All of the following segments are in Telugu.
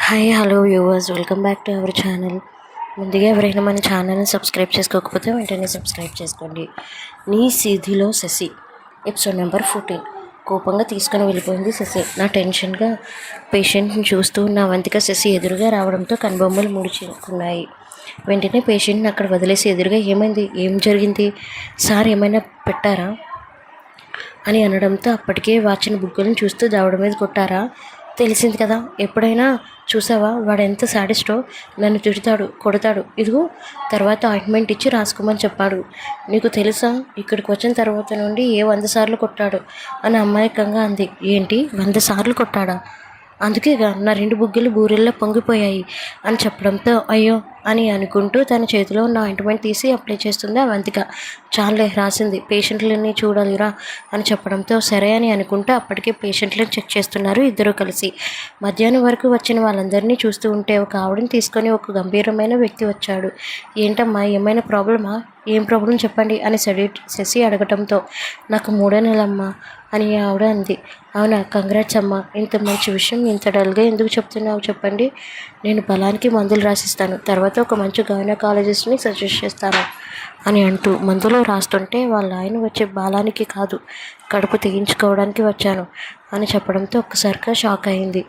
Hi hello viewers, welcome back to our channel. ముందుగా ఎవరైనా మన ఛానల్ని సబ్స్క్రైబ్ చేసుకోకపోతే వెంటనే సబ్స్క్రైబ్ చేసుకోండి. నీ సీధిలో శశి ఎపిసోడ్ నెంబర్ 14. కోపంగా తీసుకొని వెళ్ళిపోయింది శశి. నా టెన్షన్గా పేషెంట్ని చూస్తూ ఉన్న అవంతిక శశి ఎదురుగా రావడంతో కనుబొమ్మలు ముడుచుకున్నాయి. వెంటనే పేషెంట్ని అక్కడ వదిలేసి ఎదురుగా ఏమైంది, ఏం జరిగింది, సార్ ఏమైనా పెట్టారా అని అనడంతో అప్పటికే వాచిన బుగ్గలను చూస్తూ దావడ మీద కొట్టారా, తెలిసింది కదా, ఎప్పుడైనా చూసావా వాడు ఎంత సాడిస్టో, నన్ను తిడతాడు, కొడతాడు, ఇదిగో తర్వాత ఆయింట్మెంట్ ఇచ్చి రాసుకోమని చెప్పాడు, నీకు తెలుసా ఇక్కడికి వచ్చిన తర్వాత నుండి 100 సార్లు కొట్టాడు అని అమాయకంగా అంది. ఏంటి 100 సార్లు కొట్టాడా, అందుకేగా నా 2 బుగ్గలు బూరెల్లో పొంగిపోయాయి అని చెప్పడంతో అయ్యో అని అనుకుంటూ తన చేతిలో ఉన్న ఆయింట్మెంట్ తీసి అప్లై చేస్తుంది అవంతిక. చాలే రాసింది, పేషెంట్లని చూడాలిరా అని చెప్పడంతో సరే అని అనుకుంటూ అప్పటికే పేషెంట్లను చెక్ చేస్తున్నారు ఇద్దరు కలిసి. మధ్యాహ్నం వరకు వచ్చిన వాళ్ళందరినీ చూస్తూ ఉంటే ఒక ఆవిడని తీసుకొని ఒక గంభీరమైన వ్యక్తి వచ్చాడు. ఏంటమ్మా, ఏమైనా ప్రాబ్లమా, ఏం ప్రాబ్లం చెప్పండి అని శశి అడగటంతో నాకు 3వ నెలమ్మా అని ఆవిడ అంది. అవునా, కంగ్రాట్స్ అమ్మా, ఇంత మంచి విషయం ఇంత డల్గా ఎందుకు చెప్తున్నావు చెప్పండి, నేను బలానికి మందులు రాసిస్తాను, తర్వాత ఒక మంచి గైనకాలజిస్ట్ని సజెస్ట్ చేస్తాను అని అంటూ మందులో రాస్తుంటే వాళ్ళ ఆయన వచ్చే బాలానికి కాదు, కడుపు తెగించుకోవడానికి వచ్చాను అని చెప్పడంతో ఒక్కసారిగా షాక్ అయింది.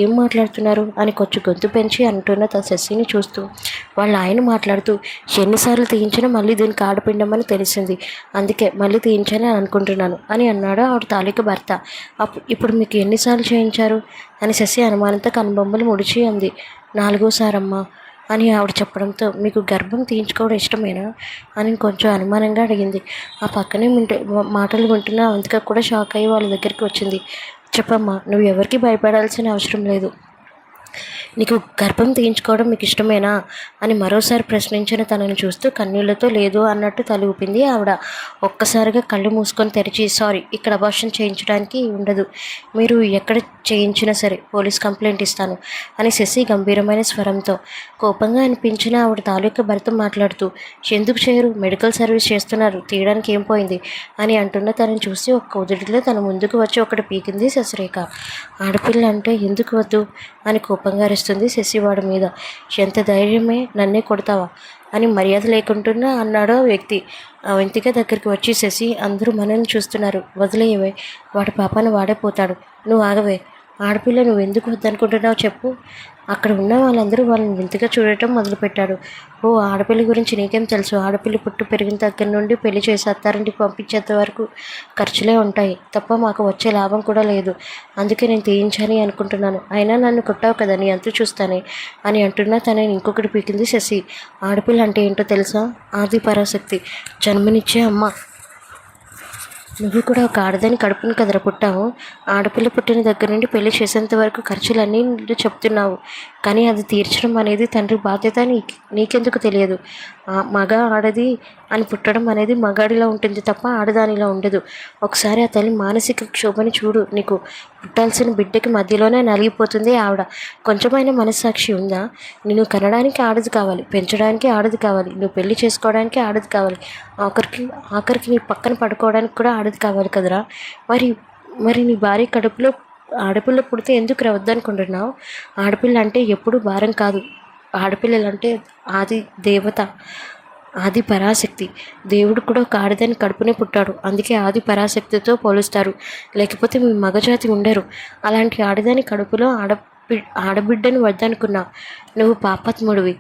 ఏం మాట్లాడుతున్నారు అని కొంచెం గొంతు పెంచి అంటున్న తన శశిని చూస్తూ వాళ్ళ ఆయన మాట్లాడుతూ ఎన్నిసార్లు తీయించినా మళ్ళీ దీనికి ఆడపిండమని తెలిసింది, అందుకే మళ్ళీ తీయించాలని అనుకుంటున్నాను అని అన్నాడు ఆవిడ తాలూకు భర్త. ఇప్పుడు మీకు ఎన్నిసార్లు చేయించారు అని శశి అనుమానంతో కనుబొమ్మలు ముడిచి అంది. 4వసారమ్మా అని ఆవిడ చెప్పడంతో మీకు గర్భం తీయించుకోవడం ఇష్టమేనా అని కొంచెం అనుమానంగా అడిగింది. ఆ పక్కనే మాటలు వింటున్న అవంతిక కూడా షాక్ అయ్యి వాళ్ళ దగ్గరికి వచ్చింది. చెప్పమ్మా, నువ్వు ఎవరికి భయపడాల్సిన అవసరం లేదు, నీకు గర్భం తీయించుకోవడం మీకు ఇష్టమేనా అని మరోసారి ప్రశ్నించిన తనను చూస్తూ కన్నీళ్లతో లేదు అన్నట్టు తల ఊపింది ఆవిడ. ఒక్కసారిగా కళ్ళు మూసుకొని తెరిచి సారీ, ఇక్కడ అబార్షన్ చేయించడానికి ఉండదు, మీరు ఎక్కడ చేయించినా సరే పోలీస్ కంప్లైంట్ ఇస్తాను అని శశి గంభీరమైన స్వరంతో. కోపంగా అనిపించిన ఆవిడ తాలూకా భర్త మాట్లాడుతూ ఎందుకు చేయరు, మెడికల్ సర్వీస్ చేస్తున్నారు, తీయడానికి ఏం పోయింది అని అంటున్న తనని చూసి ఒక్క ఉదుటిలో తన ముందుకు వచ్చి ఒకటి పీకింది శశిరేఖ. ఆడపిల్ల అంటే ఎందుకు వద్దు అని కోపంగా అరుస్తుంది శశి వాడి మీద. ఎంత ధైర్యమే, నన్నే కొడతావా అని మర్యాద లేకుంటున్నా అన్నాడు ఆ వ్యక్తి. అవంతిక దగ్గరికి వచ్చి శశి, అందరూ మనల్ని చూస్తున్నారు, వదిలేయవే, వాడి పాపాను వాడే పోతాడు, నువ్వు ఆగవే, ఆడపిల్ల నువ్వు ఎందుకు వద్దనుకుంటున్నావు చెప్పు. అక్కడ ఉన్న వాళ్ళందరూ వాళ్ళని వింతగా చూడటం మొదలుపెట్టాడు. ఓ, ఆడపిల్ల గురించి నీకేం తెలుసు, ఆడపిల్ల పుట్టు పెరిగిన దగ్గర నుండి పెళ్లి చేసి అత్తారింటికి పంపించేంత వరకు ఖర్చులే ఉంటాయి తప్ప మాకు వచ్చే లాభం కూడా లేదు, అందుకే నేను తీయించాలి అనుకుంటున్నాను, అయినా నన్ను కొట్టావు కదా, నీ అంతు చూస్తానే అని అంటున్నా తనని ఇంకొకటి పీకింది శశి. ఆడపిల్ల అంటే ఏంటో తెలుసా, ఆది పరాశక్తి, జన్మనిచ్చే అమ్మ, నువ్వు కూడా ఒక ఆడదాని కడుపుని కదర పుట్టావు, ఆడపిల్ల పుట్టిన దగ్గర నుండి పెళ్లి చేసేంత వరకు ఖర్చులన్నీ నువ్వు చెప్తున్నావు, కానీ అది తీర్చడం అనేది తండ్రి బాధ్యత నీకెందుకు తెలియదు. మగ ఆడది అని పుట్టడం అనేది మగాడిలో ఉంటుంది తప్ప ఆడదానిలో ఉండదు. ఒకసారి ఆ తల్లి మానసిక క్షోభని చూడు, నీకు పుట్టాల్సిన బిడ్డకి మధ్యలోనే నలిగిపోతుంది ఆవిడ. కొంచెమైనా మనస్సాక్షి ఉందా, నిన్ను కనడానికి ఆడది కావాలి, పెంచడానికి ఆడది కావాలి, నువ్వు పెళ్లి చేసుకోవడానికి ఆడది కావాలి, ఆఖరికి నీ పక్కన పడుకోవడానికి కూడా ఆడది కావాలి కదరా. మరి నీ భార్య కడుపులో ఆడపిల్ల పుడితే ఎందుకు రవద్దనుకుంటున్నావు. ఆడపిల్ల అంటే ఎప్పుడు భారం కాదు, ఆడపిల్లలంటే ఆది దేవత, ఆది పరాశక్తి, దేవుడు కూడా ఒక ఆడదాని కడుపునే పుట్టాడు, అందుకే ఆది పరాశక్తితో పోలుస్తారు, లేకపోతే మీ మగజాతి ఉండరు. అలాంటి ఆడదాని కడుపులో ఆడబిడ్డను వద్దనుకున్నావు, నువ్వు పాపాత్ముడివి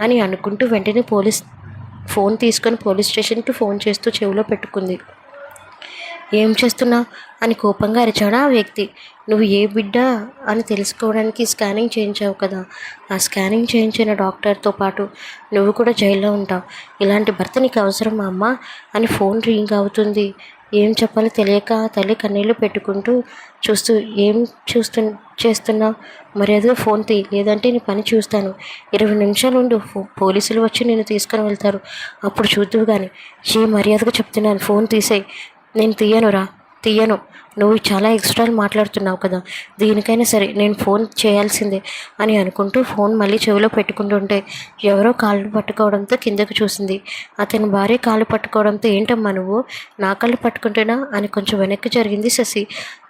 అని అనుకుంటూ వెంటనే ఫోన్ తీసుకొని పోలీస్ స్టేషన్కి ఫోన్ చేస్తూ చెవిలో పెట్టుకుంది. ఏం చేస్తున్నావు అని కోపంగా అరిచాడు ఆ వ్యక్తి. నువ్వు ఏ బిడ్డ అని తెలుసుకోవడానికి స్కానింగ్ చేయించావు కదా, ఆ స్కానింగ్ చేయించిన డాక్టర్తో పాటు నువ్వు కూడా జైల్లో ఉంటావు, ఇలాంటి భర్త నీకు అవసరం అమ్మ అని ఫోన్ రింగ్ అవుతుంది. ఏం చెప్పాలో తెలియక తల్లి కన్నీళ్ళు పెట్టుకుంటూ చూస్తూ ఏం చేస్తున్నావు, మర్యాదగా ఫోన్ తీ, లేదంటే నీ పని చూస్తాను, 20 నిమిషాలు ఉండు, పోలీసులు వచ్చి నిన్ను తీసుకొని వెళ్తారు, అప్పుడు చూద్దువు కానీ, ఏ మర్యాదగా చెప్తున్నాను, ఫోన్ తీసేయి, నేను తీయనురా తీయను. నువ్వు చాలా ఎక్స్ట్రాలు మాట్లాడుతున్నావు కదా, దీనికైనా సరే నేను ఫోన్ చేయాల్సిందే అని అనుకుంటూ ఫోన్ మళ్ళీ చెవిలో పెట్టుకుంటుంటే ఎవరో కాళ్ళు పట్టుకోవడంతో కిందకు చూసింది. అతని భార్య కాళ్ళు పట్టుకోవడంతో ఏంటమ్మా నువ్వు నా కాళ్ళు పట్టుకుంటేనా అని కొంచెం వెనక్కి జరిగింది శశి.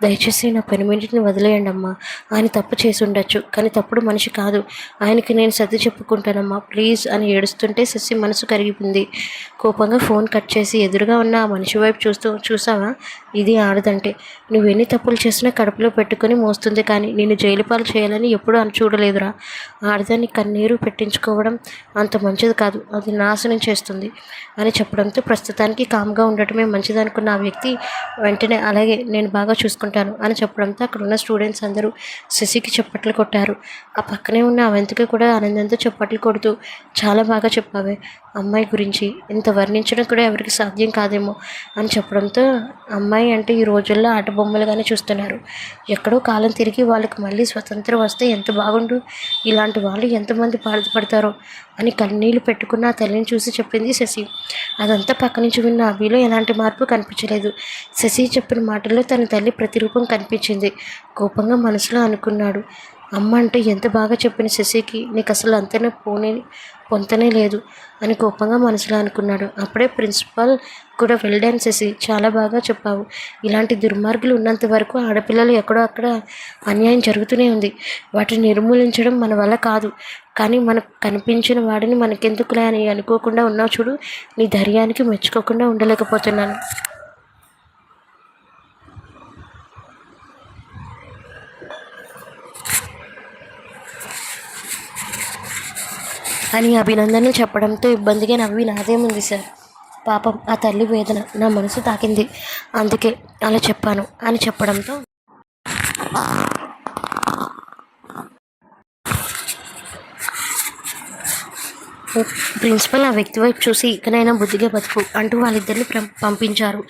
దయచేసి నా పెనిమిటిని వదిలేయండి అమ్మా, ఆయన తప్పు చేసి ఉండొచ్చు కానీ తప్పుడు మనిషి కాదు, ఆయనకి నేను సర్ది చెప్పుకుంటానమ్మా ప్లీజ్ అని ఏడుస్తుంటే శశి మనసు కరిగిపోయింది. కోపంగా ఫోన్ కట్ చేసి ఎదురుగా ఉన్న ఆ మనిషి వైపు చూసావా, ఇది ఆడదంటే, నువ్వెన్ని తప్పులు చేసినా కడుపులో పెట్టుకుని మోస్తుంది కానీ నేను జైలు పాలు చేయాలని ఎప్పుడూ అని చూడలేదురా. ఆడదాన్ని కన్నీరు పెట్టించుకోవడం అంత మంచిది కాదు, అది నాశనం చేస్తుంది అని చెప్పడంతో ప్రస్తుతానికి కామ్గా ఉండటమే మంచిదనుకున్న ఆ వ్యక్తి వెంటనే అలాగే నేను బాగా చూసుకుంటాను అని చెప్పడంతో అక్కడ ఉన్న స్టూడెంట్స్ అందరూ శశికి చప్పట్లు కొట్టారు. ఆ పక్కనే ఉన్న ఆ వెంతకి కూడా ఆనందంతో చప్పట్లు కొడుతూ చాలా బాగా చెప్పావే, అమ్మాయి గురించి ఇంత వర్ణించడం కూడా ఎవరికి సాధ్యం కాదేమో అని చెప్పడంతో అమ్మాయి అంటే ఈ రోజుల్లో ఆట బొమ్మలుగానే చూస్తున్నారు. ఎక్కడో కాలం తిరిగి వాళ్ళకి మళ్ళీ స్వతంత్రం వస్తే ఎంత బాగుండు, ఇలాంటి వాళ్ళు ఎంతమంది బాధపడతారో అని కన్నీళ్లు పెట్టుకున్న ఆ తల్లిని చూసి చెప్పింది శశి. అదంతా పక్క నుంచి విన్న అభిలో ఎలాంటి మార్పు కనిపించలేదు. శశి చెప్పిన మాటల్లో తన తల్లి ప్రతిరూపం కనిపించింది. కోపంగా మనసులో అనుకున్నాడు, అమ్మ అంటే ఎంత బాగా చెప్పిన శశికి నీకు అసలు అంతనే పొంతనే లేదు అని కోపంగా మనసులో అనుకున్నాడు. అప్పుడే ప్రిన్సిపాల్ కూడా వెళ్ళాను శశి, చాలా బాగా చెప్పావు, ఇలాంటి దుర్మార్గులు ఉన్నంత వరకు ఆడపిల్లలు ఎక్కడో అక్కడ అన్యాయం జరుగుతూనే ఉంది, వాటిని నిర్మూలించడం మన వల్ల కాదు, కానీ మనకు కనిపించిన వాడిని మనకెందుకులే అని అనుకోకుండా ఉన్నావు చూడు, నీ ధైర్యానికి మెచ్చుకోకుండా ఉండలేకపోతున్నాను అని అభినందనలు చెప్పడంతో ఇబ్బందిగా నవ్వి నాదేముంది సార్, పాపం ఆ తల్లి వేదన నా మనసు తాకింది, అందుకే అలా చెప్పాను అని చెప్పడంతో ప్రిన్సిపల్ ఆ వ్యక్తి వైపు చూసి ఇకనైనా బుద్ధిగా బతుకు అంటూ వాళ్ళిద్దరిని పంపించారు.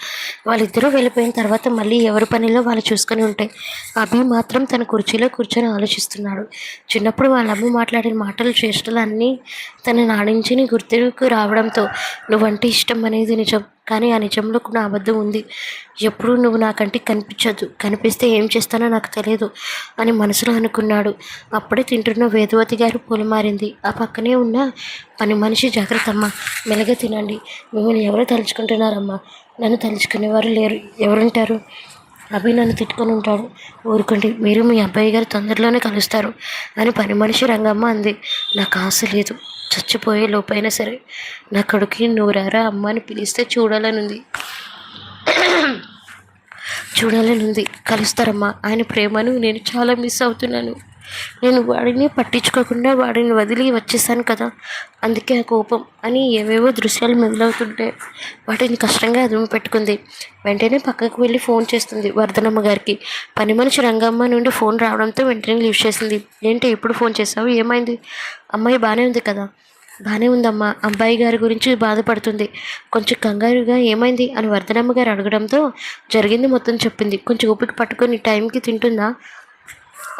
వాళ్ళిద్దరూ వెళ్ళిపోయిన తర్వాత మళ్ళీ ఎవరి పనిలో వాళ్ళు చూసుకొని ఉంటే అభి మాత్రం తన కుర్చీలో కూర్చొని ఆలోచిస్తున్నాడు. చిన్నప్పుడు వాళ్ళ అమ్మ మాట్లాడిన మాటలు చేష్టలు అన్నీ తన నాడించి గుర్తుకు రావడంతో నువ్వంటే ఇష్టం అనేది నిజం, కానీ ఆ నిజంలో కూడా అబద్ధం ఉంది, ఎప్పుడూ నువ్వు నాకంటే కనిపించదు, కనిపిస్తే ఏం చేస్తానో నాకు తెలియదు అని మనసులో అనుకున్నాడు. అప్పుడే తింటున్న వేదవతి గారు పొలిమారింది. ఆ పక్కనే ఉన్న పని మనిషి జాగ్రత్తమ్మా, మెల్లగా తినండి, మిమ్మల్ని ఎవరు తలుచుకుంటున్నారమ్మా, నన్ను తలుచుకునేవారు లేరు, ఎవరుంటారు, అభి నన్ను తిట్టుకొని ఉంటాడు, ఊరుకోండి, మీరు మీ అబ్బాయి గారు తొందరలోనే కలుస్తారు అని పని మనిషి రంగమ్మ అంది. నాకు ఆశ లేదు, చచ్చిపోయే లోపైనా సరే నా కొడుకుని నూరారా అమ్మ అని పిలిస్తే చూడాలనుంది, కలుస్తారమ్మా, ఆయన ప్రేమను నేను చాలా మిస్ అవుతున్నాను, నేను వాడిని పట్టించుకోకుండా వాడిని వదిలి వచ్చేసాను కదా, అందుకే ఆ కోపం అని ఏవేవో దృశ్యాలు మొదలవుతుంటే వాటిని కష్టంగా అదుము పెట్టుకుంది. వెంటనే పక్కకు వెళ్ళి ఫోన్ చేస్తుంది వర్ధనమ్మ గారికి. పని మనిషి రంగమ్మ నుండి ఫోన్ రావడంతో వెంటనే లీవ్ చేసింది. ఏంటి ఎప్పుడు ఫోన్ చేసావు, ఏమైంది, అమ్మాయి బాగానే ఉంది కదా, బాగానే ఉందమ్మా, అబ్బాయి గారి గురించి బాధపడుతుంది, కొంచెం కంగారుగా ఏమైంది అని వర్ధనమ్మ గారు అడగడంతో జరిగింది మొత్తం చెప్పింది. కొంచెం ఓపిక పట్టుకొని టైంకి తింటుందా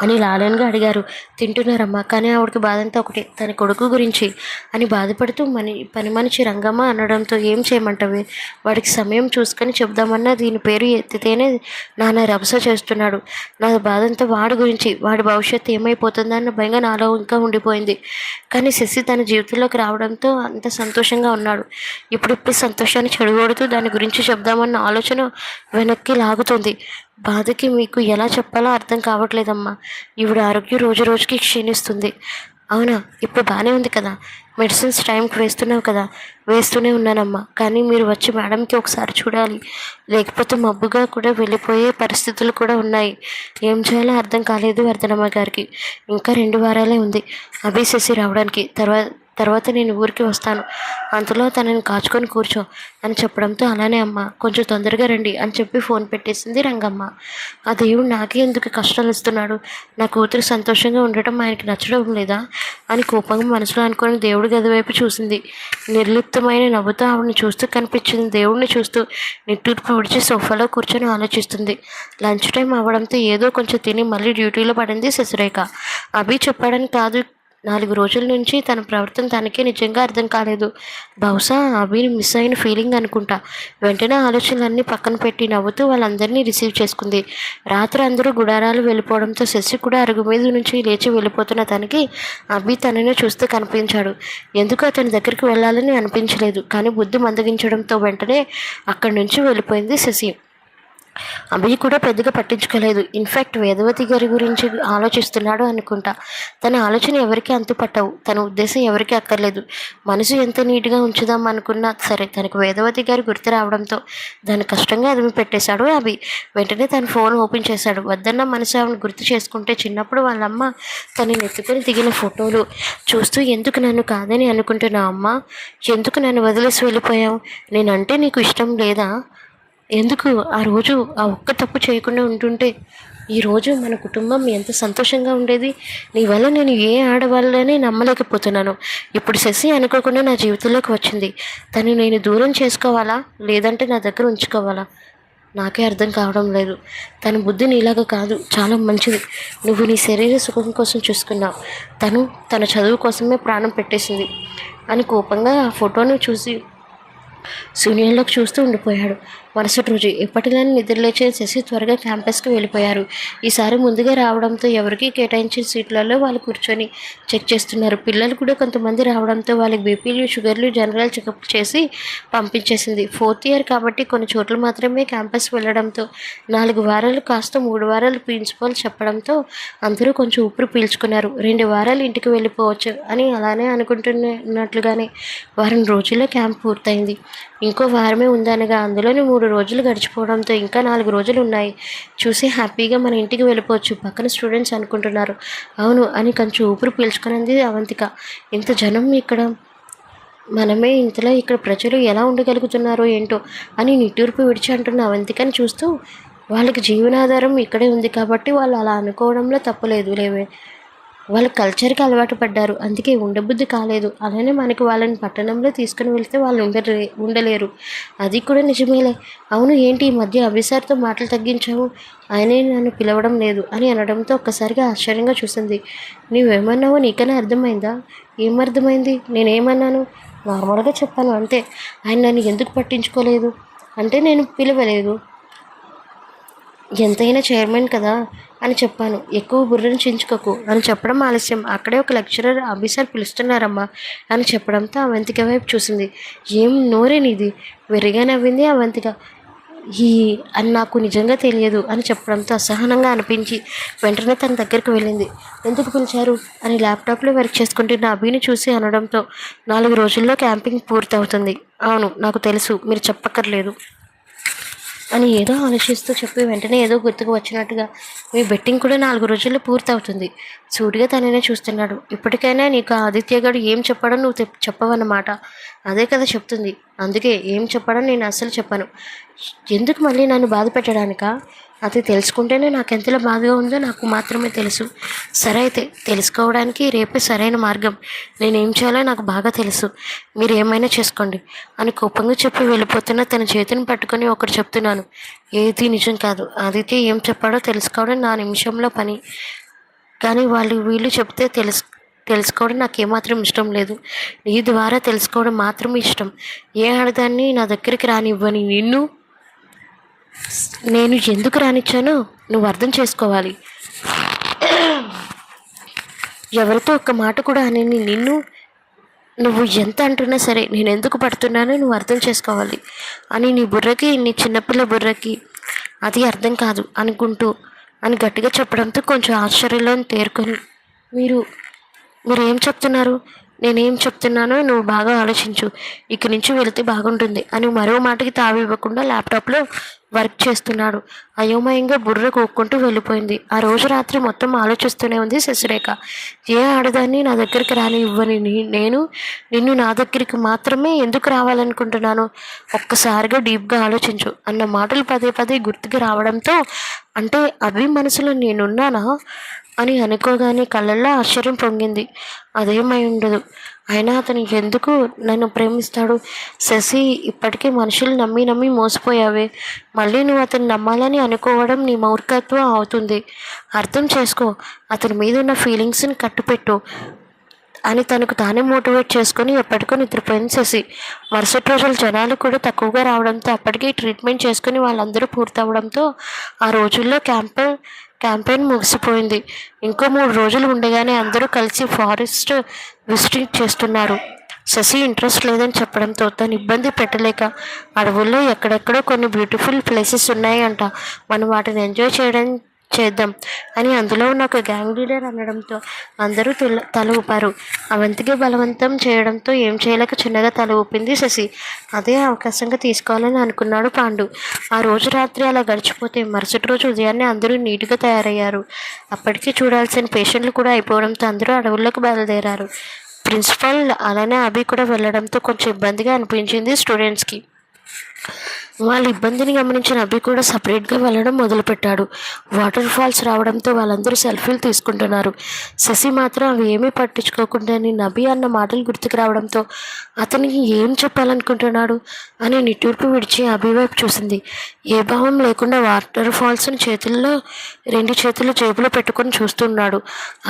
అని లాలన్గా అడిగారు. తింటున్నారమ్మా, కానీ ఆవిడకి బాధంతా ఒకటే, తన కొడుకు గురించి అని బాధపడుతూ పని మనిషి రంగమ్మ అనడంతో ఏం చేయమంటవే, వాడికి సమయం చూసుకొని చెప్దామన్నా దీని పేరు ఎత్తితేనే నాన్న రభస చేస్తున్నాడు, నా బాధంతా వాడి గురించి, వాడి భవిష్యత్తు ఏమైపోతుందన్న భయంగా నాలో ఇంకా ఉండిపోయింది, కానీ శశి తన జీవితంలోకి రావడంతో అంత సంతోషంగా ఉన్నాడు, ఇప్పుడిప్పుడు సంతోషాన్ని చెడగొడుతూ దాని గురించి చెప్దామన్న ఆలోచన వెనక్కి లాగుతుంది. బాధకి మీకు ఎలా చెప్పాలో అర్థం కావట్లేదమ్మా, ఈవిడ ఆరోగ్యం రోజు రోజుకి క్షీణిస్తుంది. అవునా, ఇప్పుడు బాగానే ఉంది కదా, మెడిసిన్స్ టైంకి వేస్తున్నావు కదా, వేస్తూనే ఉన్నానమ్మా, కానీ మీరు వచ్చి మేడంకి ఒకసారి చూడాలి, లేకపోతే మబ్బుగా కూడా వెళ్ళిపోయే పరిస్థితులు కూడా ఉన్నాయి, ఏం చేయాలో అర్థం కాలేదు వర్ధనమ్మ గారికి. ఇంకా 2 వారాలే ఉంది అభి శశి రావడానికి, తర్వాత నేను ఊరికి వస్తాను, అంతలో తనని కాచుకొని కూర్చో అని చెప్పడంతో అలానే అమ్మ, కొంచెం తొందరగా రండి అని చెప్పి ఫోన్ పెట్టేసింది రంగమ్మ. ఆ దేవుడు నాకే ఎందుకు కష్టాలు ఇస్తున్నాడు, నా కూతురు సంతోషంగా ఉండటం ఆయనకి నచ్చడం లేదా అని కోపంగా మనసులో అనుకుని దేవుడి గది వైపు చూసింది. నిర్లిప్తమైన నవ్వుతో ఆవిడని చూస్తూ కనిపించింది. దేవుడిని చూస్తూ నిట్టూర్పు విడిచి సోఫాలో కూర్చొని ఆలోచిస్తుంది. లంచ్ టైం అవ్వడంతో ఏదో కొంచెం తిని మళ్ళీ డ్యూటీలో పడింది శశిరేఖ. అభి చెప్పాడని కాదు 4 రోజుల నుంచి తన ప్రవర్తన తనకే నిజంగా అర్థం కాలేదు. బహుశా అభిని మిస్ అయిన ఫీలింగ్ అనుకుంటా. వెంటనే ఆలోచనలన్నీ పక్కన పెట్టి నవ్వుతూ వాళ్ళందరినీ రిసీవ్ చేసుకుంది. రాత్రి అందరూ గుడారాలు వెళ్ళిపోవడంతో శశి కూడా అరుగు మీద నుంచి లేచి వెళ్ళిపోతున్న తనకి అభి తనని చూస్తూ కనిపించాడు. ఎందుకు అతని దగ్గరికి వెళ్ళాలని అనిపించలేదు, కానీ బుద్ధి మందగించడంతో వెంటనే అక్కడి నుంచి వెళ్ళిపోయింది శశి. అభి కూడా పెద్దగా పట్టించుకోలేదు. ఇన్ఫ్యాక్ట్ వేదవతి గారి గురించి ఆలోచిస్తున్నాడు అనుకుంటా. తన ఆలోచన ఎవరికి అంతుపట్టవు, తన ఉద్దేశం ఎవరికి అక్కర్లేదు. మనసు ఎంత నీట్గా ఉంచుదాం అనుకున్నా సరే తనకు వేదవతి గారి గుర్తు రావడంతో దాన్ని కష్టంగా అదిమి పెట్టేశాడు అభి. వెంటనే తన ఫోన్ ఓపెన్ చేశాడు. వద్దన్న మనసు ఆమెను గుర్తు చేసుకుంటే చిన్నప్పుడు వాళ్ళమ్మ తనని ఎత్తుకొని దిగిన ఫోటోలు చూస్తూ ఎందుకు నన్ను కాదని అనుకుంటున్నావు అమ్మ, ఎందుకు నన్ను వదిలేసి వెళ్ళిపోయావు, నేనంటే నీకు ఇష్టం లేదా, ఎందుకు ఆ రోజు ఆ ఒక్క తప్పు చేయకుండా ఉంటుంటే ఈరోజు మన కుటుంబం ఎంత సంతోషంగా ఉండేది. నీ వల్ల నేను ఏ ఆడవాళ్ళని నమ్మలేకపోతున్నాను. ఇప్పుడు శశి అనుకోకుండా నా జీవితంలోకి వచ్చింది. తను నేను దూరం చేసుకోవాలా లేదంటే నా దగ్గర ఉంచుకోవాలా నాకే అర్థం కావడం లేదు. తన బుద్ధి నీలాగా కాదు, చాలా మంచిది. నువ్వు నీ శరీర సుఖం కోసం చూసుకున్నావు, తను తన చదువు కోసమే ప్రాణం పెట్టేసింది అని కోపంగా ఆ ఫోటోను చూసి శూన్యంలోకి చూస్తూ ఉండిపోయాడు. మరుసటి రోజు ఎప్పటిలానే నిద్రలేచిన శశి త్వరగా క్యాంపస్కి వెళ్ళిపోయారు. ఈసారి ముందుగా రావడంతో ఎవరికి కేటాయించిన సీట్లలో వాళ్ళు కూర్చొని చెక్ చేస్తున్నారు. పిల్లలు కూడా కొంతమంది రావడంతో వాళ్ళకి బీపీలు షుగర్లు జనరల్ చెకప్ చేసి పంపించేసింది. 4th ఇయర్ కాబట్టి కొన్ని చోట్ల మాత్రమే క్యాంపస్ వెళ్ళడంతో 4 వారాలు కాస్త 3 వారాలు ప్రిన్సిపల్ చెప్పడంతో అందరూ కొంచెం ఊపిరి పీల్చుకున్నారు. 2 వారాలు ఇంటికి వెళ్ళిపోవచ్చు అని అలానే అనుకుంటున్నట్లుగానే వారం రోజుల్లో క్యాంప్ పూర్తయింది. ఇంకో వారమే ఉందనగా అందులోని 3 రోజులు గడిచిపోవడంతో ఇంకా 4 రోజులు ఉన్నాయి. చూసి హ్యాపీగా మన ఇంటికి వెళ్ళిపోవచ్చు పక్కన స్టూడెంట్స్ అనుకుంటున్నారు. అవును అని కొంచెం ఊపిరి పీల్చుకున్నది అవంతిక. ఇంత జనం ఇక్కడ, మనమే ఇంతలో ఇక్కడ ప్రజలు ఎలా ఉండగలుగుతున్నారో ఏంటో అని నిట్టూర్పు విడిచి అంటున్న అవంతికని చూస్తూ వాళ్ళకి జీవనాధారం ఇక్కడే ఉంది కాబట్టి వాళ్ళు అలా అనుకోవడంలో తప్పులేదు లేవే. వాళ్ళ కల్చర్కి అలవాటు పడ్డారు, అందుకే ఉండబుద్ధి కాలేదు. అలానే మనకి వాళ్ళని పట్టణంలో తీసుకుని వెళ్తే వాళ్ళు ఉండలేరు. అది కూడా నిజమేలే. అవును ఏంటి ఈ మధ్య అభిసార్తో మాటలు తగ్గించావు, ఆయనే నన్ను పిలవడం లేదు అని అనడంతో ఒక్కసారిగా ఆశ్చర్యంగా చూసింది. నువ్వేమన్నావో నీకన్నా అర్థమైందా? ఏమర్థమైంది? నేనేమన్నాను? నార్మల్గా చెప్పాను అంతే. ఆయన నన్ను ఎందుకు పట్టించుకోలేదు అంటే నేను పిలవలేదు, ఎంతైనా చైర్మన్ కదా అని చెప్పాను. ఎక్కువ బుర్రను చించుకోకు అని చెప్పడం ఆలస్యం. అక్కడే ఒక లెక్చరర్ ఆఫీసర్ పిలుస్తున్నారమ్మా అని చెప్పడంతో అవంతిక వైపు చూసింది. ఏం నోరేనిది? వెర్రిగా నవ్వింది అవంతిక. అని నాకు నిజంగా తెలియదు అని చెప్పడంతో అసహనంగా అనిపించి వెంటనే తన దగ్గరికి వెళ్ళింది. ఎందుకు పిలిచారు అని ల్యాప్టాప్లో వర్క్ చేసుకుంటున్న అభిని చూసి అనడంతో 4 రోజుల్లో క్యాంపింగ్ పూర్తవుతుంది. అవును నాకు తెలుసు, మీరు చెప్పక్కర్లేదు అని ఏదో ఆలోచిస్తూ చెప్పి వెంటనే ఏదో గుర్తుకు వచ్చినట్టుగా మీ బెట్టింగ్ కూడా 4 రోజుల్లో పూర్తవుతుంది. సూటిగా తననే చూస్తున్నాడు. ఇప్పటికైనా నీకు ఆదిత్యగాడు ఏం చెప్పాడో నువ్వు చెప్పవన్నమాట. అదే కదా చెప్తుంది. అందుకే ఏం చెప్పాడో నేను అస్సలు చెప్పాను. ఎందుకు మళ్ళీ నన్ను బాధ పెట్టడానికా? అది తెలుసుకుంటేనే నాకు ఎంతలో బాధగా ఉందో నాకు మాత్రమే తెలుసు. సరే అయితే తెలుసుకోవడానికి రేపే సరైన మార్గం. నేనేం చేయాలో నాకు బాగా తెలుసు. మీరు ఏమైనా చేసుకోండి అని కోపంగా చెప్పి వెళ్ళిపోతున్న తన చేతిని పట్టుకొని ఒకటి చెప్తున్నాను. ఏది నిజం కాదు. ఆదిత్య ఏం చెప్పాడో తెలుసుకోవడం నా నిమిషంలో పని. కానీ వీళ్ళు చెప్తే తెలుసుకోవడం నాకేమాత్రం ఇష్టం లేదు. నీ ద్వారా తెలుసుకోవడం మాత్రమే ఇష్టం. ఏ ఆడదాన్ని నా దగ్గరికి రానివ్వని నిన్ను నేను ఎందుకు రానిచ్చానో నువ్వు అర్థం చేసుకోవాలి. ఎవరితో ఒక్క మాట కూడా అని నిన్ను నువ్వు ఎంత అంటున్నా సరే నేను ఎందుకు పడుతున్నానో నువ్వు అర్థం చేసుకోవాలి అని నీ బుర్రకి, నీ చిన్నపిల్ల బుర్రకి అది అర్థం కాదు అనుకుంటూ అని గట్టిగా చెప్పడంతో కొంచెం ఆశ్చర్యంలో తేరుకొని మీరు ఏం చెప్తున్నారు? నేనేం చెప్తున్నానో నువ్వు బాగా ఆలోచించు. ఇక్కడి నుంచి వెళితే బాగుంటుంది అని మరో మాటకి తావివ్వకుండా ల్యాప్టాప్లో వర్క్ చేస్తున్నాడు. అయోమయంగా బుర్ర కోక్కుంటూ వెళ్ళిపోయింది. ఆ రోజు రాత్రి మొత్తం ఆలోచిస్తూనే ఉంది శశిరేఖ. ఏ ఆడదాన్ని నా దగ్గరికి ఇవ్వని నేను నిన్ను నా దగ్గరికి మాత్రమే ఎందుకు రావాలనుకుంటున్నాను? ఒక్కసారిగా డీప్గా ఆలోచించు అన్న మాటలు పదే పదే గుర్తుకు రావడంతో అంటే అభి మనసులో నేనున్నానా అని అనుకోగానే కళ్ళల్లో ఆశ్చర్యం పొంగింది. అదేమై ఉండదు. అయినా అతను ఎందుకు నన్ను ప్రేమిస్తాడు? శశి, ఇప్పటికీ మనుషులు నమ్మి మోసపోయావే. మళ్ళీ నువ్వు అతను నమ్మాలని అనుకోవడం నీ మూర్ఖత్వం అవుతుంది. అర్థం చేసుకో. అతని మీద ఉన్న ఫీలింగ్స్ని కట్టుపెట్టు. అని తనకు తానే మోటివేట్ చేసుకొని ఎప్పటికో నిద్రపోయింది శశి. మరుసటి రోజులు జనాలు కూడా తక్కువగా రావడంతో అప్పటికి ట్రీట్మెంట్ చేసుకుని వాళ్ళందరూ పూర్తవడంతో ఆ రోజుల్లో క్యాంపెయిన్ ముగిసిపోయింది. ఇంకో 3 రోజులు ఉండగానే అందరూ కలిసి ఫారెస్ట్ విజిట్ చేస్తున్నారు. శశి ఇంట్రెస్ట్ లేదని చెప్పడంతో తను ఇబ్బంది పెట్టలేక అడవుల్లో ఎక్కడెక్కడో కొన్ని బ్యూటిఫుల్ ప్లేసెస్ ఉన్నాయి అంట, మనం వాటిని ఎంజాయ్ చేద్దాం అని అందులో ఉన్న ఒక గ్యాంగ్ లీడర్ అనడంతో అందరూ తల ఊపారు. అవంతికి బలవంతం చేయడంతో ఏం చేయలేక చిన్నగా తల ఊపింది శశి. అదే అవకాశంగా తీసుకోవాలని అనుకున్నాడు పాండు. ఆ రోజు రాత్రి అలా గడిచిపోతే మరుసటి రోజు ఉదయాన్నే అందరూ నీట్గా తయారయ్యారు. అప్పటికి చూడాల్సిన పేషెంట్లు కూడా అయిపోవడంతో అందరూ అడవుల్లోకి బయలుదేరారు. ప్రిన్సిపల్ అలానే అభి కూడా వెళ్ళడంతో కొంచెం ఇబ్బందిగా అనిపించింది స్టూడెంట్స్కి. వాళ్ళ ఇబ్బందిని గమనించిన అభి కూడా సపరేట్గా వెళ్ళడం మొదలుపెట్టాడు. వాటర్ ఫాల్స్ రావడంతో వాళ్ళందరూ సెల్ఫీలు తీసుకుంటున్నారు. శశి మాత్రం అవి ఏమీ పట్టించుకోకుండా నేను అభి అన్న మాటలు గుర్తుకు రావడంతో అతనికి ఏం చెప్పాలనుకుంటున్నాడు అని నిట్టూర్పు విడిచి అభి వైపు చూసింది. ఏ భావం లేకుండా వాటర్ ఫాల్స్ని చేతుల్లో 2 చేతులు జేబులో పెట్టుకొని చూస్తున్నాడు.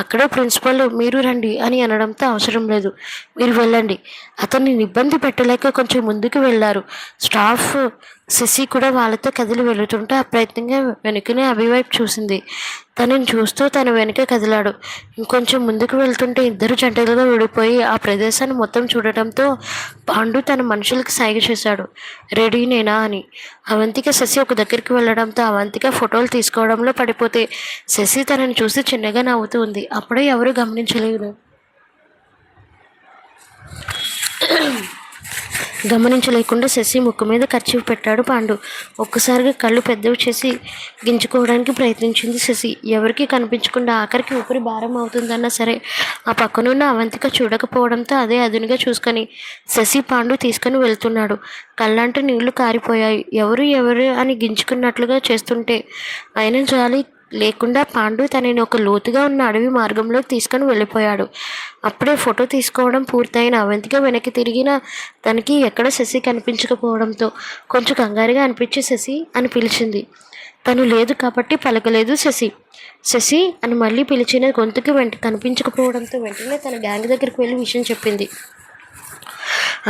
అక్కడే ప్రిన్సిపల్ మీరు రండి అని అనడంతో అవసరం లేదు, మీరు వెళ్ళండి. అతన్ని ఇబ్బంది పెట్టలేక కొంచెం ముందుకు వెళ్ళారు స్టాఫ్. శశి కూడా వాళ్ళతో కదిలి వెళుతుంటే అప్రయత్నంగా వెనుకనే అభి వైపు చూసింది. తనని చూస్తూ తన వెనుక కదిలాడు. ఇంకొంచెం ముందుకు వెళ్తుంటే ఇద్దరు జంటలుగా విడిపోయి ఆ ప్రదేశాన్ని మొత్తం చూడటంతో పాండు తన మనుషులకు సైగ చేశాడు, రెడీనేనా అని. అవంతిక శశి ఒక దగ్గరికి వెళ్ళడంతో అవంతిక ఫోటోలు తీసుకోవడంలో పడిపోతే శశి తనని చూసి చిన్నగా నవ్వుతూ ఉంది. అప్పుడే ఎవరు గమనించలేకుండా శశి ముక్కు మీద కర్చీఫ్ పెట్టాడు పాండు. ఒక్కసారిగా కళ్ళు పెద్దవి చేసి గింజుకోవడానికి ప్రయత్నించింది శశి. ఎవరికి కనిపించకుండా ఆఖరికి ఊపిరి భారం అవుతుందన్నా సరే ఆ పక్కనున్న అవంతిక చూడకపోవడంతో అదే అదునుగా చూసుకొని శశి పాండు తీసుకొని వెళ్తున్నాడు. కళ్ళంటూ నీళ్లు కారిపోయాయి. ఎవరు అని గింజుకున్నట్లుగా చేస్తుంటే అయినా జాలి లేకుండా పాండు తనని ఒక లోతుగా ఉన్న అడవి మార్గంలోకి తీసుకొని వెళ్ళిపోయాడు. అప్పుడే ఫోటో తీసుకోవడం పూర్తయిన అవంతిగా వెనక్కి తిరిగిన తనకి ఎక్కడ శశి కనిపించకపోవడంతో కొంచెం కంగారుగా అనిపించి శశి అని పిలిచింది. తను లేదు కాబట్టి పలకలేదు శశి అని మళ్ళీ పిలిచిన గొంతుకి కనిపించకపోవడంతో వెంటనే తన గ్యాంగ్ దగ్గరికి వెళ్ళి విషయం చెప్పింది.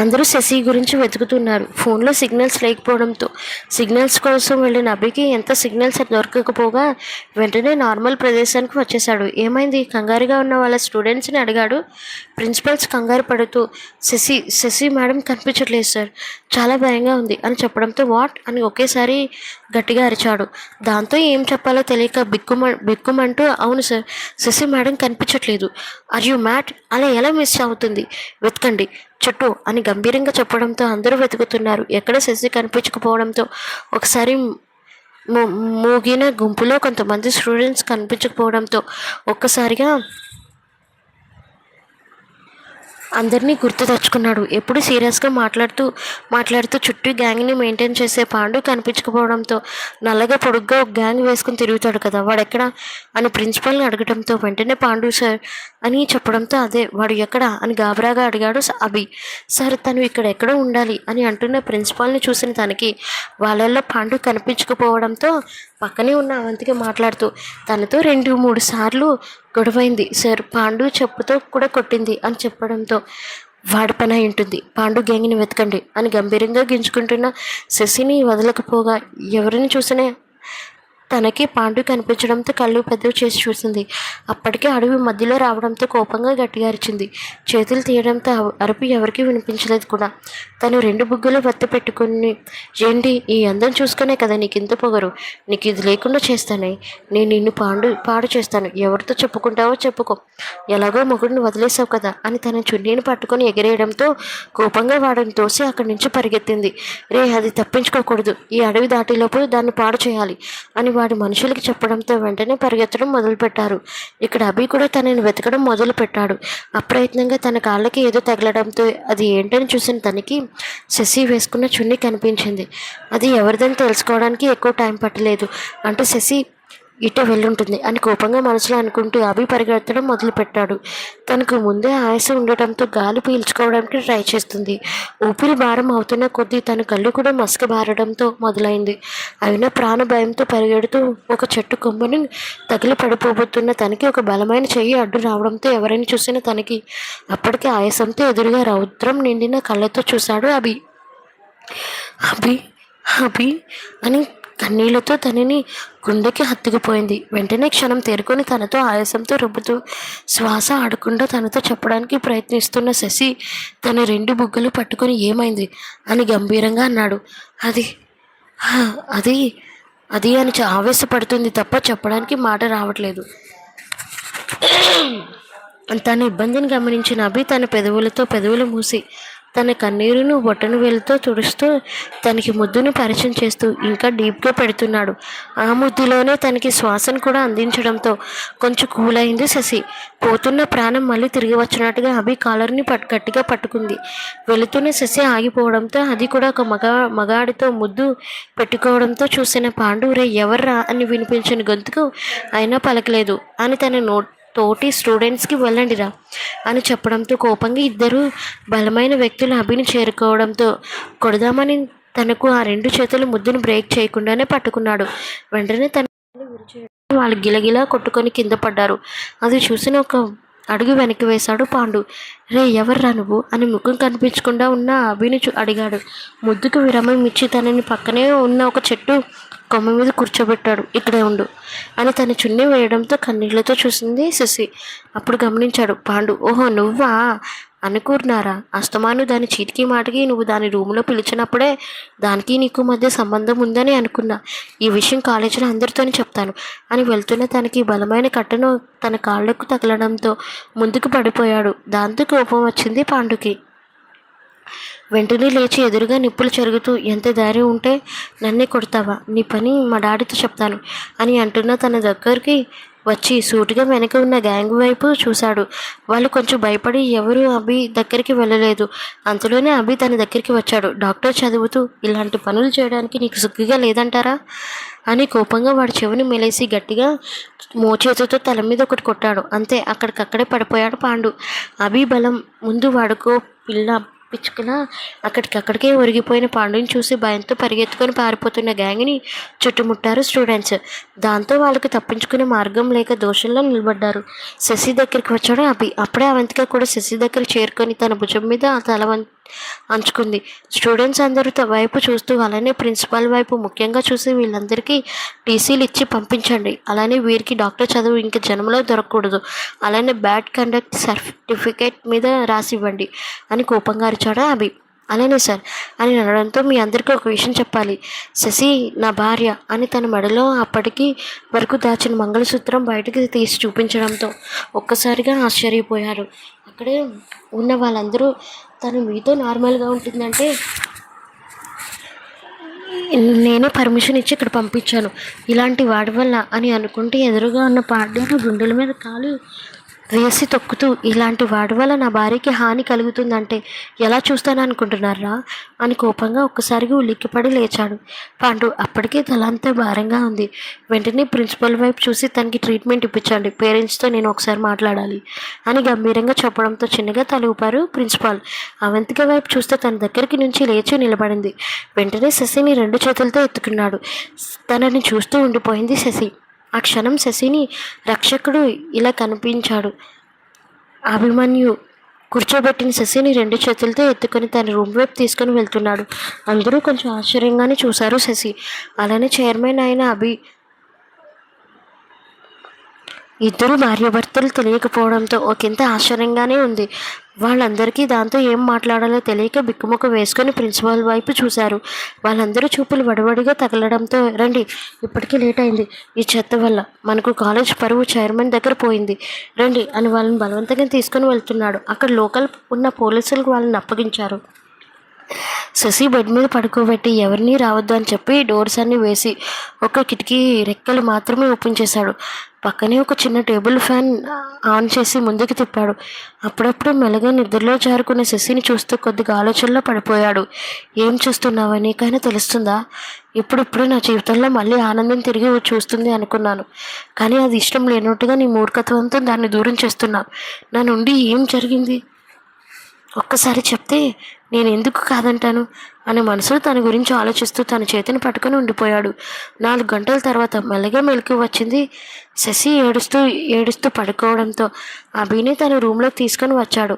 అందరూ శశి గురించి వెతుకుతున్నారు. ఫోన్లో సిగ్నల్స్ లేకపోవడంతో సిగ్నల్స్ కోసం వెళ్ళిన అభికి ఎంత సిగ్నల్స్ దొరకకపోగా వెంటనే నార్మల్ ప్రదేశానికి వచ్చేశాడు. ఏమైంది కంగారుగా ఉన్న వాళ్ళ స్టూడెంట్స్ని అడిగాడు. ప్రిన్సిపల్స్ కంగారు పడుతూ శశి మేడం కనిపించట్లేదు సార్, చాలా భయంగా ఉంది అని చెప్పడంతో వాట్ అని ఒకేసారి గట్టిగా అరిచాడు. దాంతో ఏం చెప్పాలో తెలియక బిక్కుమంటూ అవును సార్, శశి మేడం కనిపించట్లేదు. ఆర్ యు మ్యాడ్, అలా ఎలా మిస్ అవుతుంది, వెతకండి చుట్టూ అని గంభీరంగా చెప్పడంతో అందరూ వెతుకుతున్నారు. ఎక్కడ శశి కనిపించకపోవడంతో ఒకసారి మూగిన గుంపులో కొంతమంది స్టూడెంట్స్ కనిపించకపోవడంతో ఒక్కసారిగా అందరినీ గుర్తు తెచ్చుకున్నాడు. ఎప్పుడు సీరియస్గా మాట్లాడుతూ చుట్టూ గ్యాంగ్ని మెయింటైన్ చేసే పాండు కనిపించకపోవడంతో నల్లగా పొడుగ్గా ఒక గ్యాంగ్ వేసుకుని తిరుగుతాడు కదా, వాడెక్కడా అని ప్రిన్సిపల్ని అడగడంతో వెంటనే పాండు సార్ అని చెప్పడంతో అదే వాడు ఎక్కడా అని గాబరాగా అడిగాడు అభి. సార్ తను ఇక్కడ ఎక్కడో ఉండాలి అని అంటున్న ప్రిన్సిపాల్ని చూసిన తనకి వాళ్ళల్లో పాండు కనిపించకపోవడంతో పక్కనే ఉన్న అవంతికి మాట్లాడుతూ తనతో 2-3 సార్లు గొడవైంది సార్, పాండు చెప్పుతో కూడా కొట్టింది అని చెప్పడంతో వాడి పని అయి ఉంటుంది, పాండు గ్యాంగ్ని వెతకండి అని గంభీరంగా గింజుకుంటున్న శశిని వదలకపోగా ఎవరిని చూసినా తనకి పాండు కనిపించడంతో కళ్ళు పెద్దవి చేసి చూసింది. అప్పటికే అడవి మధ్యలో రావడంతో కోపంగా గట్టిగా అరిచింది. చేతులు తీయడంతో అరుపు ఎవరికీ వినిపించలేదు కూడా. తను 2 బుగ్గలు వత్తి పెట్టుకుని ఏంటి ఈ అందం చూసుకునే కదా నీకు ఇంత పొగరు, నీకు ఇది లేకుండా చేస్తానే, నేను నిన్ను పాడు చేస్తాను, ఎవరితో చెప్పుకుంటావో చెప్పుకో, ఎలాగో మొగుడిని వదిలేసావు కదా అని తన చున్నీని పట్టుకొని ఎగిరేయడంతో కోపంగా వాడిని తోసి అక్కడి నుంచి పరిగెత్తింది. రే అది తప్పించుకోకూడదు, ఈ అడవి దాటిలోపు దాన్ని పాడు చేయాలి అని వాడి మనుషులకి చెప్పడంతో వెంటనే పరిగెత్తడం మొదలుపెట్టారు. ఇక్కడ అభి కూడా తనని వెతకడం మొదలుపెట్టాడు. అప్రయత్నంగా తన కాళ్ళకి ఏదో తగలడంతో అది ఏంటని చూసిన తనకి శశి వేసుకున్న చున్నీ కనిపించింది. అది ఎవరిదని తెలుసుకోవడానికి ఎక్కువ టైం పట్టలేదు. అంటే శశి ఇటే వెళ్ళుంటుంది అని కోపంగా మనసులో అనుకుంటూ అభి పరిగెత్తడం మొదలుపెట్టాడు. తనకు ముందే ఆయాసం ఉండటంతో గాలి పీల్చుకోవడానికి ట్రై చేస్తుంది. ఊపిరి భారం అవుతున్న కొద్దీ తన కళ్ళు కూడా మసక బారడంతో మొదలైంది. అయినా ప్రాణ భయంతో పరిగెడుతూ ఒక చెట్టు కొమ్మని తగిలి పడిపోబోతున్న తనకి ఒక బలమైన చెయ్యి అడ్డు రావడంతో ఎవరైనా చూసిన తనకి అప్పటికే ఆయాసంతో ఎదురుగా రౌద్రం నిండిన కళ్ళతో చూశాడు అభి. అభి అభి అని కన్నీళ్లతో తనని గుండెకి హత్తుకుపోయింది. వెంటనే క్షణం తేరుకొని తనతో ఆయాసంతో రుబ్బుతూ శ్వాస ఆడకుండా తనతో చెప్పడానికి ప్రయత్నిస్తున్న శశి తన 2 బుగ్గలు పట్టుకొని ఏమైంది అని గంభీరంగా అన్నాడు. అది అది అది అని ఆవేశపడుతుంది తప్ప చెప్పడానికి మాట రావట్లేదు. తన ఇబ్బందిని గమనించిన అభి తన పెదవులు మూసి తన కన్నీరును బొట్టను వేలుతో తుడుస్తూ తనకి ముద్దును పరిచయం చేస్తూ ఇంకా డీప్గా పెడుతున్నాడు. ఆ ముద్దులోనే తనకి శ్వాసను కూడా అందించడంతో కొంచెం కూల్ అయింది శశి. పోతున్న ప్రాణం మళ్ళీ తిరిగి వచ్చినట్టుగా అభి కాలర్ని గట్టిగా పట్టుకుంది. వెళుతున్న శశి ఆగిపోవడంతో అది కూడా ఒక మగాడితో ముద్దు పెట్టుకోవడంతో చూసిన పాండు రే ఎవర్రా అని వినిపించిన గొంతుకు అయినా పలకలేదు అని తన తోటి స్టూడెంట్స్కి వెళ్ళండిరా అని చెప్పడంతో కోపంగా ఇద్దరు బలమైన వ్యక్తులు అభిని చేరుకోవడంతో కొడదామని తనకు ఆ 2 చేతులు ముద్దును బ్రేక్ చేయకుండానే పట్టుకున్నాడు. వెంటనే తన వాళ్ళు గిలగిలా కొట్టుకొని కింద పడ్డారు. అది చూసిన ఒక అడుగు వెనక్కి వేశాడు పాండు. రే ఎవర్రా నువ్వు అని ముఖం కనిపించకుండా ఉన్న అభిని అడిగాడు. ముద్దుకు విరామం ఇచ్చి తనని పక్కనే ఉన్న ఒక చెట్టు కొమ్మ మీద కూర్చోబెట్టాడు. ఇక్కడే ఉండు అని తన చున్నీ వేయడంతో కన్నీళ్లతో చూసింది శశి. అప్పుడు గమనించాడు పాండు. ఓహో నువ్వా అనుకున్నారా? అస్తమాను దాని చీటికి మాటికి నువ్వు దాని రూములో పిలిచినప్పుడే దానికి నీకు మధ్య సంబంధం ఉందని అనుకున్నా. ఈ విషయం కాలేజీలో అందరితోనే చెప్తాను అని వెళ్తున్న తనకి బలమైన కట్టను తన కాళ్ళకు తగలడంతో ముందుకు పడిపోయాడు. దాంతో కోపం వచ్చింది పాండుకి. వెంటనే లేచి ఎదురుగా నిప్పులు చెరుగుతూ ఎంత ధైర్యం ఉంటే నన్నే కొడతావా, నీ పని మా డాడీతో చెప్తాను అని అంటున్న తన దగ్గరికి వచ్చి సూటిగా వెనక ఉన్న గ్యాంగ్ వైపు చూశాడు. వాళ్ళు కొంచెం భయపడి ఎవరు అభి దగ్గరికి వెళ్ళలేదు. అంతలోనే అభి తన దగ్గరికి వచ్చాడు. డాక్టర్ చదువుతూ ఇలాంటి పనులు చేయడానికి నీకు సిగ్గుగా లేదంటారా అని కోపంగా వాడి చెవిని మెలేసి గట్టిగా మోచేతితో తల మీద ఒకటి కొట్టాడు. అంతే, అక్కడికక్కడే పడిపోయాడు పాండు. అభి బలం ముందు వాడుకో పిల్ల పిచ్చుకున అక్కడికక్కడికే ఒరిగిపోయిన పాండుని చూసి భయంతో పరిగెత్తుకొని పారిపోతున్న గ్యాంగ్ని చుట్టుముట్టారు స్టూడెంట్స్. దాంతో వాళ్ళకి తప్పించుకునే మార్గం లేక దోషంలో నిలబడ్డారు. శశి దగ్గరికి వచ్చాడు అభి. అప్పుడే అవంతిక కూడా శశి దగ్గర చేరుకొని తన భుజం మీద తల అంచుకుంది. స్టూడెంట్స్ అందరూ వైపు చూస్తూ అలానే ప్రిన్సిపాల్ వైపు ముఖ్యంగా చూసి వీళ్ళందరికీ టీసీలు ఇచ్చి పంపించండి, అలానే వీరికి డాక్టర్ చదువు ఇంక జన్మలో దొరకకూడదు, అలానే బ్యాడ్ కండక్ట్ సర్టిఫికేట్ మీద రాసి ఇవ్వండి అని కోపంగా అరిచాడు అభి. అలానే సార్ అని అనడంతో మీ అందరికీ ఒక విషయం చెప్పాలి. శశి నా భార్య అని తన మెడలో అప్పటికి వరకు దాచిన మంగళసూత్రం బయటకు తీసి చూపించడంతో ఒక్కసారిగా ఆశ్చర్యపోయారు. అక్కడే ఉన్న వాళ్ళందరూ తను మీతో నార్మల్గా ఉంటుందంటే నేనే పర్మిషన్ ఇచ్చి ఇక్కడ పంపించాను ఇలాంటి వాడి వల్ల అని అనుకుంటే ఎదురుగా ఉన్న పాండ్యాను గుండెల మీద కాలు వేసి తొక్కుతూ ఇలాంటి వాడి వల్ల నా భార్యకి హాని కలుగుతుందంటే ఎలా చూస్తాను అనుకుంటున్నారా అని కోపంగా ఒక్కసారిగా ఉలిక్కిపడి లేచాడు పాండు. అప్పటికే తలంతా భారంగా ఉంది. వెంటనే ప్రిన్సిపల్ వైపు చూసి తనకి ట్రీట్మెంట్ ఇప్పించండి, పేరెంట్స్తో నేను ఒకసారి మాట్లాడాలి అని గంభీరంగా చెప్పడంతో చిన్నగా తల ఊపారు ప్రిన్సిపాల్. అవంతిక వైపు చూస్తే తన దగ్గరికి నుంచి లేచి నిలబడింది. వెంటనే శశిని 2 చేతులతో ఎత్తుకున్నాడు. తనని చూస్తూ ఉండిపోయింది శశి. ఆ క్షణం శశిని రక్షకుడు ఇలా కనిపించాడు. అభిమన్యు కూర్చోబెట్టిన శశిని 2 చేతులతో ఎత్తుకొని తన రూమ్ వైపు తీసుకొని వెళ్తున్నాడు. అందరూ కొంచెం ఆశ్చర్యంగానే చూశారు శశి. అలానే చైర్మన్ అయిన అభి ఇద్దరు భార్యాభర్తలు తెలియకపోవడంతో ఒకంత ఆశ్చర్యంగానే ఉంది వాళ్ళందరికీ. దాంతో ఏం మాట్లాడాలో తెలియక బిక్కుముక్క వేసుకొని ప్రిన్సిపాల్ వైపు చూశారు. వాళ్ళందరూ చూపులు వడవడిగా తగలడంతో రండి, ఇప్పటికీ లేట్ అయింది, ఈ చెత్త వల్ల మనకు కాలేజ్ పరువు చైర్మన్ దగ్గర పోయింది, రండి అని వాళ్ళని బలవంతంగా తీసుకొని వెళ్తున్నాడు. అక్కడ లోకల్ ఉన్న పోలీసులకు వాళ్ళని అప్పగించారు. శశి బెడ్ మీద పడుకోబెట్టి ఎవరినీ రావద్దు అని చెప్పి డోర్స్ అన్నీ వేసి ఒక కిటికీ రెక్కలు మాత్రమే ఓపెన్ చేశాడు. పక్కనే ఒక చిన్న టేబుల్ ఫ్యాన్ ఆన్ చేసి ముందుకు తిప్పాడు. అప్పుడప్పుడు మెల్లగా నిద్రలో జారుకునే శశిని చూస్తూ కొద్దిగా ఆలోచనలో పడిపోయాడు. ఏం చూస్తున్నావా, నీకైనా తెలుస్తుందా? ఇప్పుడిప్పుడు నా జీవితంలో మళ్ళీ ఆనందం తిరిగి చూస్తుంది అనుకున్నాను, కానీ అది ఇష్టం లేనట్టుగా నీ మూర్ఖత్వంతో దాన్ని దూరం చేస్తున్నా. నా నుండి ఏం జరిగింది ఒక్కసారి చెప్తే నేను ఎందుకు కాదంటాను అని మనసులో తన గురించి ఆలోచిస్తూ తన చేతిని పట్టుకొని ఉండిపోయాడు. 4 గంటల తర్వాత మెల్లగా మెలకు వచ్చింది. శశి ఏడుస్తూ ఏడుస్తూ పడుకోవడంతో అభిని తన రూమ్లోకి తీసుకొని వచ్చాడు.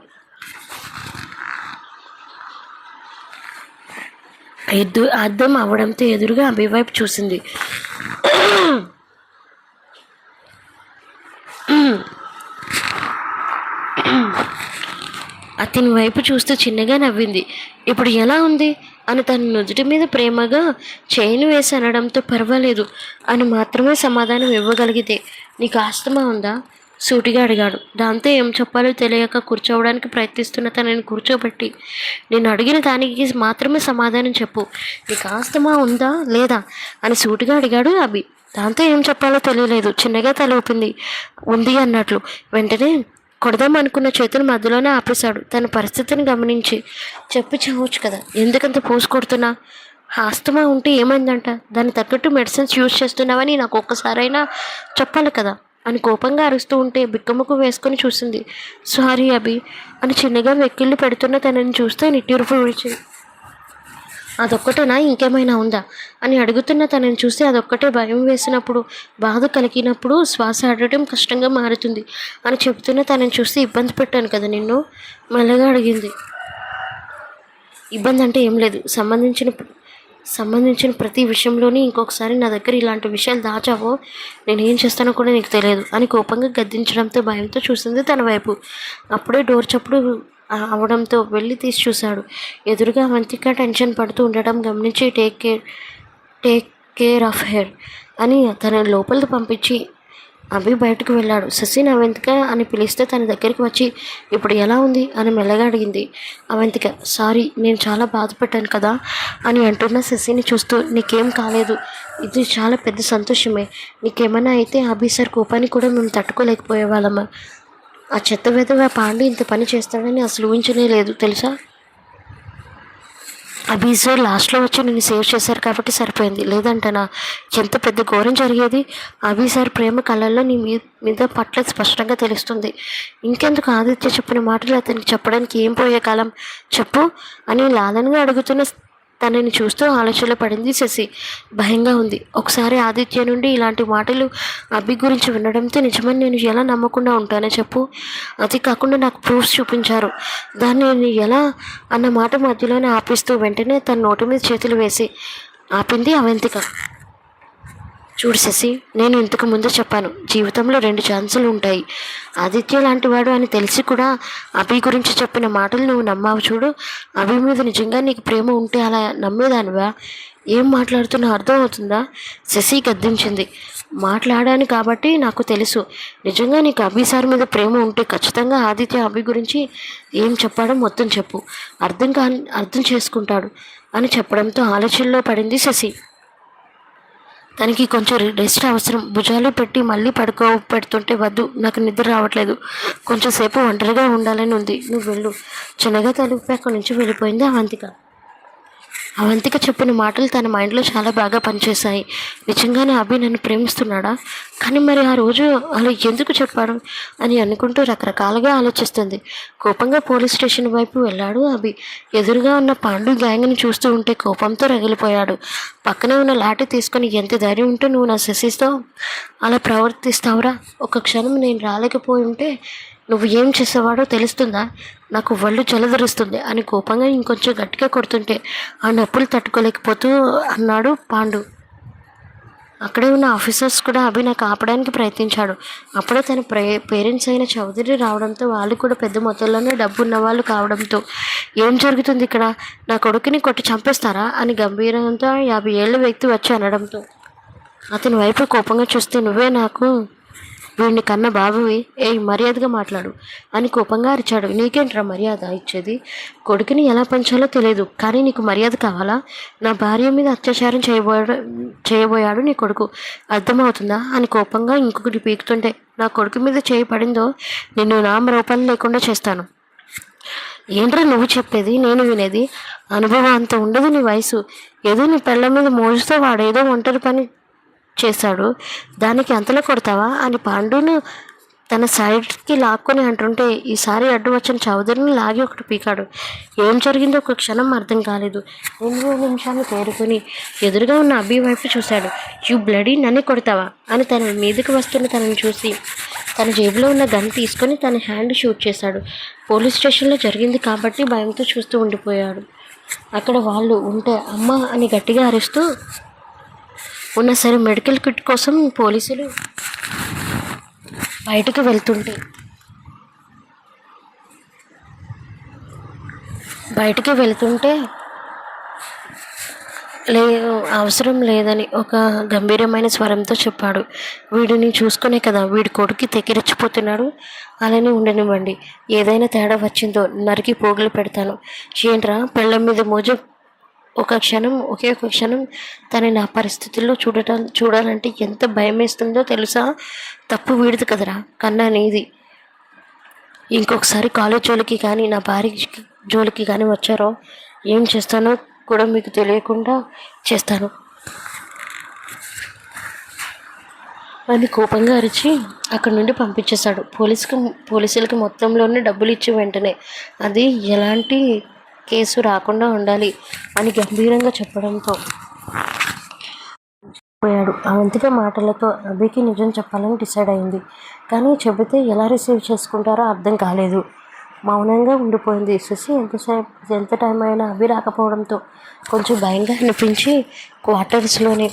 అర్థం అవడంతో ఎదురుగా అభి వైపు చూసింది. అతని వైపు చూస్తూ చిన్నగా నవ్వింది. ఇప్పుడు ఎలా ఉంది అని తన నుదుటి మీద ప్రేమగా చైన్ వేసి అనడంతో పర్వాలేదు అని మాత్రమే సమాధానం ఇవ్వగలిగితే, నీకు ఆస్తమా ఉందా సూటిగా అడిగాడు. దాంతో ఏం చెప్పాలో తెలియక కూర్చోవడానికి ప్రయత్నిస్తున్న తనని కూర్చోబెట్టి, నేను అడిగిన దానికి మాత్రమే సమాధానం చెప్పు, నీకు ఆస్తమా ఉందా లేదా అని సూటిగా అడిగాడు అభి. దాంతో ఏం చెప్పాలో తెలియలేదు. చిన్నగా తల ఊపింది, ఉంది అన్నట్లు. వెంటనే కొడదాం అనుకున్న చేతులు మధ్యలోనే ఆపేశాడు. తన పరిస్థితిని గమనించి, చెప్పి చావచ్చు కదా, ఎందుకంత పోసు కొడుతున్నా? ఆస్తమా ఉంటే ఏమైందంట? దాన్ని తగ్గట్టు మెడిసిన్స్ యూజ్ చేస్తున్నావని నాకు ఒక్కసారైనా చెప్పాలి కదా అని కోపంగా అరుస్తూ ఉంటే బిక్కముక్కు వేసుకొని చూసింది. సారీ అభి అని చిన్నగా వెక్కిళ్ళు పెడుతున్న తనని చూస్తే నిట్టూర్పు విడిచింది. అదొక్కటేనా, ఇంకేమైనా ఉందా అని అడుగుతున్న తనని చూస్తే అదొక్కటే. భయం వేసినప్పుడు, బాధ కలిగినప్పుడు శ్వాస ఆడటం కష్టంగా మారుతుంది అని చెబుతున్న తనని చూస్తే, ఇబ్బంది పెట్టాను కదా నిన్ను మెల్లగా అడిగింది. ఇబ్బంది అంటే ఏం లేదు, సంబంధించిన ప్రతి విషయంలోని ఇంకొకసారి నా దగ్గర ఇలాంటి విషయాలు దాచావో నేను ఏం చేస్తానో కూడా నీకు తెలియదు అని కోపంగా గద్దించడంతో భయంతో చూసింది తన వైపు. అప్పుడే డోర్ చప్పుడు అవడంతో వెళ్ళి తీసి చూశాడు. ఎదురుగా అవంతిక టెన్షన్ పడుతూ ఉండటం గమనించి టేక్ కేర్ ఆఫ్ హెర్ అని తన లోపలికి పంపించి అభి బయటకు వెళ్ళాడు. శశిని అవంతిక అని పిలిస్తే తన దగ్గరికి వచ్చి, ఇప్పుడు ఎలా ఉంది అని మెల్లగా అడిగింది. అవంతిక, సారీ నేను చాలా బాధపడ్డాను కదా అని అంటున్న శశిని చూస్తూ, నీకేం కాలేదు, ఇది చాలా పెద్ద సంతోషమే. నీకేమైనా అయితే అభి సార్ కోపాన్ని కూడా మేము తట్టుకోలేకపోయేవాళ్ళమ్మా. ఆ చెత్త వెధవ పాండు ఇంత పని చేస్తాడని అసలు ఊహించనే లేదు తెలుసా. అభి సార్ లాస్ట్లో వచ్చి నేను సేవ్ చేశారు కాబట్టి సరిపోయింది, లేదంటనా ఎంత పెద్ద ఘోరం జరిగేది. అభి సార్ ప్రేమ కళల్లో నీ మీద పట్ల స్పష్టంగా తెలుస్తుంది. ఇంకెందుకు ఆదిత్య చెప్పిన మాటలు అతనికి చెప్పడానికి ఏం పోయే కాలం చెప్పు అని లాలనగా అడుగుతున్న తనని చూస్తూ ఆలోచనలో పడింది శశి. భయంగా ఉంది. ఒకసారి ఆదిత్య నుండి ఇలాంటి మాటలు అభి గురించి వినడంతో నిజమని నేను ఎలా నమ్మకుండా ఉంటానో చెప్పు. అది కాకుండా నాకు ప్రూఫ్స్ చూపించారు, దాన్ని నేను ఎలా అన్న మాట మధ్యలోనే ఆపిస్తూ వెంటనే తన నోటి మీద చేతులు వేసి ఆపింది అవంతిక. చూడు శశి, నేను ఇంతకు ముందు చెప్పాను, జీవితంలో 2 ఛాన్సులు ఉంటాయి. ఆదిత్య లాంటి వాడు అని తెలిసి కూడా అభి గురించి చెప్పిన మాటలు నువ్వు నమ్మావు చూడు. అభి మీద నిజంగా నీకు ప్రేమ ఉంటే అలా నమ్మేదానివా? ఏం మాట్లాడుతున్నా అర్థం అవుతుందా? శశి గద్దించింది. మాట్లాడాను కాబట్టి నాకు తెలుసు. నిజంగా నీకు అభి సార్ మీద ప్రేమ ఉంటే ఖచ్చితంగా ఆదిత్య అభి గురించి ఏం చెప్పాడో మొత్తం చెప్పు, అర్థం చేసుకుంటాడు అని చెప్పడంతో ఆలోచనలో పడింది శశి. తనకి కొంచెం రెస్ట్ అవసరం. భుజాలు పెట్టి మళ్ళీ పెడుతుంటే, వద్దు నాకు నిద్ర రావట్లేదు, కొంచెం సేపు ఒంటరిగా ఉండాలని ఉంది, నువ్వు వెళ్ళు. చిన్నగా తలుపు అక్కడి నుంచి వెళ్ళిపోయింది అవంతిక. అవంతిక చెప్పిన మాటలు తన మైండ్లో చాలా బాగా పనిచేశాయి. నిజంగానే అభి నన్ను ప్రేమిస్తున్నాడా? కానీ మరి ఆ రోజు అలా ఎందుకు చెప్పాడు అని అనుకుంటూ రకరకాలుగా ఆలోచిస్తుంది. కోపంగా పోలీస్ స్టేషన్ వైపు వెళ్ళాడు అభి. ఎదురుగా ఉన్న పాండు గ్యాంగ్ని చూస్తూ ఉంటే కోపంతో రగిలిపోయాడు. పక్కనే ఉన్న లాఠీ తీసుకొని, ఎంత ధైర్యం ఉంటే నువ్వు నా శశితో అలా ప్రవర్తిస్తావురా? ఒక క్షణం నేను రాలేకపోయి ఉంటే నువ్వు ఏం చేసేవాడో తెలుస్తుందా? నాకు ఒళ్ళు జలధరుస్తుంది అని కోపంగా ఇంకొంచెం గట్టిగా కొడుతుంటే ఆ నొప్పులు తట్టుకోలేకపోతూ అన్నాడు పాండు. అక్కడే ఉన్న ఆఫీసర్స్ కూడా అభి నాకు ఆపడానికి ప్రయత్నించాడు. అప్పుడే తన పేరెంట్స్ అయిన చౌదరి రావడంతో, వాళ్ళు కూడా పెద్ద మొత్తంలోనే డబ్బు ఉన్న వాళ్ళు కావడంతో, ఏం జరుగుతుంది ఇక్కడ, నా కొడుకుని కొట్టి చంపేస్తారా అని గంభీరంతో 50 ఏళ్ల వ్యక్తి వచ్చి అనడంతో అతని వైపు కోపంగా చూస్తే, నువ్వే నాకు వీడిని కన్న బాబువి, మర్యాదగా మాట్లాడు అని కోపంగా అరిచాడు. నీకేంట్రా మర్యాద ఇచ్చేది? కొడుకుని ఎలా పెంచాలో తెలియదు, కానీ నీకు మర్యాద కావాలా? నా భార్య మీద అత్యాచారం చేయబోయాడు నీ కొడుకు, అర్థమవుతుందా అని కోపంగా ఇంకొకటి పీకుతుంటే, నా కొడుకు మీద చేయబడిందో నిన్ను నామరూపాలు లేకుండా చేస్తాను. ఏంట్రా నువ్వు చెప్పేది నేను వినేది? అనుభవం అంత ఉండదు నీ వయసు. ఏదో నీ పెళ్ళ మీద మోజుతో వాడేదో ఒంటరి పని చేశాడు, దానికి అంతలో కొడతావా అని పాండును తన సైడ్కి లాక్కొని అంటుంటే, ఈసారి అడ్డు వచ్చిన చౌదరిని లాగి ఒకటి పీకాడు. ఏం జరిగిందో ఒక క్షణం అర్థం కాలేదు. 2 నిమిషాలు తేరుకొని ఎదురుగా ఉన్న అబ్బి వైపు చూశాడు. యూ బ్లడీ, నన్ను కొడతావా అని తన మీదకి వస్తున్న తనని చూసి తన జేబులో ఉన్న గన్ తీసుకొని తన హ్యాండ్ షూట్ చేశాడు. పోలీస్ స్టేషన్లో జరిగింది కాబట్టి భయంతో చూస్తూ ఉండిపోయాడు. అక్కడ వాళ్ళు ఉంటే అమ్మ అని గట్టిగా అరుస్తూ ఉన్న సరే మెడికల్ కిట్ కోసం పోలీసులు బయటకు వెళ్తుంటే అవసరం లేదని ఒక గంభీరమైన స్వరంతో చెప్పాడు. వీడిని చూసుకునే కదా వీడి కొడుకు తెగిరెచ్చిపోతున్నాడు, అలానే ఉండనివ్వండి. ఏదైనా తేడా వచ్చిందో నరికి పోగులు పెడతాను. ఏంట్రా పెళ్ళం మీద మోజు? ఒకే ఒక క్షణం తనని ఆ పరిస్థితుల్లో చూడాలంటే ఎంత భయం వేస్తుందో తెలుసా? తప్పు వీడిది కదరా, కన్నా నీది. ఇంకొకసారి కాలేజ్ జోలికి కానీ నా భార్య జోలికి కానీ వచ్చారో ఏం చేస్తానో కూడా మీకు తెలియకుండా చేస్తాను అని కోపంగా అరిచి అక్కడి నుండి పంపించేశాడు. పోలీసులకి మొత్తంలోనే డబ్బులు ఇచ్చి వెంటనే అది ఎలాంటి కేసు రాకుండా ఉండాలి అని గంభీరంగా చెప్పడంతో పోయాడు. అవంతిక మాటలతో అభికి నిజం చెప్పాలని డిసైడ్ అయింది. కానీ చెబితే ఎలా రిసీవ్ చేసుకుంటారో అర్థం కాలేదు. మౌనంగా ఉండిపోయింది. శశి ఎంత టైం అయినా అభి రాకపోవడంతో కొంచెం భయంగా అనిపించి క్వార్టర్స్లోనే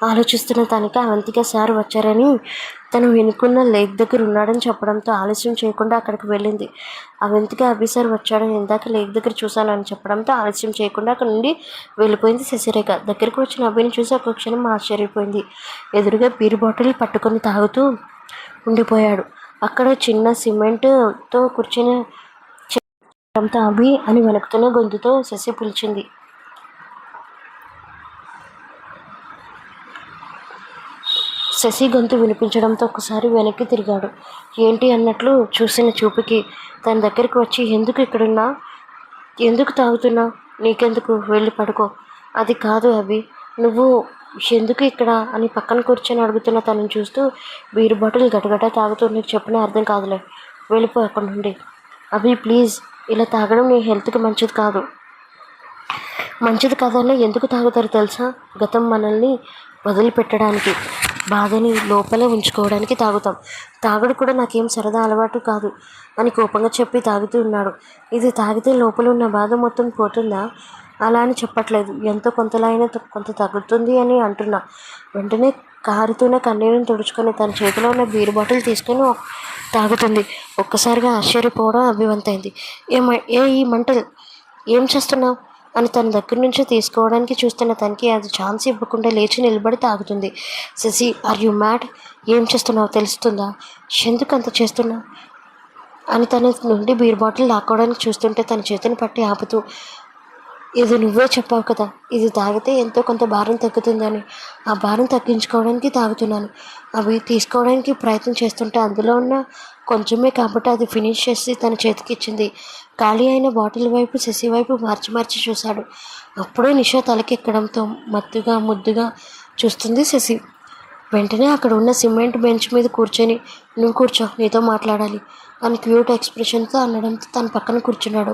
ఆలోచిస్తున్న తనకి అవంతిక సార్ వచ్చారని తను వెనుకున్న లేక్ దగ్గర ఉన్నాడని చెప్పడంతో ఆలస్యం చేయకుండా అక్కడికి వెళ్ళింది. అవంతిక అభి సార్ వచ్చాడని ఇందాక లేక్ దగ్గర చూశానని చెప్పడంతో ఆలస్యం చేయకుండా అక్కడ నుండి వెళ్ళిపోయింది శశిరేఖ. దగ్గరికి వచ్చిన అభిని చూసి ఒక క్షణం ఆశ్చర్యపోయింది. ఎదురుగా బీర్ బాటిల్ పట్టుకొని తాగుతూ ఉండిపోయాడు. అక్కడ చిన్న సిమెంట్తో కూర్చుని చెప్పడంతో అభి అని వెనుకుతున్న గొంతుతో శశి పిలిచింది. శశి గొంతు వినిపించడంతో ఒకసారి వెనక్కి తిరిగాడు. ఏంటి అన్నట్లు చూసిన చూపుకి తన దగ్గరికి వచ్చి, ఎందుకు ఇక్కడున్నా? ఎందుకు తాగుతున్నా? నీకెందుకు? వెళ్ళి పడుకో. అది కాదు అభి, నువ్వు ఎందుకు ఇక్కడ అని పక్కన కూర్చొని అడుగుతున్న తనని చూస్తూ, బీరు బాటిల్ గటగట తాగుతూ, నీకు చెప్పిన అర్థం కాదులే, వెళ్ళిపో అక్కడి నుండి. అభి ప్లీజ్, ఇలా తాగడం నీ హెల్త్కి మంచిది కాదని ఎందుకు తాగుతారు తెలుసా? గతం మనల్ని వదిలిపెట్టడానికి, బాధని లోపలే ఉంచుకోవడానికి తాగుతాం. తాగుడు కూడా నాకేం సరదా అలవాటు కాదు అని కోపంగా చెప్పి తాగుతూ ఉన్నాడు. ఇది తాగితే లోపల ఉన్న బాధ మొత్తం పోతుందా? అలా అని చెప్పట్లేదు, ఎంతో కొంతలా అయినా కొంత తగ్గుతుంది అని అంటున్నా. వెంటనే కారుతూనే కన్నీరుని తుడుచుకొని తన చేతిలో ఉన్న బీర్ బాటిల్ తీసుకొని తాగుతుంది. ఒక్కసారిగా ఆశ్చర్యపోవడం అభివంతైంది. ఈ మంటలు ఏం చేస్తున్నావు అని తన దగ్గర నుంచి తీసుకోవడానికి చూస్తున్న తనకి అది ఛాన్స్ ఇవ్వకుండా లేచి నిలబడి తాగుతుంది. Shashi, are you mad? ఏం చేస్తున్నావు తెలుస్తుందా? ఎందుకు అంత చేస్తున్నావు అని తన నుండి బీర్ బాటిల్ లాక్కోవడానికి చూస్తుంటే తన చేతిని పట్టి ఆపుతూ, ఇది నువ్వే చెప్పావు కదా, ఇది తాగితే ఎంతో కొంత భారం తగ్గుతుందని. ఆ భారం తగ్గించుకోవడానికి తాగుతున్నాను. అవి తీసుకోవడానికి ప్రయత్నం చేస్తుంటే అందులో ఉన్న కొంచెమే కాబట్టి అది ఫినిష్ చేసి తన చేతికి ఇచ్చింది. ఖాళీ అయిన బాటిల్ వైపు శశి వైపు మార్చి చూశాడు. అప్పుడే నిషా తలకెక్కడంతో ముద్దుగా చూస్తుంది శశి. వెంటనే అక్కడ ఉన్న సిమెంట్ బెంచ్ మీద కూర్చొని, నువ్వు కూర్చో, నీతో మాట్లాడాలి అని క్యూట్ ఎక్స్ప్రెషన్తో అనడంతో తన పక్కన కూర్చున్నాడు.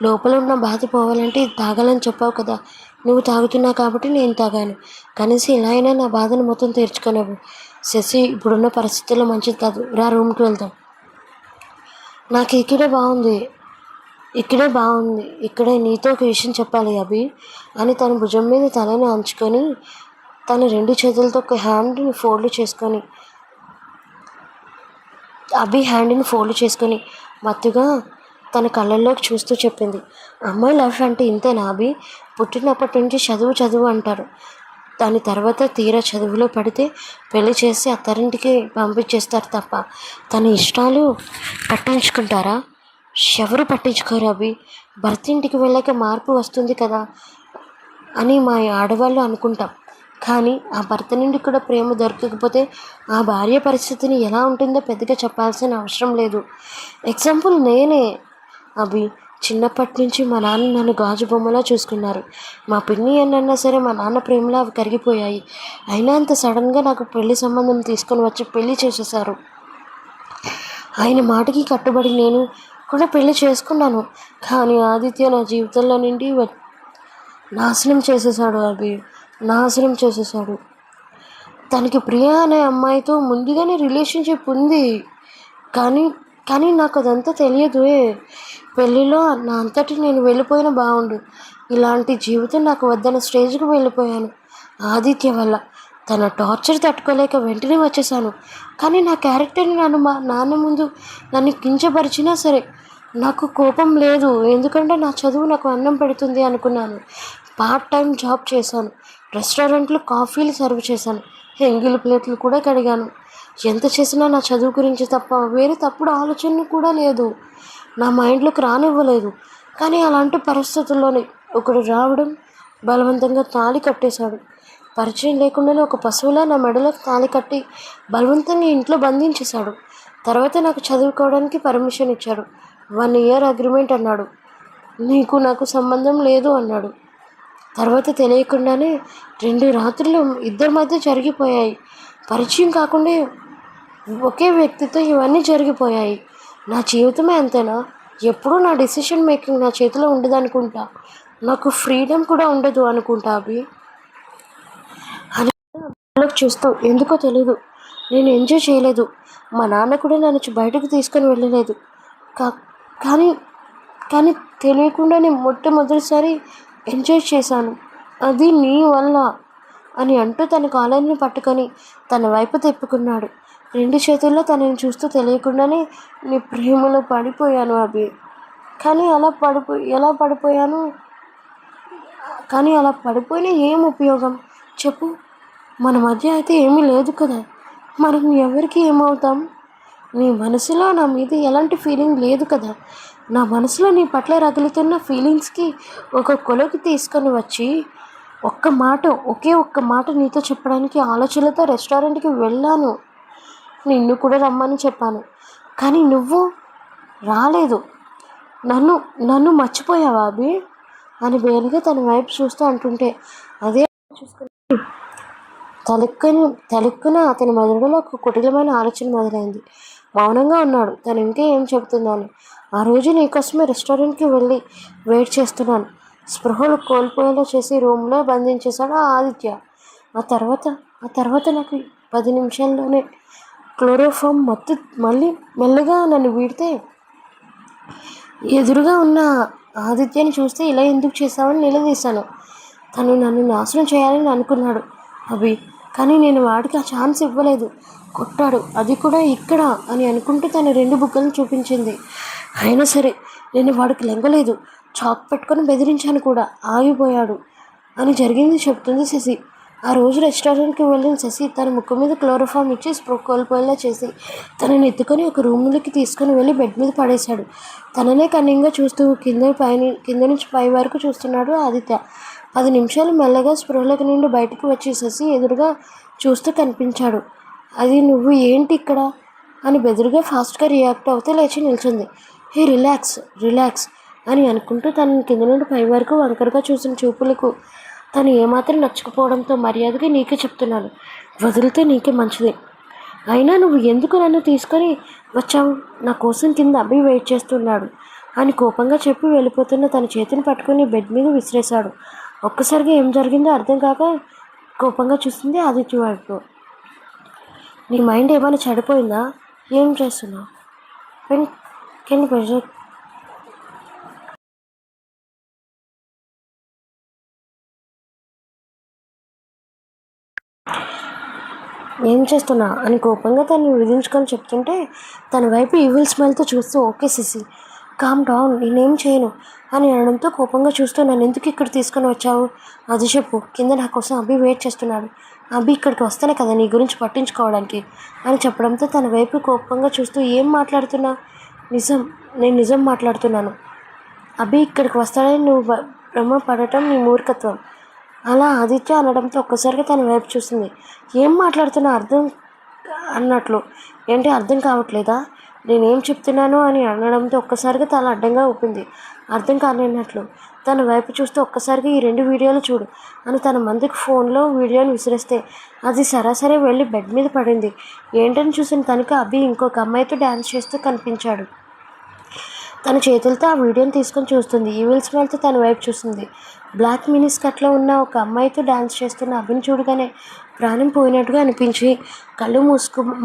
లోపల ఉన్న బాధ పోవాలంటే ఇది తాగాలని చెప్పావు కదా, నువ్వు తాగుతున్నావు కాబట్టి నేను తాగాను. కనీసం ఇలా అయినా నా బాధను మొత్తం తీర్చుకునేవు. శశి, ఇప్పుడున్న పరిస్థితుల్లో మంచిది కాదు, రా రూమ్కి వెళ్దాం. నాకు ఇక్కడే బాగుంది, ఇక్కడే నీతో ఒక విషయం చెప్పాలి అభి అని తన భుజం మీద తలని అంచుకొని తన 2 చేతులతో ఒక హ్యాండ్ని ఫోల్డ్ చేసుకొని అభి హ్యాండ్ని ఫోల్డ్ చేసుకొని మత్తుగా తన కళ్ళల్లోకి చూస్తూ చెప్పింది, అమ్మాయి లైఫ్ అంటే ఇంతేనా అభి? పుట్టినప్పటి నుంచి చదువు చదువు అంటారు. దాని తర్వాత తీరా చదువులో పడితే పెళ్లి చేసి అత్తారింటికి పంపించేస్తారు తప్ప తన ఇష్టాలు పట్టించుకుంటారా? ఎవరు పట్టించుకోరు అభి. భర్త ఇంటికి వెళ్ళాక మార్పు వస్తుంది కదా అని మా ఆడవాళ్ళు అనుకుంటాం. కానీ ఆ భర్త నుండి కూడా ప్రేమ దొరకకపోతే ఆ భార్య పరిస్థితిని ఎలా ఉంటుందో పెద్దగా చెప్పాల్సిన అవసరం లేదు. ఎగ్జాంపుల్ నేనే అభి. చిన్నప్పటి నుంచి మా నాన్న నన్ను గాజు బొమ్మలా చూసుకున్నారు. మా పిన్ని ఎన్నన్నా సరే మా నాన్న ప్రేమలో అవి కరిగిపోయాయి. అయినా అంత సడన్గా నాకు పెళ్లి సంబంధం తీసుకొని వచ్చి పెళ్లి చేసేశారు. ఆయన మాటకి కట్టుబడి నేను కూడా పెళ్లి చేసుకున్నాను. కానీ ఆదిత్య నా జీవితంలో నుండి నాశనం చేసేసాడు అభి. నాశనం చేసేసాడు. తనకి ప్రియ అనే అమ్మాయితో ముందుగానే రిలేషన్షిప్ ఉంది. కానీ కానీ నాకు అదంతా తెలియదు. పెళ్ళిలో నా అంతటి నేను వెళ్ళిపోయినా బాగుండు. ఇలాంటి జీవితం నాకు వద్దన్న స్టేజ్కి వెళ్ళిపోయాను ఆదిత్య వల్ల. తన టార్చర్ తట్టుకోలేక వెంటనే వచ్చేసాను. కానీ నా క్యారెక్టర్ని మా నాన్న ముందు నన్ను కించపరిచినా సరే నాకు కోపం లేదు. ఎందుకంటే నా చదువు నాకు అన్నం పెడుతుంది అనుకున్నాను. పార్ట్ టైం జాబ్ చేశాను. రెస్టారెంట్లో కాఫీలు సర్వ్ చేశాను. ఎంగిలి ప్లేట్లు కూడా కడిగాను. ఎంత చేసినా నా చదువు గురించి తప్ప వేరే తప్పుడు ఆలోచన కూడా లేదు. నా మైండ్లోకి రానివ్వలేదు. కానీ అలాంటి పరిస్థితుల్లోనే ఒకడు రావడం బలవంతంగా తాళి కట్టేశాడు. పరిచయం లేకుండానే ఒక పశువులా నా మెడలో తాళి కట్టి బలవంతంగా ఇంట్లో బంధించేశాడు. తర్వాత నాకు చదువుకోవడానికి పర్మిషన్ ఇచ్చాడు. 1 year అగ్రిమెంట్ అన్నాడు. నీకు నాకు సంబంధం లేదు అన్నాడు. తర్వాత తెలియకుండానే 2 రాత్రులు ఇద్దరి మధ్య జరిగిపోయాయి. పరిచయం కాకుండా ఒకే వ్యక్తితో ఇవన్నీ జరిగిపోయాయి. నా జీవితమే అంతేనా? ఎప్పుడూ నా డెసిషన్ మేకింగ్ నా చేతిలో ఉండదనుకుంటా. నాకు ఫ్రీడమ్ కూడా ఉండదు అనుకుంటా అభి అని చూస్తూ. ఎందుకో తెలీదు, నేను ఎంజాయ్ చేయలేదు. మా నాన్న కూడా నన్ను బయటకు తీసుకొని వెళ్ళలేదు. కానీ కానీ తెలియకుండానే మొట్టమొదటిసారి ఎంజాయ్ చేశాను. అది నీ వల్ల అని అంటూ తన కాలర్ని పట్టుకొని తన వైపు తిప్పుకున్నాడు. 2 చేతుల్లో తనని చూస్తూ తెలియకుండానే నీ ప్రేమలో పడిపోయాను అభి. కానీ ఎలా పడిపోయాను? కానీ అలా పడిపోయినా ఏం ఉపయోగం చెప్పు? మన మధ్య అయితే ఏమీ లేదు కదా. మనం ఎవరికి ఏమవుతాం? నీ మనసులో నా మీద ఎలాంటి ఫీలింగ్ లేదు కదా. నా మనసులో నీ పట్ల రగులుతున్న ఫీలింగ్స్కి ఒక కొలకి తీసుకొని వచ్చి ఒకే ఒక్క మాట నీతో చెప్పడానికి ఆలోచనలతో రెస్టారెంట్కి వెళ్ళాను. నిన్ను కూడా రమ్మని చెప్పాను. కానీ నువ్వు రాలేదు. నన్ను మర్చిపోయావా అభి అని బేలుగా తన వైపు చూస్తూ అంటుంటే అదే చూసుకుని తలుక్కున అతని మెదడులో ఒక కుటిలమైన ఆలోచన మొదలైంది. మౌనంగా ఉన్నాడు. తను ఇంకా ఏం చెబుతుందని. ఆ రోజు నీకోసమే రెస్టారెంట్కి వెళ్ళి వెయిట్ చేస్తున్నాను. స్పృహలు కోల్పోయేలా చేసి రూమ్లో బంధించేశాడు ఆదిత్య. ఆ తర్వాత నాకు 10 నిమిషాల్లోనే క్లోరోఫామ్ మళ్ళీ మెల్లగా నన్ను వీడితే ఎదురుగా ఉన్న ఆదిత్యని చూస్తే ఇలా ఎందుకు చేశావని నిలదీశాను. తను నన్ను నాశనం చేయాలని అనుకున్నాడు అభి. కానీ నేను వాడికి ఆ ఛాన్స్ ఇవ్వలేదు. కొట్టాడు, అది కూడా ఇక్కడ అని అనుకుంటూ తన 2 బుగ్గలను చూపించింది. అయినా సరే నేను వాడికి లెంగలేదు. చాక్ పెట్టుకొని బెదిరించాను కూడా. ఆగిపోయాడు. అని జరిగింది చెప్తుంది శశి. ఆ రోజు రెస్టారెంట్కి వెళ్ళిన శశి తన ముక్కు మీద క్లోరోఫామ్ ఇచ్చి స్ప్రో కోల్పోయేలా చేసి తనని ఎత్తుకొని ఒక రూమ్లోకి తీసుకుని వెళ్ళి బెడ్ మీద పడేశాడు. తననే కన్నింగా చూస్తూ కింద నుంచి పై వరకు చూస్తున్నాడు ఆదిత్య. 10 నిమిషాలు మెల్లగా స్పృహలోకి నుండి బయటకు వచ్చి శశి ఎదురుగా చూస్తూ కనిపించాడు. అది నువ్వు ఏంటి ఇక్కడ అని బెదురుగా ఫాస్ట్గా రియాక్ట్ అవుతూ లేచి నిల్చుంది. హే రిలాక్స్ అని అనుకుంటూ తనని కింద నుండి పై వరకు వంకరగా చూసిన చూపులకు తను ఏమాత్రం నచ్చకపోవడంతో మర్యాదగా నీకే చెప్తున్నాను, వదిలితే నీకే మంచిది. అయినా నువ్వు ఎందుకు నన్ను తీసుకొని వచ్చావు? నా కోసం కింద అభి వెయిట్ చేస్తున్నాడు అని కోపంగా చెప్పి వెళ్ళిపోతున్న తన చేతిని పట్టుకుని బెడ్ మీద విసిరేశాడు. ఒక్కసారిగా ఏం జరిగిందో అర్థం కాక కోపంగా చూస్తుంది ఆదిత్య వైపు. నీ మైండ్ ఏమైనా చెడిపోయిందా? ఏం చేస్తున్నావు? కెన్ ప్రెజర్ ఏం చేస్తున్నా అని కోపంగా తను విధించుకొని చెప్తుంటే తన వైపు ఈవిల్ స్మైల్తో చూస్తూ ఓకే సిసి కామ్ డౌన్ నేనేం చేయను అని అనడంతో కోపంగా చూస్తూ నన్ను ఎందుకు ఇక్కడ తీసుకొని వచ్చావు అది చెప్పు కింద నా కోసం అభి వెయిట్ చేస్తున్నాడు అభి ఇక్కడికి వస్తానే కదా నీ గురించి పట్టించుకోవడానికి అని చెప్పడంతో తన వైపు కోపంగా చూస్తూ ఏం మాట్లాడుతున్నా నేను నిజం మాట్లాడుతున్నాను అభి ఇక్కడికి వస్తాడని నువ్వు భ్రమ పడటం నీ మూర్ఖత్వం అలా ఆదిత్య అనడంతో ఒక్కసారిగా తన వైపు చూసింది ఏం మాట్లాడుతున్నా అన్నట్లు ఏంటి అర్థం కావట్లేదా నేనేం చెప్తున్నాను అని అనడంతో ఒక్కసారిగా తల అడ్డంగా ఊపింది అర్థం కాలేనట్లు తన వైపు చూస్తూ ఒక్కసారిగా ఈ 2 వీడియోలు చూడు అని తన మందికి ఫోన్లో వీడియోని విసిరేస్తే అది సరాసరి వెళ్ళి బెడ్ మీద పడింది ఏంటని చూసిన తనకి అభి ఇంకొక అమ్మాయితో డ్యాన్స్ చేస్తూ కనిపించాడు తన చేతులతో ఆ వీడియోని తీసుకొని చూస్తుంది ఈవిల్ స్మైల్తో తన వైపు చూస్తుంది బ్లాక్ మినీ స్కర్ట్లో ఉన్న ఒక అమ్మాయితో డ్యాన్స్ చేస్తున్న అభిని చూడగానే ప్రాణం పోయినట్టుగా అనిపించి కళ్ళు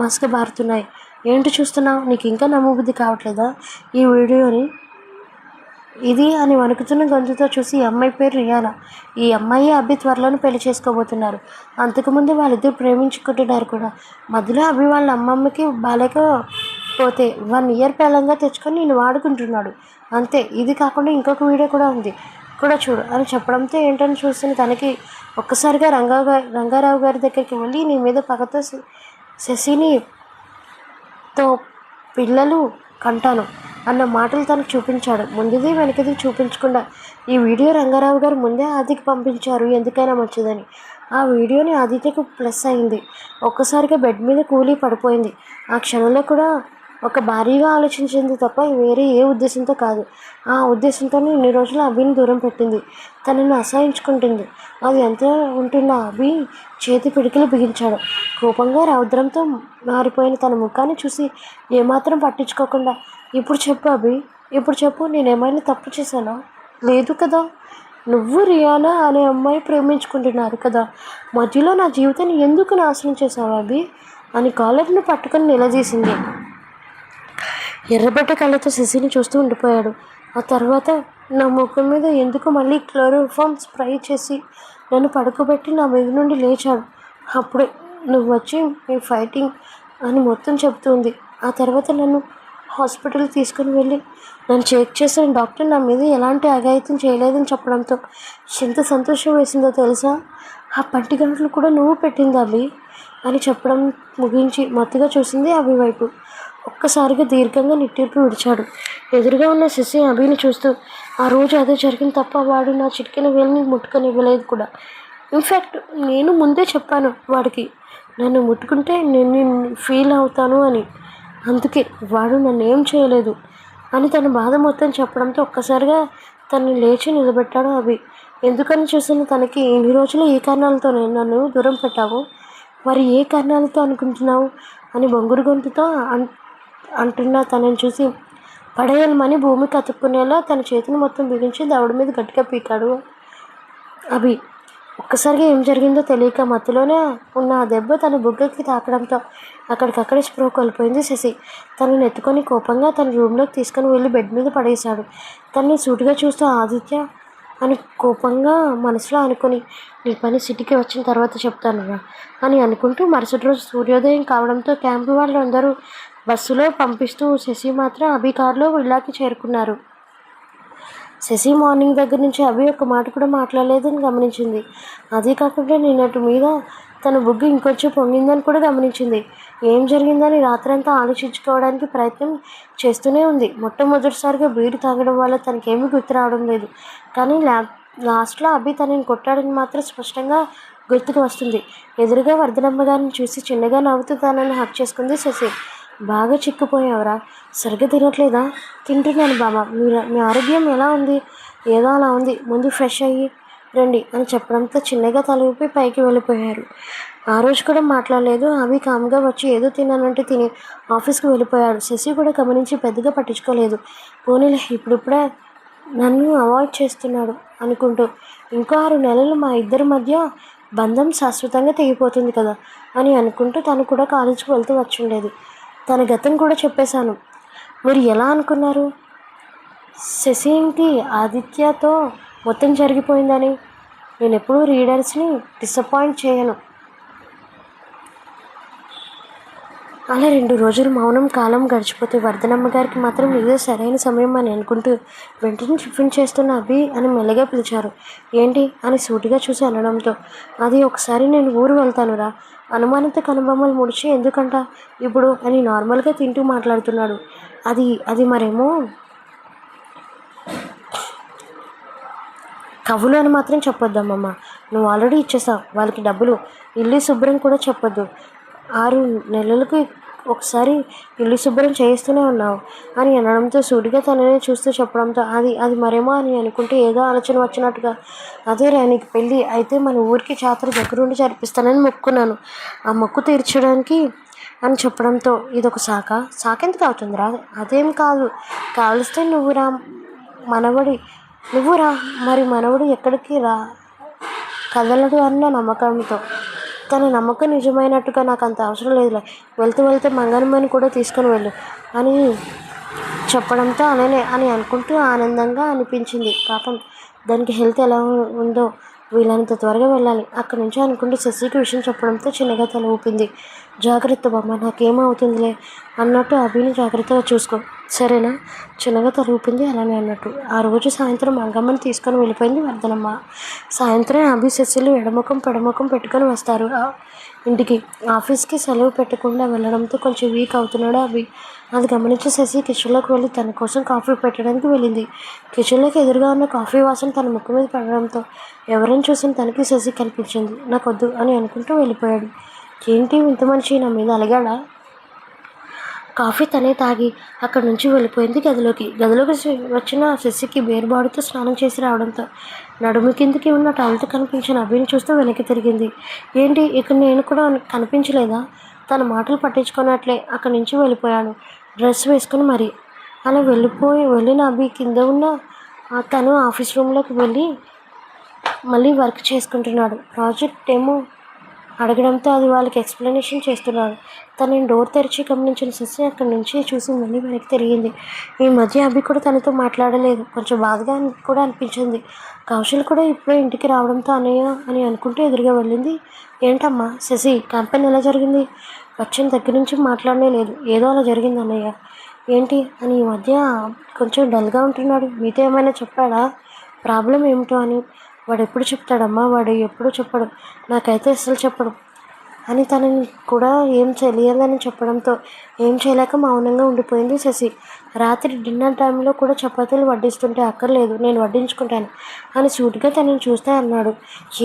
మసకబారుతున్నాయి ఏంటి చూస్తున్నావు నీకు ఇంకా నమ్మబుద్ధి కావట్లేదా ఈ వీడియోని ఇది అని వణుకుతున్న గొంతుతో చూసి ఈ అమ్మాయి పేరు రియానా ఈ అమ్మాయి అభి త్వరలోనే పెళ్లి చేసుకోబోతున్నారు అంతకుముందు వాళ్ళిద్దరు ప్రేమించుకుంటున్నారు కూడా మధ్యలో అభి వాళ్ళ అమ్మమ్మకి బాలేకపోతే 1 ఇయర్ పెళ్ళంగా తెచ్చుకొని నేను వాడుకుంటున్నాడు అంతే ఇది కాకుండా ఇంకొక వీడియో కూడా ఉంది కూడా చూడు అని చెప్పడంతో ఏంటని చూసిన తనకి ఒక్కసారిగా రంగారావు గారి దగ్గరికి వెళ్ళి నీ మీద పగతో శశిని తో పిల్లలు కంటాను అన్న మాటలు తనకు చూపించాడు ముందుది వెనకది చూపించకుండా ఈ వీడియో రంగారావు గారు ముందే ఆదికి పంపించారు ఎందుకైనా మంచిదని ఆ వీడియోని ఆదిత్యకు ప్లస్ అయింది ఒక్కసారిగా బెడ్ మీద కూలి పడిపోయింది ఆ క్షణంలో కూడా ఒక భారీగా ఆలోచించింది తప్ప వేరే ఏ ఉద్దేశంతో కాదు ఆ ఉద్దేశంతోనే ఇన్ని రోజులు అభిని దూరం పెట్టింది తనను అసహించుకుంటుంది అది ఎంత ఉంటున్న అభి చేతి పిడికిలు బిగించాడు కోపంగా రౌద్రంతో మారిపోయిన తన ముఖాన్ని చూసి ఏమాత్రం పట్టించుకోకుండా ఇప్పుడు చెప్పు అభి ఇప్పుడు చెప్పు నేనేమైనా తప్పు చేశానా లేదు కదా నువ్వు రియానా అనే అమ్మాయి ప్రేమించుకుంటున్నారు కదా మధ్యలో నా జీవితాన్ని ఎందుకు నాశనం చేశావు అభి అని కాలర్ని పట్టుకొని నిలదీసింది ఎర్రబెట్ట కళ్ళతో శశిని చూస్తూ ఉండిపోయాడు ఆ తర్వాత నా ముఖం మీద ఎందుకు మళ్ళీ క్లోరోఫామ్ స్ప్రే చేసి నన్ను పడుకోబెట్టి నా మీద నుండి లేచాడు అప్పుడే నువ్వు వచ్చి మీ ఫైటింగ్ అని మొత్తం చెప్తుంది ఆ తర్వాత నన్ను హాస్పిటల్కి తీసుకుని వెళ్ళి నన్ను చెక్ చేసిన డాక్టర్ నా మీద ఎలాంటి అఘాయిత్యం చేయలేదని చెప్పడంతో ఎంత సంతోషం వేసిందో తెలుసా ఆ పంటి గంటలు కూడా నువ్వు పెట్టింది అభి అని చెప్పడం ముగించి మత్తుగా చూసింది అభి వైపు ఒక్కసారిగా దీర్ఘంగా నిట్టూర్పు విడిచాడు ఎదురుగా ఉన్న శశి అభిని చూస్తూ ఆ రోజు అదే జరిగింది తప్ప వాడు నా చిటికెన వేలిని ముట్టుకొని ఇవ్వలేదు కూడా ఇన్ఫ్యాక్ట్ నేను ముందే చెప్పాను వాడికి నన్ను ముట్టుకుంటే నేను ఫీల్ అవుతాను అని అందుకే వాడు నన్ను ఏం చేయలేదు అని తన బాధ మొత్తం చెప్పడంతో ఒక్కసారిగా తను లేచి నిలబెట్టాడు అభి ఎందుకని చూసిన తనకి ఇన్ని రోజులు ఏ కారణాలతోనే నన్ను దూరం పెట్టావు మరి ఏ కారణాలతో అనుకుంటున్నావు అని బొంగురు గొంతుతో అంటున్నా తనని చూసి పడేయాలమని భూమికి అతుక్కునేలా తన చేతిని మొత్తం బిగించి దవడ మీద గట్టిగా పీకాడు అభి ఒక్కసారిగా ఏం జరిగిందో తెలియక మత్తులోనే ఉన్న ఆ దెబ్బ తన బుగ్గకి తాకడంతో అక్కడికక్కడే స్ప్రో కోల్పోయింది శశి తనని ఎత్తుకొని కోపంగా తన రూమ్లోకి తీసుకొని వెళ్ళి బెడ్ మీద పడేశాడు తనని సూటిగా చూస్తూ ఆదిత్య అని కోపంగా మనసులో అనుకుని నీ పని సిటీకి వచ్చిన తర్వాత చెప్తానురా అని అనుకుంటూ మరుసటి రోజు సూర్యోదయం కావడంతో క్యాంపు వాళ్ళు అందరూ బస్సులో పంపిస్తూ శశి మాత్రం అభి కారులో విల్లాకి చేరుకున్నారు శశి మార్నింగ్ దగ్గర నుంచి అభి ఒక్క మాట కూడా మాట్లాడలేదని గమనించింది అదే కాకుండా నిన్నటి మీద తన బుగ్గు ఇంకొంచెం పొంగిందని కూడా గమనించింది ఏం జరిగిందని రాత్రంతా ఆలోచించుకోవడానికి ప్రయత్నం చేస్తూనే ఉంది మొట్టమొదటిసారిగా బీడి తాగడం వల్ల తనకేమీ గుర్తు రావడం లేదు కానీ లాస్ట్లో అభి తనని కొట్టాడని మాత్రం స్పష్టంగా గుర్తుకు వస్తుంది ఎదురుగా వర్ధనమ్మ గారిని చూసి చిన్నగా నవ్వుతూ తనని హక్ చేసుకుంది శశి బాగా చిక్కుపోయావురా సరిగ్గా తినట్లేదా తింటున్నాను బామ్మ మీ ఆరోగ్యం ఎలా ఉంది ఏదో అలా ఉంది ముందు ఫ్రెష్ అయ్యి రండి అని చెప్పడంతో చిన్నగా తల ఊపి పైకి వెళ్ళిపోయారు ఆ రోజు కూడా మాట్లాడలేదు అవి కామ్గా వచ్చి ఏదో తిన్నానంటే తిని ఆఫీస్కి వెళ్ళిపోయాడు శశి కూడా గమనించి పెద్దగా పట్టించుకోలేదు పోనీలే ఇప్పుడిప్పుడే నన్ను అవాయిడ్ చేస్తున్నాడు అనుకుంటూ ఇంకో 6 నెలలు మా ఇద్దరి మధ్య బంధం శాశ్వతంగా తెగిపోతుంది కదా అని అనుకుంటూ తను కూడా కాలేజీకి వెళ్తూ వచ్చుండేది తన గతం కూడా చెప్పేశాను మీరు ఎలా అనుకున్నారు శశికి ఆదిత్యతో మొత్తం జరిగిపోయిందని నేను ఎప్పుడూ రీడర్స్ని డిసప్పాయింట్ చేయను అలా 2 రోజులు మౌనం కాలం గడిచిపోతే వర్ధనమ్మ గారికి మాత్రం ఇదే సరైన సమయం అని అనుకుంటూ వెంటనే టిఫిన్ చేస్తున్న అభి అని మెల్లగా పిలిచారు. ఏంటి అని సూటిగా చూసి అనడంతో, అది ఒకసారి నేను ఊరు వెళ్తానురా. అనుమానంతో కనుబొమ్మలు ముడిచి ఎందుకంట ఇప్పుడు అని నార్మల్గా తింటూ మాట్లాడుతున్నాడు. అది అది మరేమో కవులు అని మాత్రం చెప్పొద్దమ్మమ్మ. నువ్వు ఆల్రెడీ ఇచ్చేసావు వాళ్ళకి డబ్బులు. ఇల్లు శుభ్రం కూడా చెప్పొద్దు. 6 నెలలకు ఒకసారి ఇల్లు శుభ్రం చేయిస్తూనే ఉన్నావు అని అనడంతో సూటిగా తననే చూస్తూ చెప్పడంతో అది అది మరేమో అని అనుకుంటే ఏదో ఆలోచన వచ్చినట్టుగా, అదేరా నీకు పెళ్ళి అయితే మన ఊరికి జాతర దగ్గరుండి జరిపిస్తానని మొక్కున్నాను. ఆ మొక్కు తీర్చడానికి అని చెప్పడంతో ఇదొక సాకెందుకు అవుతుందిరా? అదేం కాదు, కాలిస్తే మనవడి నువ్వు రా, మరి మనవడు ఎక్కడికి కదలడు అన్న నమ్మకంతో. తన నమ్మకం నిజమైనట్టుగా నాకు అంత అవసరం లేదులే, వెళ్తే మంగనమ్మని కూడా తీసుకొని వెళ్ళు అని చెప్పడంతో అలానే అని అనుకుంటూ ఆనందంగా అనిపించింది. పాపం దానికి హెల్త్ ఎలా ఉందో, వీళ్ళంత త్వరగా వెళ్ళాలి అక్కడి నుంచి అనుకుంటూ శశికి విషయం చెప్పడంతో చిన్నగా తల ఊపింది. జాగ్రత్త బామ్మ, నాకేమవుతుందిలే అన్నట్టు అభిని జాగ్రత్తగా చూసుకో సరేనా? చిన్నగా తల ఊపింది అలానే అన్నట్టు. ఆ రోజు సాయంత్రం మంగమ్మని తీసుకొని వెళ్ళిపోయింది వర్ధనమ్మ. సాయంత్రం అభి శశిలు ఎడముఖం పెడముఖం పెట్టుకొని వస్తారు ఇంటికి. ఆఫీస్కి సెలవు పెట్టకుండా వెళ్ళడంతో కొంచెం వీక్ అవుతున్నాడు అభి. అది గమనించి శశి కిచెన్లోకి వెళ్ళి తన కోసం కాఫీ పెట్టడానికి వెళ్ళింది. కిచెన్లోకి ఎదురుగా ఉన్న కాఫీ వాసన తన ముక్కు మీద పడడంతో ఎవరైనా చూసిన తనకి శశి కనిపించింది. నాకొద్దు అని అనుకుంటూ వెళ్ళిపోయాడు. ఏంటి ఇంత మనిషి నా మీద అలిగాడా? కాఫీ తనే తాగి అక్కడి నుంచి వెళ్ళిపోయింది గదిలోకి. వచ్చిన శశికి బేరుబాడుతో స్నానం చేసి రావడంతో నడుము కిందికి ఉన్న టవల్తో కనిపించిన అభిని చూస్తూ వెనక్కి తిరిగింది. ఏంటి ఇక్కడ నేను కూడా కనిపించలేదా? తన మాటలు పట్టించుకున్నట్లే అక్కడి నుంచి వెళ్ళిపోయాడు డ్రెస్ వేసుకుని. మరి అలా వెళ్ళిన అభి కింద ఉన్న తను ఆఫీస్ రూమ్లోకి వెళ్ళి మళ్ళీ వర్క్ చేసుకుంటున్నాడు. ప్రాజెక్ట్ ఏమో అడగడంతో అది వాళ్ళకి ఎక్స్ప్లెనేషన్ చేస్తున్నాడు. తనని డోర్ తెరిచి గమనించిన శశి అక్కడి నుంచి చూసి మళ్ళీ వెనక్కి తిరిగింది. ఈ మధ్య అభి కూడా తనతో మాట్లాడలేదు. కొంచెం బాధగా కూడా అనిపించింది. కౌశల్ కూడా ఇప్పుడే ఇంటికి రావడంతో అన్నయ్య అని అనుకుంటూ ఎదురుగా వెళ్ళింది. ఏంటమ్మా శశి, క్యాంపెయిన్ ఎలా జరిగింది? వచ్చిన దగ్గర నుంచి మాట్లాడనే లేదు. ఏదో అలా జరిగింది అన్నయ్య. ఏంటి అని ఈ మధ్య కొంచెం డల్గా ఉంటున్నాడు. మీతో ఏమైనా చెప్పాడా ప్రాబ్లం ఏమిటో అని? వాడు ఎప్పుడు చెప్తాడమ్మా? వాడు ఎప్పుడు చెప్పడు, నాకైతే అస్సలు చెప్పడు అని తనని కూడా ఏం తెలియదని చెప్పడంతో ఏం చేయలేక మౌనంగా ఉండిపోయింది శశి. రాత్రి డిన్నర్ టైంలో కూడా చపాతీలు వడ్డిస్తుంటే అక్కర్లేదు నేను వడ్డించుకుంటాను అని సూటిగా తనని చూస్తే అన్నాడు.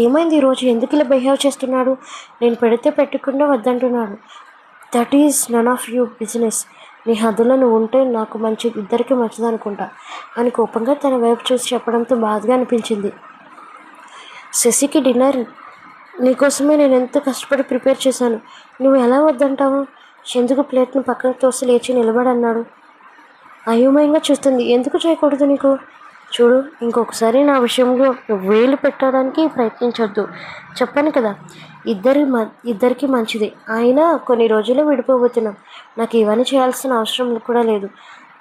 ఏమైంది ఈరోజు? ఎందుకు ఇలా బిహేవ్ చేస్తున్నాడు? నేను పెడితే పెట్టకుండా వద్దంటున్నాడు. That is none of you business. నీ హద్దులో నువ్వు ఉంటే నాకు ఇద్దరికి మంచిదనుకుంటా అని కోపంగా తన వైపు చూసి చెప్పడంతో బాధగా అనిపించింది. శశికి డిన్నర్ నీకోసమే నేను ఎంతో కష్టపడి ప్రిపేర్ చేశాను, నువ్వు ఎలా వద్దంటావు? ఎందుకు ప్లేట్ను పక్కకు తోసి లేచి నిలబడన్నాడు. అయోమయంగా చూస్తుంది. ఎందుకు చేయకూడదు నీకు? చూడు, ఇంకొకసారి నా విషయంలో వేలు పెట్టడానికి ప్రయత్నించొద్దు. చెప్పాను కదా, ఇద్దరికి మంచిది. అయినా కొన్ని రోజుల్లో విడిపోబోతున్నాం. నాకు ఇవన్నీ చేయాల్సిన అవసరం కూడా లేదు.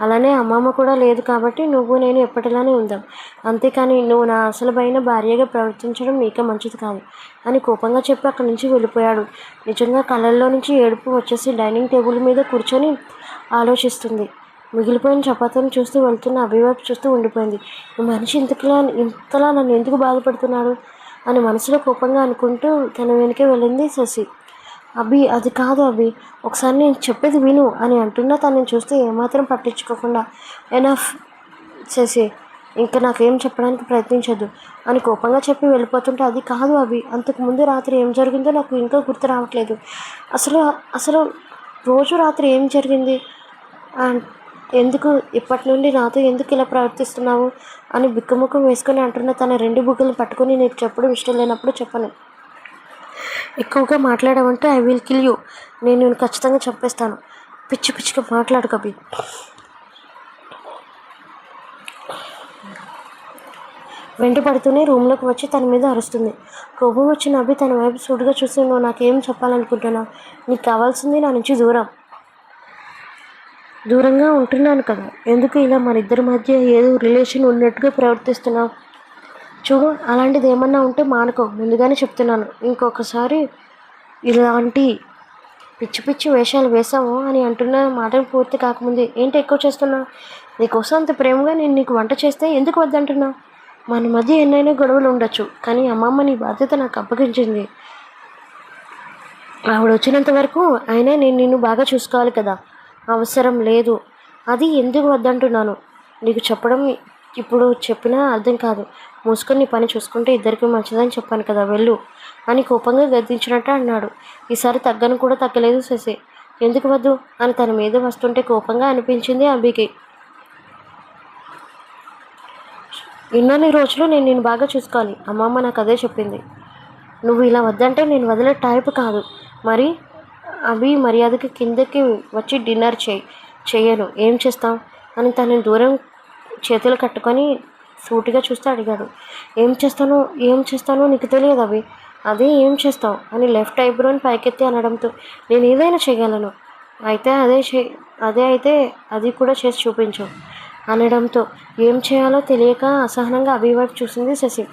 అలానే అమ్మమ్మ కూడా లేదు కాబట్టి నువ్వు నేను ఎప్పటిలానే ఉందాం. అంతేకాని నువ్వు నా అసలమైన భార్యగా ప్రవర్తించడం నీకే మంచిది కాదు అని కోపంగా చెప్పి అక్కడి నుంచి వెళ్ళిపోయాడు. నిజంగా కళ్ళల్లో నుంచి ఏడుపు వచ్చేసి డైనింగ్ టేబుల్ మీద కూర్చొని ఆలోచిస్తుంది. మిగిలిపోయిన చపాతీని చూస్తూ వెళ్తున్న అభివైపు చూస్తూ ఉండిపోయింది. ఈ మనిషి ఇంతలా నన్ను ఎందుకు బాధపడుతున్నాడు అని మనసులో కోపంగా అనుకుంటూ తన వెనుకే వెళ్ళింది శశి. అది కాదు అభి, ఒకసారి నేను చెప్పేది విను అని అంటున్నా తనని చూస్తే ఏమాత్రం పట్టించుకోకుండా ఎనఫ్ శశి, ఇంకా నాకేం చెప్పడానికి ప్రయత్నించొద్దు అని కోపంగా చెప్పి వెళ్ళిపోతుంటే, అది కాదు అభి, అంతకుముందు రాత్రి ఏం జరిగిందో నాకు ఇంకా గుర్తు రావట్లేదు. అసలు రోజు రాత్రి ఏం జరిగింది? ఎందుకు ఇప్పటి నుండి నాతో ఎందుకు ఇలా ప్రవర్తిస్తున్నావు అని బిక్కుముఖం వేసుకొని అంటున్న తన 2 బుగ్గలు పట్టుకొని నీకు చెప్పడం ఇష్టం లేనప్పుడు చెప్పను. ఎక్కువగా మాట్లాడావంటే ఐ విల్ కిల్ యూ. నేను ఖచ్చితంగా చంపేస్తాను. పిచ్చిగా మాట్లాడు కబి. వెంటపడుతూనే రూమ్లోకి వచ్చి తన మీద అరుస్తుంది. కోపం వచ్చిన అభి తన వైపు సూటుగా చూసి, నువ్వు నాకేం చెప్పాలనుకుంటున్నావు? నీకు కావాల్సింది నా నుంచి దూరంగా ఉంటున్నాను కదా, ఎందుకు ఇలా మన ఇద్దరి మధ్య ఏదో రిలేషన్ ఉన్నట్టుగా ప్రవర్తిస్తున్నావు? చూడు, అలాంటిది ఏమన్నా ఉంటే మానుకో, ముందుగానే చెప్తున్నాను. ఇంకొకసారి ఇలాంటి పిచ్చి పిచ్చి వేషాలు వేసాము అని అంటున్న మాటలు పూర్తి కాకముందే ఏంటి ఎక్కువ చేస్తున్నా? నీకోసం అంత ప్రేమగా నేను నీకు వంట చేస్తే ఎందుకు వద్దంటున్నా? మన మధ్య ఎన్నైనా గొడవలు ఉండొచ్చు, కానీ అమ్మమ్మ నీ బాధ్యత నాకు అప్పగించింది. ఆవిడ వచ్చినంత వరకు అయినా నేను నిన్ను బాగా చూసుకోవాలి కదా. అవసరం లేదు. అది ఎందుకు వద్దంటున్నాను? నీకు చెప్పడం ఇప్పుడు చెప్పినా అర్థం కాదు. మూసుకొని నీ పని చూసుకుంటే ఇద్దరికి మంచిదని చెప్పాను కదా, వెళ్ళు అని కోపంగా గద్దించినట్టు అన్నాడు. ఈసారి తగ్గను కూడా తగ్గలేదు శశి. ఎందుకు వద్దు అని తన మీద వస్తుంటే కోపంగా అనిపించింది అభికి. ఇన్నన్ని రోజులు నేను నిన్ను బాగా చూసుకోవాలి, అమ్మమ్మ నాకు అదే చెప్పింది. నువ్వు ఇలా వద్దంటే నేను వదిలే టైప్ కాదు. మరి అభి మర్యాదకి కిందకి వచ్చి డిన్నర్ చెయ్యను. ఏం చేస్తాం అని తనని దూరం చేతులు కట్టుకొని సూటిగా చూస్తూ అడిగాడు. ఏం చేస్తానో నీకు తెలియదు అభి. అదే ఏం చేస్తావు అని లెఫ్ట్ ఐబ్రోని పైకెత్తి అనడంతో నేను ఏదైనా చేయగలను. అయితే అది కూడా చేసి చూపించు అనడంతో ఏం చేయాలో తెలియక అసహనంగా అభి వైపు చూసింది శశి.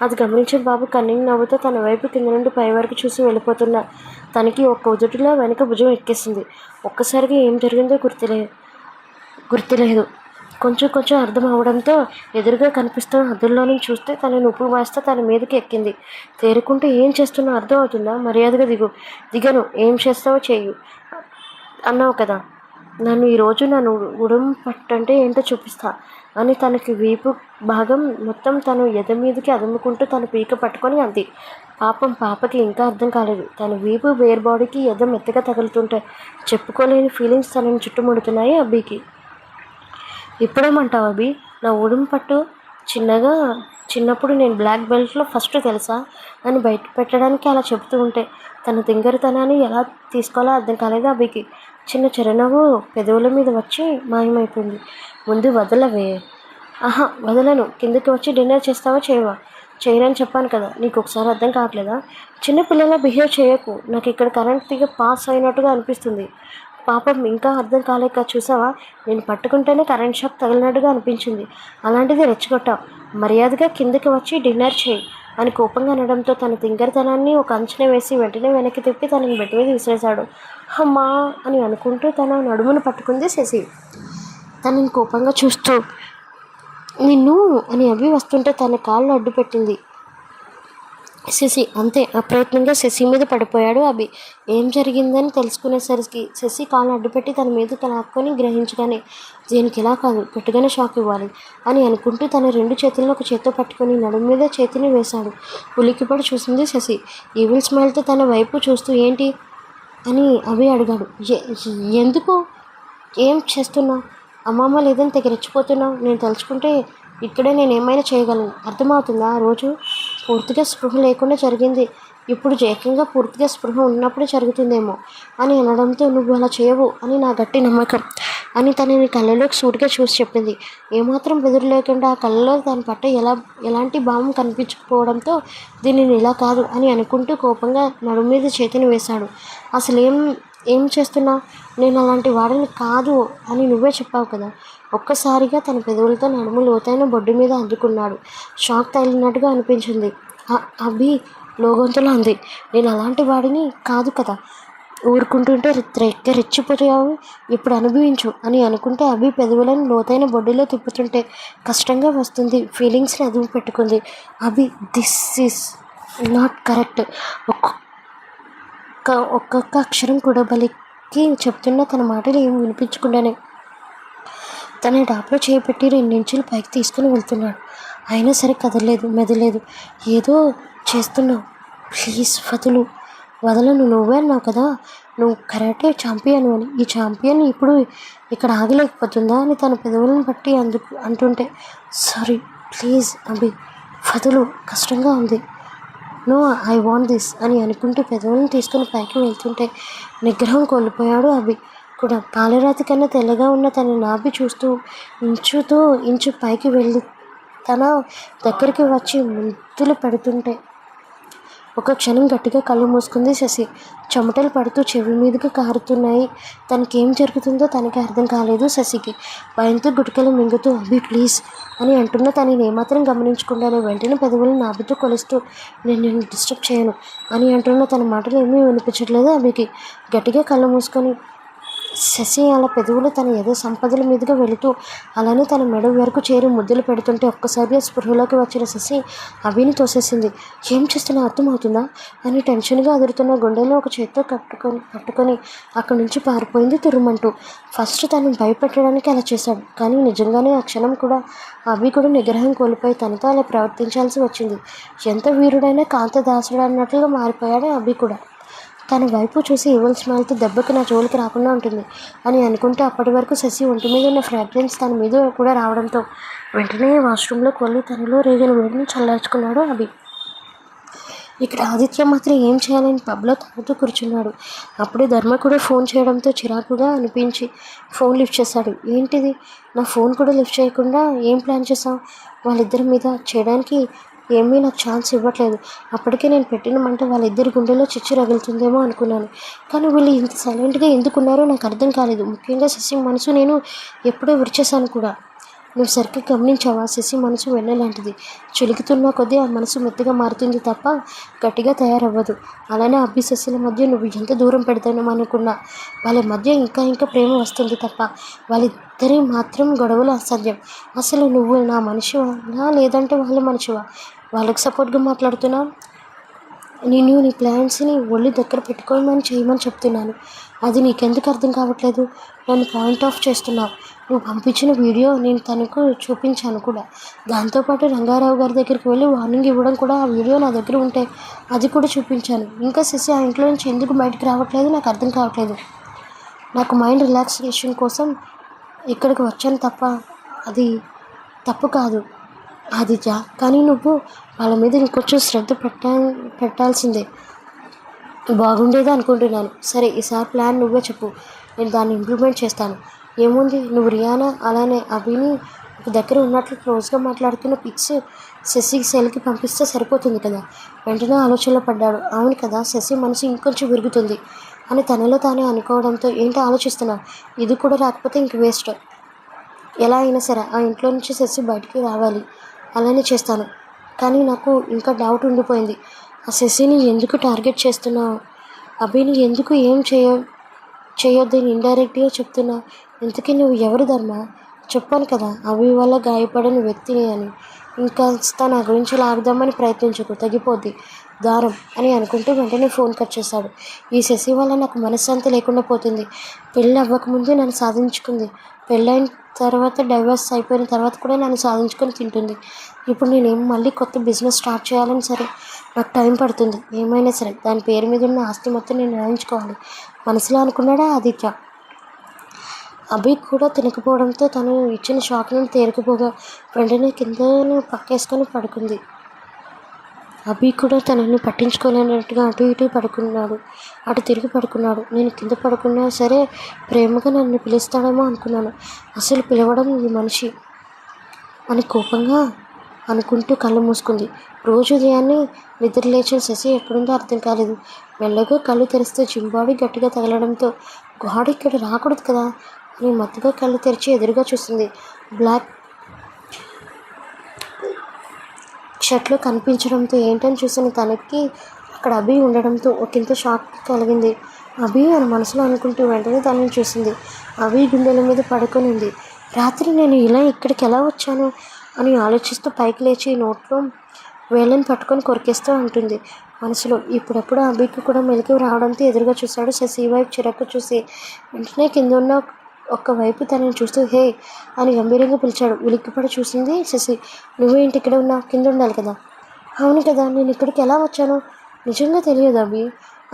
అది గమనించిన బాబు కన్నింగ్ నవ్వుతో తన వైపు కింద నుండి పై వరకు చూసి వెళ్ళిపోతున్నా తనకి ఒక్క ఉదుటిలో వెనక భుజం ఎక్కేసింది. ఒక్కసారిగా ఏం జరిగిందో గుర్తులేదు. కొంచెం అర్థం అవడంతో ఎదురుగా కనిపిస్తున్న అద్దంలో నుంచి చూస్తే తనని ఉప్పు వేస్తే తన మీదకి ఎక్కింది. తేరుకుంటే ఏం చేస్తున్నా అర్థం అవుతుందా? మర్యాదగా దిగను. ఏం చేస్తావో చెయ్యు అన్నావు కదా, నన్ను ఈరోజు నన్ను ఉడుం పట్టంటే ఏంటో చూపిస్తా అని తనకి వీపు భాగం మొత్తం తను ఎద మీదకి అదుముకుంటూ తన పీక పట్టుకొని అంది. పాపకి ఇంకా అర్థం కాలేదు. తన వీపు బేర్ బాడీకి ఎద మెత్తగా తగులుతుంటే చెప్పుకోలేని ఫీలింగ్స్ తనని చుట్టుముడుతున్నాయి అబ్బీకి. ఇప్పుడేమంటావు అభి? నా ఉడుం పట్టు చిన్నప్పుడు నేను బ్లాక్ బెల్ట్లో ఫస్ట్ తెలుసా అని బయట పెట్టడానికి అలా చెబుతూ ఉంటే తన తింగరితనాన్ని ఎలా తీసుకోవాలో అర్థం కాలేదు అభికి. చిన్న చిరునవ్వు పెదవుల మీద వచ్చి మాయమైపోయింది. ముందు వదలవే. వదలను. కిందకి వచ్చి డిన్నర్ చేస్తావా చేయవా? చేయనని చెప్పాను కదా. నీకు ఒకసారి అర్థం కావట్లేదా? చిన్నపిల్లలా బిహేవ్ చేయకు. నాకు ఇక్కడ కరెంట్ తీగ పాస్ అయినట్టుగా అనిపిస్తుంది. పాపం ఇంకా అర్థం కాలేక చూసావా, నేను పట్టుకుంటేనే కరెంట్ షాక్ తగిలినట్టుగా అనిపించింది. అలాంటిది రెచ్చగొట్టావు. మర్యాదగా కిందకి వచ్చి డిన్నర్ చేయి అని కోపంగా అనడంతో తన తింగరతనాన్ని ఒక అంచనా వేసి వెంటనే వెనక్కి తిప్పి తనని బెడ్ మీద విసిరేశాడు. అమ్మా అని అనుకుంటూ తన నడుమును పట్టుకుంది శశి. తనని కోపంగా చూస్తూ నిన్ను అని అభి వస్తుంటే తన కాళ్ళు అడ్డు పెట్టింది శశి. అంతే అప్రయత్నంగా శశి మీద పడిపోయాడు అభి. ఏం జరిగిందని తెలుసుకునేసరికి శశి కాళ్ళు అడ్డుపెట్టి తన మీద లాక్కొని గ్రహించగానే దీనికి ఇలా కాదు, గట్టిగానే షాక్ ఇవ్వాలి అని అనుకుంటూ తన రెండు చేతులను ఒక చేత్తో పట్టుకొని నడుము మీద చేతిని వేశాడు. ఉలిక్కిపడి చూసింది శశి. ఈవిల్ స్మైల్తో తన వైపు చూస్తూ ఏంటి అని అభి అడిగాడు. ఎందుకు? ఏం చేస్తున్నావు? అమ్మమ్మ లేదని తెగ రెచ్చిపోతున్నావు. నేను తలుచుకుంటే ఇక్కడే నేను ఏమైనా చేయగలను. అర్థమవుతుందా? ఆ రోజు పూర్తిగా స్పృహ లేకుండా జరిగింది. ఇప్పుడు ఏకంగా పూర్తిగా స్పృహ ఉన్నప్పుడు జరుగుతుందేమో అని అనడంతో నువ్వు అలా చేయవు అని నా గట్టి నమ్మకం అని తనని కళ్ళలోకి సూటిగా చూసి చెప్పింది. ఏమాత్రం బెదురు లేకుండా ఆ కళ్ళలో దాని పట్ల ఎలాంటి భావం కనిపించకపోవడంతో దీనిని ఇలా కాదు అని అనుకుంటూ కోపంగా నడుము మీద చేతిని వేశాడు. అసలు ఏం చేస్తున్నావు? నేను అలాంటి వాడిని కాదు అని నువ్వే చెప్పావు కదా. ఒక్కసారిగా తన పెదవులతో నడుము లోతైన బొడ్డు మీద అందుకున్నాడు. షాక్ తగిలినట్టుగా అనిపించింది. అభి లోగొంతులో అంది. నేను అలాంటి వాడిని కాదు కదా. ఊరుకుంటుంటే రెచ్చిపోయావు, ఇప్పుడు అనుభవించు అని అనుకుంటే అభి పెదవులను లోతైన బొడ్డులో తిప్పుతుంటే కష్టంగా వస్తుంది. ఫీలింగ్స్ని అదుపు పెట్టుకుంది. అభి దిస్ ఈస్ నాట్ కరెక్ట్. ఒక్కొక్క అక్షరం కూడా బలికి చెప్తున్న తన మాటలు ఏమి వినిపించకుండానే తన డాప్లో చేపెట్టి 2 ఇంచులు పైకి తీసుకుని వెళ్తున్నాడు. అయినా సరే కదలలేదు, మెదలేదు. ఏదో చేస్తున్నావు, ప్లీజ్ వదలను. నువ్వే అన్నావు కదా నువ్వు కరాటే ఛాంపియన్ అని. ఈ ఛాంపియన్ ఇప్పుడు ఇక్కడ ఆగలేకపోతుందా అని తన పెదవులను బట్టి అంటుంటే సారీ ప్లీజ్ అభి కష్టంగా ఉంది. నో ఐ వాంట్ దిస్ అని అనుకుంటూ పెదవులను తీసుకుని పైకి వెళ్తుంటే నిగ్రహం కోల్పోయాడు అభి కూడా. పాలరాతి కన్నా తెల్లగా ఉన్న తన నాభి చూస్తూ ఇంచు పైకి వెళ్ళి తన దగ్గరికి వచ్చి ముద్దులు పెడుతుంటే ఒక క్షణం గట్టిగా కళ్ళు మూసుకుంది శశి. చెమటలు పడుతూ చెవి మీదుగా కారుతున్నాయి. తనకేం జరుగుతుందో తనకి అర్థం కాలేదు శశికి. భయంతో గుటికలు మింగుతూ అభి ప్లీజ్ అని అంటున్న తనని ఏమాత్రం గమనించకుండానే వెంటనే పెదవులు నాభుతూ కొలుస్తూ నేను నిన్ను డిస్టర్బ్ చేయను అని అంటున్న తన మాటలు ఏమీ వినిపించట్లేదు అభికి. గట్టిగా కళ్ళు మూసుకొని శశి అలా పెదవులు తన ఏదో సంపదల మీదుగా వెళుతూ అలానే తన మెడ వరకు చేరి ముద్దులు పెడుతుంటే ఒక్కసారిగా స్పృహలోకి వచ్చిన శశి అభిని తోసేసింది. ఏం చేస్తున్నా అర్థమవుతుందా అని టెన్షన్గా అదురుతున్న గుండెలో ఒక చేత్తో పట్టుకొని అక్కడి నుంచి పారిపోయింది తురుమంటూ. ఫస్ట్ తను భయపెట్టడానికి అలా చేశాడు, కానీ నిజంగానే ఆ క్షణం కూడా అభి కూడా నిగ్రహం కోల్పోయి తనతో అలా ప్రవర్తించాల్సి వచ్చింది. ఎంత వీరుడైనా కాంత దాసుడు అన్నట్లుగా మారిపోయాడు అభి కూడా. తన వైపు చూసి ఈవెల్ స్మైల్తో దెబ్బకి నా జోలికి రాకుండా ఉంటుంది అని అనుకుంటే అప్పటి వరకు శశి ఒంటి మీద ఉన్న ఫ్రాగ్రెన్స్ తన మీద కూడా రావడంతో వెంటనే వాష్రూమ్లోకి వెళ్ళి తనలో రేగిన వేడిని చల్లార్చుకున్నాడు అభి. ఇక్కడ ఆదిత్య మాత్రం ఏం చేయాలని పబ్లో తాగుతూ కూర్చున్నాడు. అప్పుడే ధర్మ కూడా ఫోన్ చేయడంతో చిరాకుగా అనిపించి ఫోన్ లిఫ్ట్ చేశాడు. ఏంటిది, నా ఫోన్ కూడా లిఫ్ట్ చేయకుండా ఏం ప్లాన్ చేసావు? వాళ్ళిద్దరి మీద చేయడానికి ఏమీ నాకు ఛాన్స్ ఇవ్వట్లేదు. అప్పటికే నేను పెట్టిన మంట వాళ్ళిద్దరి గుండెలో చిచ్చు రగులుతుందేమో అనుకున్నాను, కానీ వీళ్ళు ఇంత సైలెంట్గా ఎందుకున్నారో నాకు అర్థం కాలేదు. ముఖ్యంగా శశి మనసు నేను ఎప్పుడో విడిచేశాను కూడా. నువ్వు సరిగ్గా గమనించావా? శశి మనసు వెన్నలాంటిది. చిలుకుతున్న కొద్దీ ఆ మనసు మెత్తగా మారుతుంది తప్ప గట్టిగా తయారవ్వదు. అలానే అభి శశిల మధ్య నువ్వు ఎంత దూరం పెడతానో అనుకున్నా వాళ్ళ మధ్య ఇంకా ప్రేమ వస్తుంది తప్ప వాళ్ళిద్దరి మాత్రం గొడవలు అసాధ్యం. అసలు నువ్వు నా మనిషివా లేదంటే వాళ్ళ మనిషివా? వాళ్ళకి సపోర్ట్గా మాట్లాడుతున్నా? నేను నీ ప్లాన్స్ని ఒళ్ళు దగ్గర పెట్టుకోమని చేయమని చెప్తున్నాను. అది నీకెందుకు అర్థం కావట్లేదు? నన్ను పాయింట్ ఆఫ్ చేస్తున్నావు. నువ్వు పంపించిన వీడియో నేను తనకు చూపించాను కూడా. దాంతోపాటు రంగారావు గారి దగ్గరికి వెళ్ళి వార్నింగ్ ఇవ్వడం కూడా ఆ వీడియో నా దగ్గర ఉంటే అది కూడా చూపించాను. ఇంకా శశి ఆ ఇంట్లో నుంచి ఎందుకు బయటకు రావట్లేదు నాకు అర్థం కావట్లేదు. నాకు మైండ్ రిలాక్సేషన్ కోసం ఇక్కడికి వచ్చాను తప్ప అది తప్పు కాదు ఆదిత్య. కానీ నువ్వు వాళ్ళ మీద ఇంకొంచెం శ్రద్ధ పెట్టాల్సిందే బాగుండేది అనుకుంటున్నాను. సరే, ఈసారి ప్లాన్ నువ్వే చెప్పు, నేను దాన్ని ఇంప్లిమెంట్ చేస్తాను. ఏముంది, నువ్వు రియానా అలానే అభిని ఒక దగ్గర ఉన్నట్లు క్లోజ్గా మాట్లాడుతున్న పిక్స్ శశి సెల్కి పంపిస్తే సరిపోతుంది కదా. వెంటనే ఆలోచనలో పడ్డాడు. అవును కదా, శశి మనసు ఇంకొంచెం విరుగుతుంది అని తనలో తానే అనుకోవడంతో ఏంటో ఆలోచిస్తున్నా, ఇది కూడా రాకపోతే ఇంక వేస్ట్. ఎలా అయినా సరే ఆ ఇంట్లో నుంచి శశి బయటికి రావాలి, అలానే చేస్తాను. కానీ నాకు ఇంకా డౌట్ ఉండిపోయింది. ఆ శశిని ఎందుకు టార్గెట్ చేస్తున్నావు? అభిని ఎందుకు ఏం చేయొద్దని ఇండైరెక్ట్గా చెప్తున్నావు? ఇంతకీ నువ్వు ఎవరు ధర్మ? చెప్పాను కదా అభి వల్ల గాయపడిన వ్యక్తిని అని. ఇంకాస్త నా గురించి లాగుదామని ప్రయత్నించకు, తగ్గిపోద్ది దారం అని అనుకుంటూ వెంటనే ఫోన్ కట్ చేశాడు. ఈ శశి వల్ల నాకు మనశ్శాంతి లేకుండా పోతుంది. పెళ్ళి అవ్వకముందే నన్ను సాధించుకుంది, పెళ్ళైన తర్వాత డైవర్స్ అయిపోయిన తర్వాత కూడా నన్ను సాధించుకొని తింటుంది. ఇప్పుడు నేనేం మళ్ళీ కొత్త బిజినెస్ స్టార్ట్ చేయాలని సరే నాకు టైం పడుతుంది. ఏమైనా సరే దాని పేరు మీద ఉన్న ఆస్తి మొత్తం నేను రాయించుకోవాలి మనసులో అనుకున్నాడా ఆదిత్య. అభి కూడా తినకపోవడంతో తను ఇచ్చిన షాక్ నుండి తేరుకుపోగా వెంటనే కింద పక్కేసుకొని పడుకుంది. అభి కూడా తనని పట్టించుకోలేనట్టుగా అటు తిరిగి పడుకున్నాడు. నేను కింద పడుకున్నా సరే ప్రేమగా నన్ను పిలుస్తాడేమో అనుకున్నాను, అసలు పిలవడం ఈ మనిషి అని కోపంగా అనుకుంటూ కళ్ళు మూసుకుంది. రోజు ఉదయాన్నే నిద్ర లేచిన శశి ఎక్కడుందో అర్థం కాలేదు. మెల్లగా కళ్ళు తెరిస్తే జింబాడీ గట్టిగా తగలడంతో గోడ ఇక్కడ రాకూడదు కదా అని మత్తుగా కళ్ళు తెరిచి ఎదురుగా చూస్తుంది. బ్లాక్ షర్ట్లో కనిపించడంతో ఏంటని చూసిన తనకి అక్కడ అభి ఉండడంతో ఒకంత షాక్ కలిగింది. అభి అని మనసులో అనుకుంటూ వెంటనే తనని చూసింది. అభి గుండెల మీద పడుకొని ఉంది. రాత్రి నేను ఇలా ఇక్కడికి ఎలా వచ్చాను అని ఆలోచిస్తూ పైకి లేచి నోట్లో వేళ్ళని పట్టుకొని కొరికేస్తూ ఉంటుంది మనసులో. ఇప్పుడప్పుడు అభికి కూడా మెలికి రావడంతో ఎదురుగా చూశాడు. శశి వైపు చిరాకు చూసి వెంటనే కింద ఉన్న ఒక్కవైపు తనని చూస్తూ హే అని గంభీరంగా పిలిచాడు. ఉలిక్కిపడి చూసింది శశి. నువ్వేంటి ఇక్కడ ఉన్నావు? కింద ఉండాలి కదా. అవును కదా, నేను ఇక్కడికి ఎలా వచ్చాను? నిజంగా తెలియదు అభి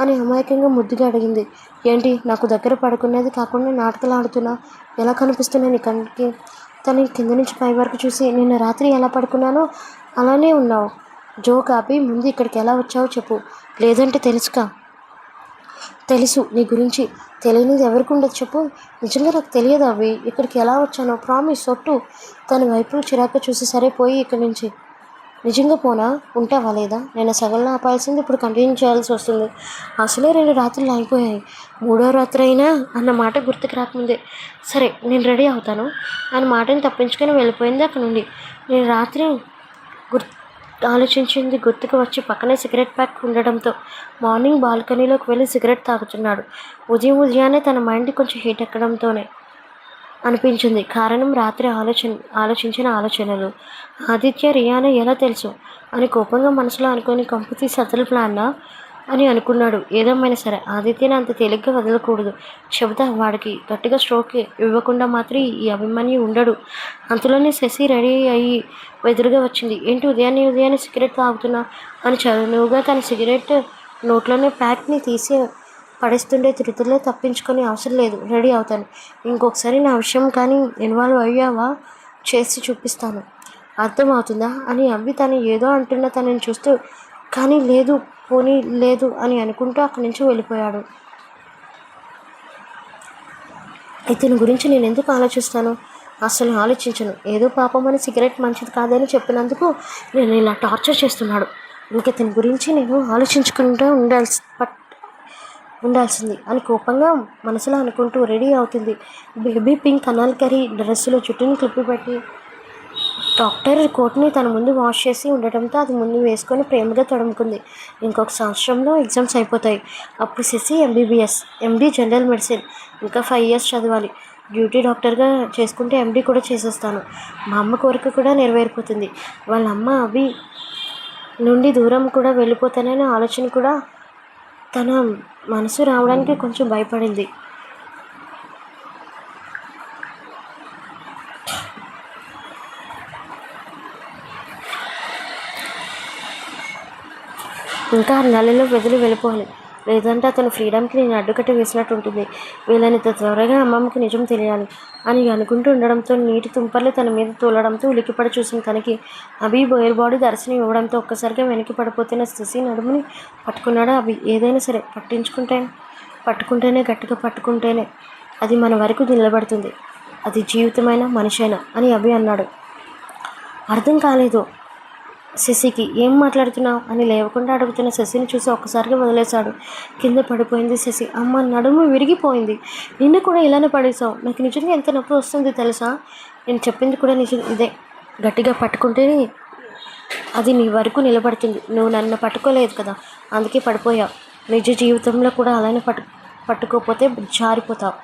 అని అమాయకంగా ముద్దుగా అడిగింది. ఏంటి, నాకు దగ్గర పడుకునేది కాకుండా నాటకాలు ఆడుతున్నా? ఎలా కనిపిస్తున్నాను ఇక్కడికి? తను కింద నుంచి పై వరకు చూసి నిన్న రాత్రి ఎలా పడుకున్నానో అలానే ఉన్నావు. జోక్ ఆపి ముందు ఇక్కడికి ఎలా వచ్చావో చెప్పు, లేదంటే తెలుసు నీ గురించి. తెలియనిది ఎవరికి ఉండదు చెప్పు. నిజంగా నాకు తెలియదు అవి ఇక్కడికి ఎలా వచ్చానో ప్రామిస్ ఒట్టు. తన వైపు చిరాకు చూసి సరే పోయి ఇక్కడి నుంచి నిజంగా పోనా? ఉంటావా లేదా? నేను సగంలో ఆపాల్సింది ఇప్పుడు కంటిన్యూ చేయాల్సి వస్తుంది. అసలే 2 రాత్రులు అయిపోయాయి. 3వ రాత్రి అయినా అన్న మాట గుర్తుకు రాకముందే సరే నేను రెడీ అవుతాను అని మాటని తప్పించుకొని వెళ్ళిపోయింది అక్కడ నుండి. నేను రాత్రి ఆలోచించింది గుర్తుకు వచ్చి పక్కనే సిగరెట్ ప్యాక్ ఉండడంతో మార్నింగ్ బాల్కనీలోకి వెళ్ళి సిగరెట్ తాగుతున్నాడు. ఉదయాన్నే తన మైండ్ కొంచెం హీట్ ఎక్కడంతోనే అనిపించింది. కారణం రాత్రి ఆలోచించిన ఆలోచనలు. ఆదిత్య రియానా ఎలా తెలుసు అని కోపంగా మనసులో అనుకొని కంపు అసలు ప్లాన్నా అని అనుకున్నాడు. ఏదేమైనా సరే ఆదిత్యని అంత తేలిగ్గా వదలకూడదు. చెబుతా వాడికి గట్టిగా స్ట్రోక్ ఇవ్వకుండా మాత్రం ఈ అభిమన్యు ఉండడు. అంతలోనే శశి రెడీ అయ్యి ఎదురుగా వచ్చింది. ఏంటి ఉదయాన్నే సిగరెట్ తాగుతున్నా అని చనువుగా తన సిగరెట్ నోట్లోనే ప్యాక్ని తీసి పడేస్తుండే ధృతిలో తప్పించుకొని అవసరం లేదు, రెడీ అవుతాను. ఇంకొకసారి నా విషయం కానీ ఇన్వాల్వ్ అయ్యావా చేసి చూపిస్తాను, అర్థమవుతుందా అని అవి తను ఏదో అంటున్న తనని చూస్తూ కానీ లేదు పోనీ లేదు అని అనుకుంటూ అక్కడి నుంచి వెళ్ళిపోయాడు. ఇతని గురించి నేను ఎందుకు ఆలోచిస్తాను? అసలు ఆలోచించను. ఏదో పాపం అని సిగరెట్ మంచిది కాదని చెప్పినందుకు నేను ఇలా టార్చర్ చేస్తున్నాడు. ఇంక ఇతని గురించి నేను ఆలోచించుకుంటూ ఉండాల్సింది అని కోపంగా మనసులో అనుకుంటూ రెడీ అవుతుంది. బేబీ పింక్ అనాల్కరీ డ్రెస్సులో జుట్టుని క్లిప్పి పెట్టి డాక్టర్ కోట్ని తన ముందు వాష్ చేసి ఉండటంతో అది ముందు వేసుకొని ప్రేమగా తడుముకుంది. ఇంకొక సంవత్సరంలో ఎగ్జామ్స్ అయిపోతాయి. అప్పుడు Shashi MBBS, MD general medicine, ఇంకా 5 years చదవాలి. డ్యూటీ డాక్టర్గా చేసుకుంటే ఎండి కూడా చేసేస్తాను. మా అమ్మ కోరిక కూడా నెరవేరిపోతుంది. వాళ్ళ అమ్మ అవి నుండి దూరం కూడా వెళ్ళిపోతాననే ఆలోచన కూడా తన మనసు రావడానికి కొంచెం భయపడింది. ఇంకా 6 నెలల్లో వదిలి వెళ్ళిపోవాలి, లేదంటే అతను ఫ్రీడమ్కి నేను అడ్డుకట్ట వేసినట్టు ఉంటుంది. వీళ్ళనింత త్వరగా అమ్మమ్మకి నిజం తెలియాలి అని అనుకుంటూ ఉండడంతో నీటి తుంపర్లు తన మీద తోలడంతో ఉలికిపడి చూసిన తనకి అభి బోయర్ బాడీ దర్శనం ఇవ్వడంతో ఒక్కసారిగా వెనక్కి పడిపోతున్న శశి నడుముని పట్టుకున్నాడు అభి. ఏదైనా సరే పట్టుకుంటేనే గట్టిగా పట్టుకుంటేనే అది మన వరకు నిలబడుతుంది, అది జీవితమైన మనిషైనా అని అభి అన్నాడు. అర్థం కాలేదు శశికి. ఏం మాట్లాడుతున్నావు అని లేవకుండా అడుగుతున్న శశిని చూసి ఒక్కసారిగా వదిలేశాడు. కింద పడిపోయింది శశి. అమ్మ నడుము విరిగిపోయింది. నిన్ను కూడా ఇలానే పడేసావు. నాకు నిజంగా ఎంత నొప్పి వస్తుంది తెలుసా? నేను చెప్పింది కూడా నిజం ఇదే, గట్టిగా పట్టుకుంటేనే అది నీ వరకు నిలబడుతుంది. నువ్వు నన్ను పట్టుకోలేదు కదా, అందుకే పడిపోయావు. నిజ జీవితంలో కూడా అలానే పట్టుకోకపోతే జారిపోతావు.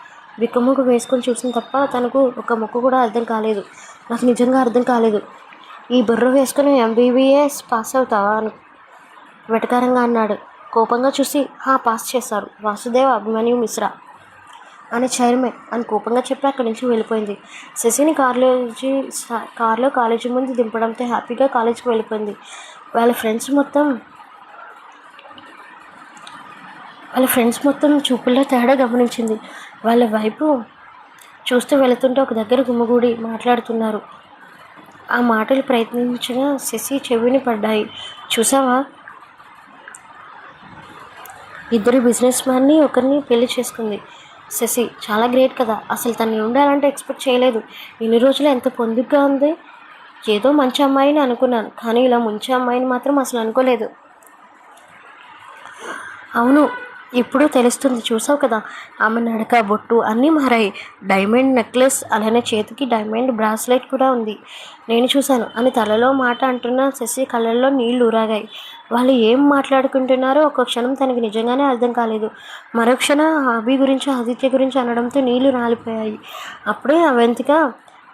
బిక్కముగ్గు వేసుకొని చూసిన తప్ప తనకు ఒక ముక్క కూడా అర్థం కాలేదు. నాకు నిజంగా అర్థం కాలేదు. ఈ బుర్ర వేసుకుని ఎంబీబీఎస్ పాస్ అవుతావా అని వెటకారంగా అన్నాడు. కోపంగా చూసి పాస్ చేశారు వాసుదేవ్ అభిమన్యు మిశ్రా అని చైర్మన్ అని కోపంగా చెప్పి అక్కడి నుంచి వెళ్ళిపోయింది. శశిని కారులో కాలేజీ ముందు దింపడంతో హ్యాపీగా కాలేజీకి వెళ్ళిపోయింది. వాళ్ళ ఫ్రెండ్స్ మొత్తం చూపుల్లో తేడా గమనించింది. వాళ్ళ వైపు చూస్తూ వెళుతుంటే ఒక దగ్గర గుమ్మగూడి మాట్లాడుతున్నారు. ఆ మాటలు ప్రయత్నించిన శశి చెవిని పడ్డాయి. చూసావా, ఇద్దరు బిజినెస్ మ్యాన్ని ఒకరిని పెళ్లి చేసుకుంది శశి. చాలా గ్రేట్ కదా. అసలు తను ఉండాలంటే ఎక్స్పెక్ట్ చేయలేదు. ఇన్ని రోజులు ఎంత పొందుగ్గా ఉంది. ఏదో మంచి అమ్మాయిని అనుకున్నాను, కానీ ఇలా మంచి అమ్మాయిని మాత్రం అసలు అనుకోలేదు. అవును, ఇప్పుడు తెలుస్తుంది. చూసావు కదా, ఆమె నడక బొట్టు అన్నీ మారాయి. డైమండ్ నెక్లెస్, అలానే చేతికి డైమండ్ బ్రాస్లెట్ కూడా ఉంది. నేను చూశాను అని తలలో మాట అంటున్న శశి కళ్ళల్లో నీళ్లు ఊరాగాయి. వాళ్ళు ఏం మాట్లాడుకుంటున్నారో ఒక క్షణం తనకి నిజంగానే అర్థం కాలేదు. మరో క్షణం అభి గురించి ఆదిత్య గురించి అనడంతో నీళ్లు రాలిపోయాయి. అప్పుడే అవంతిక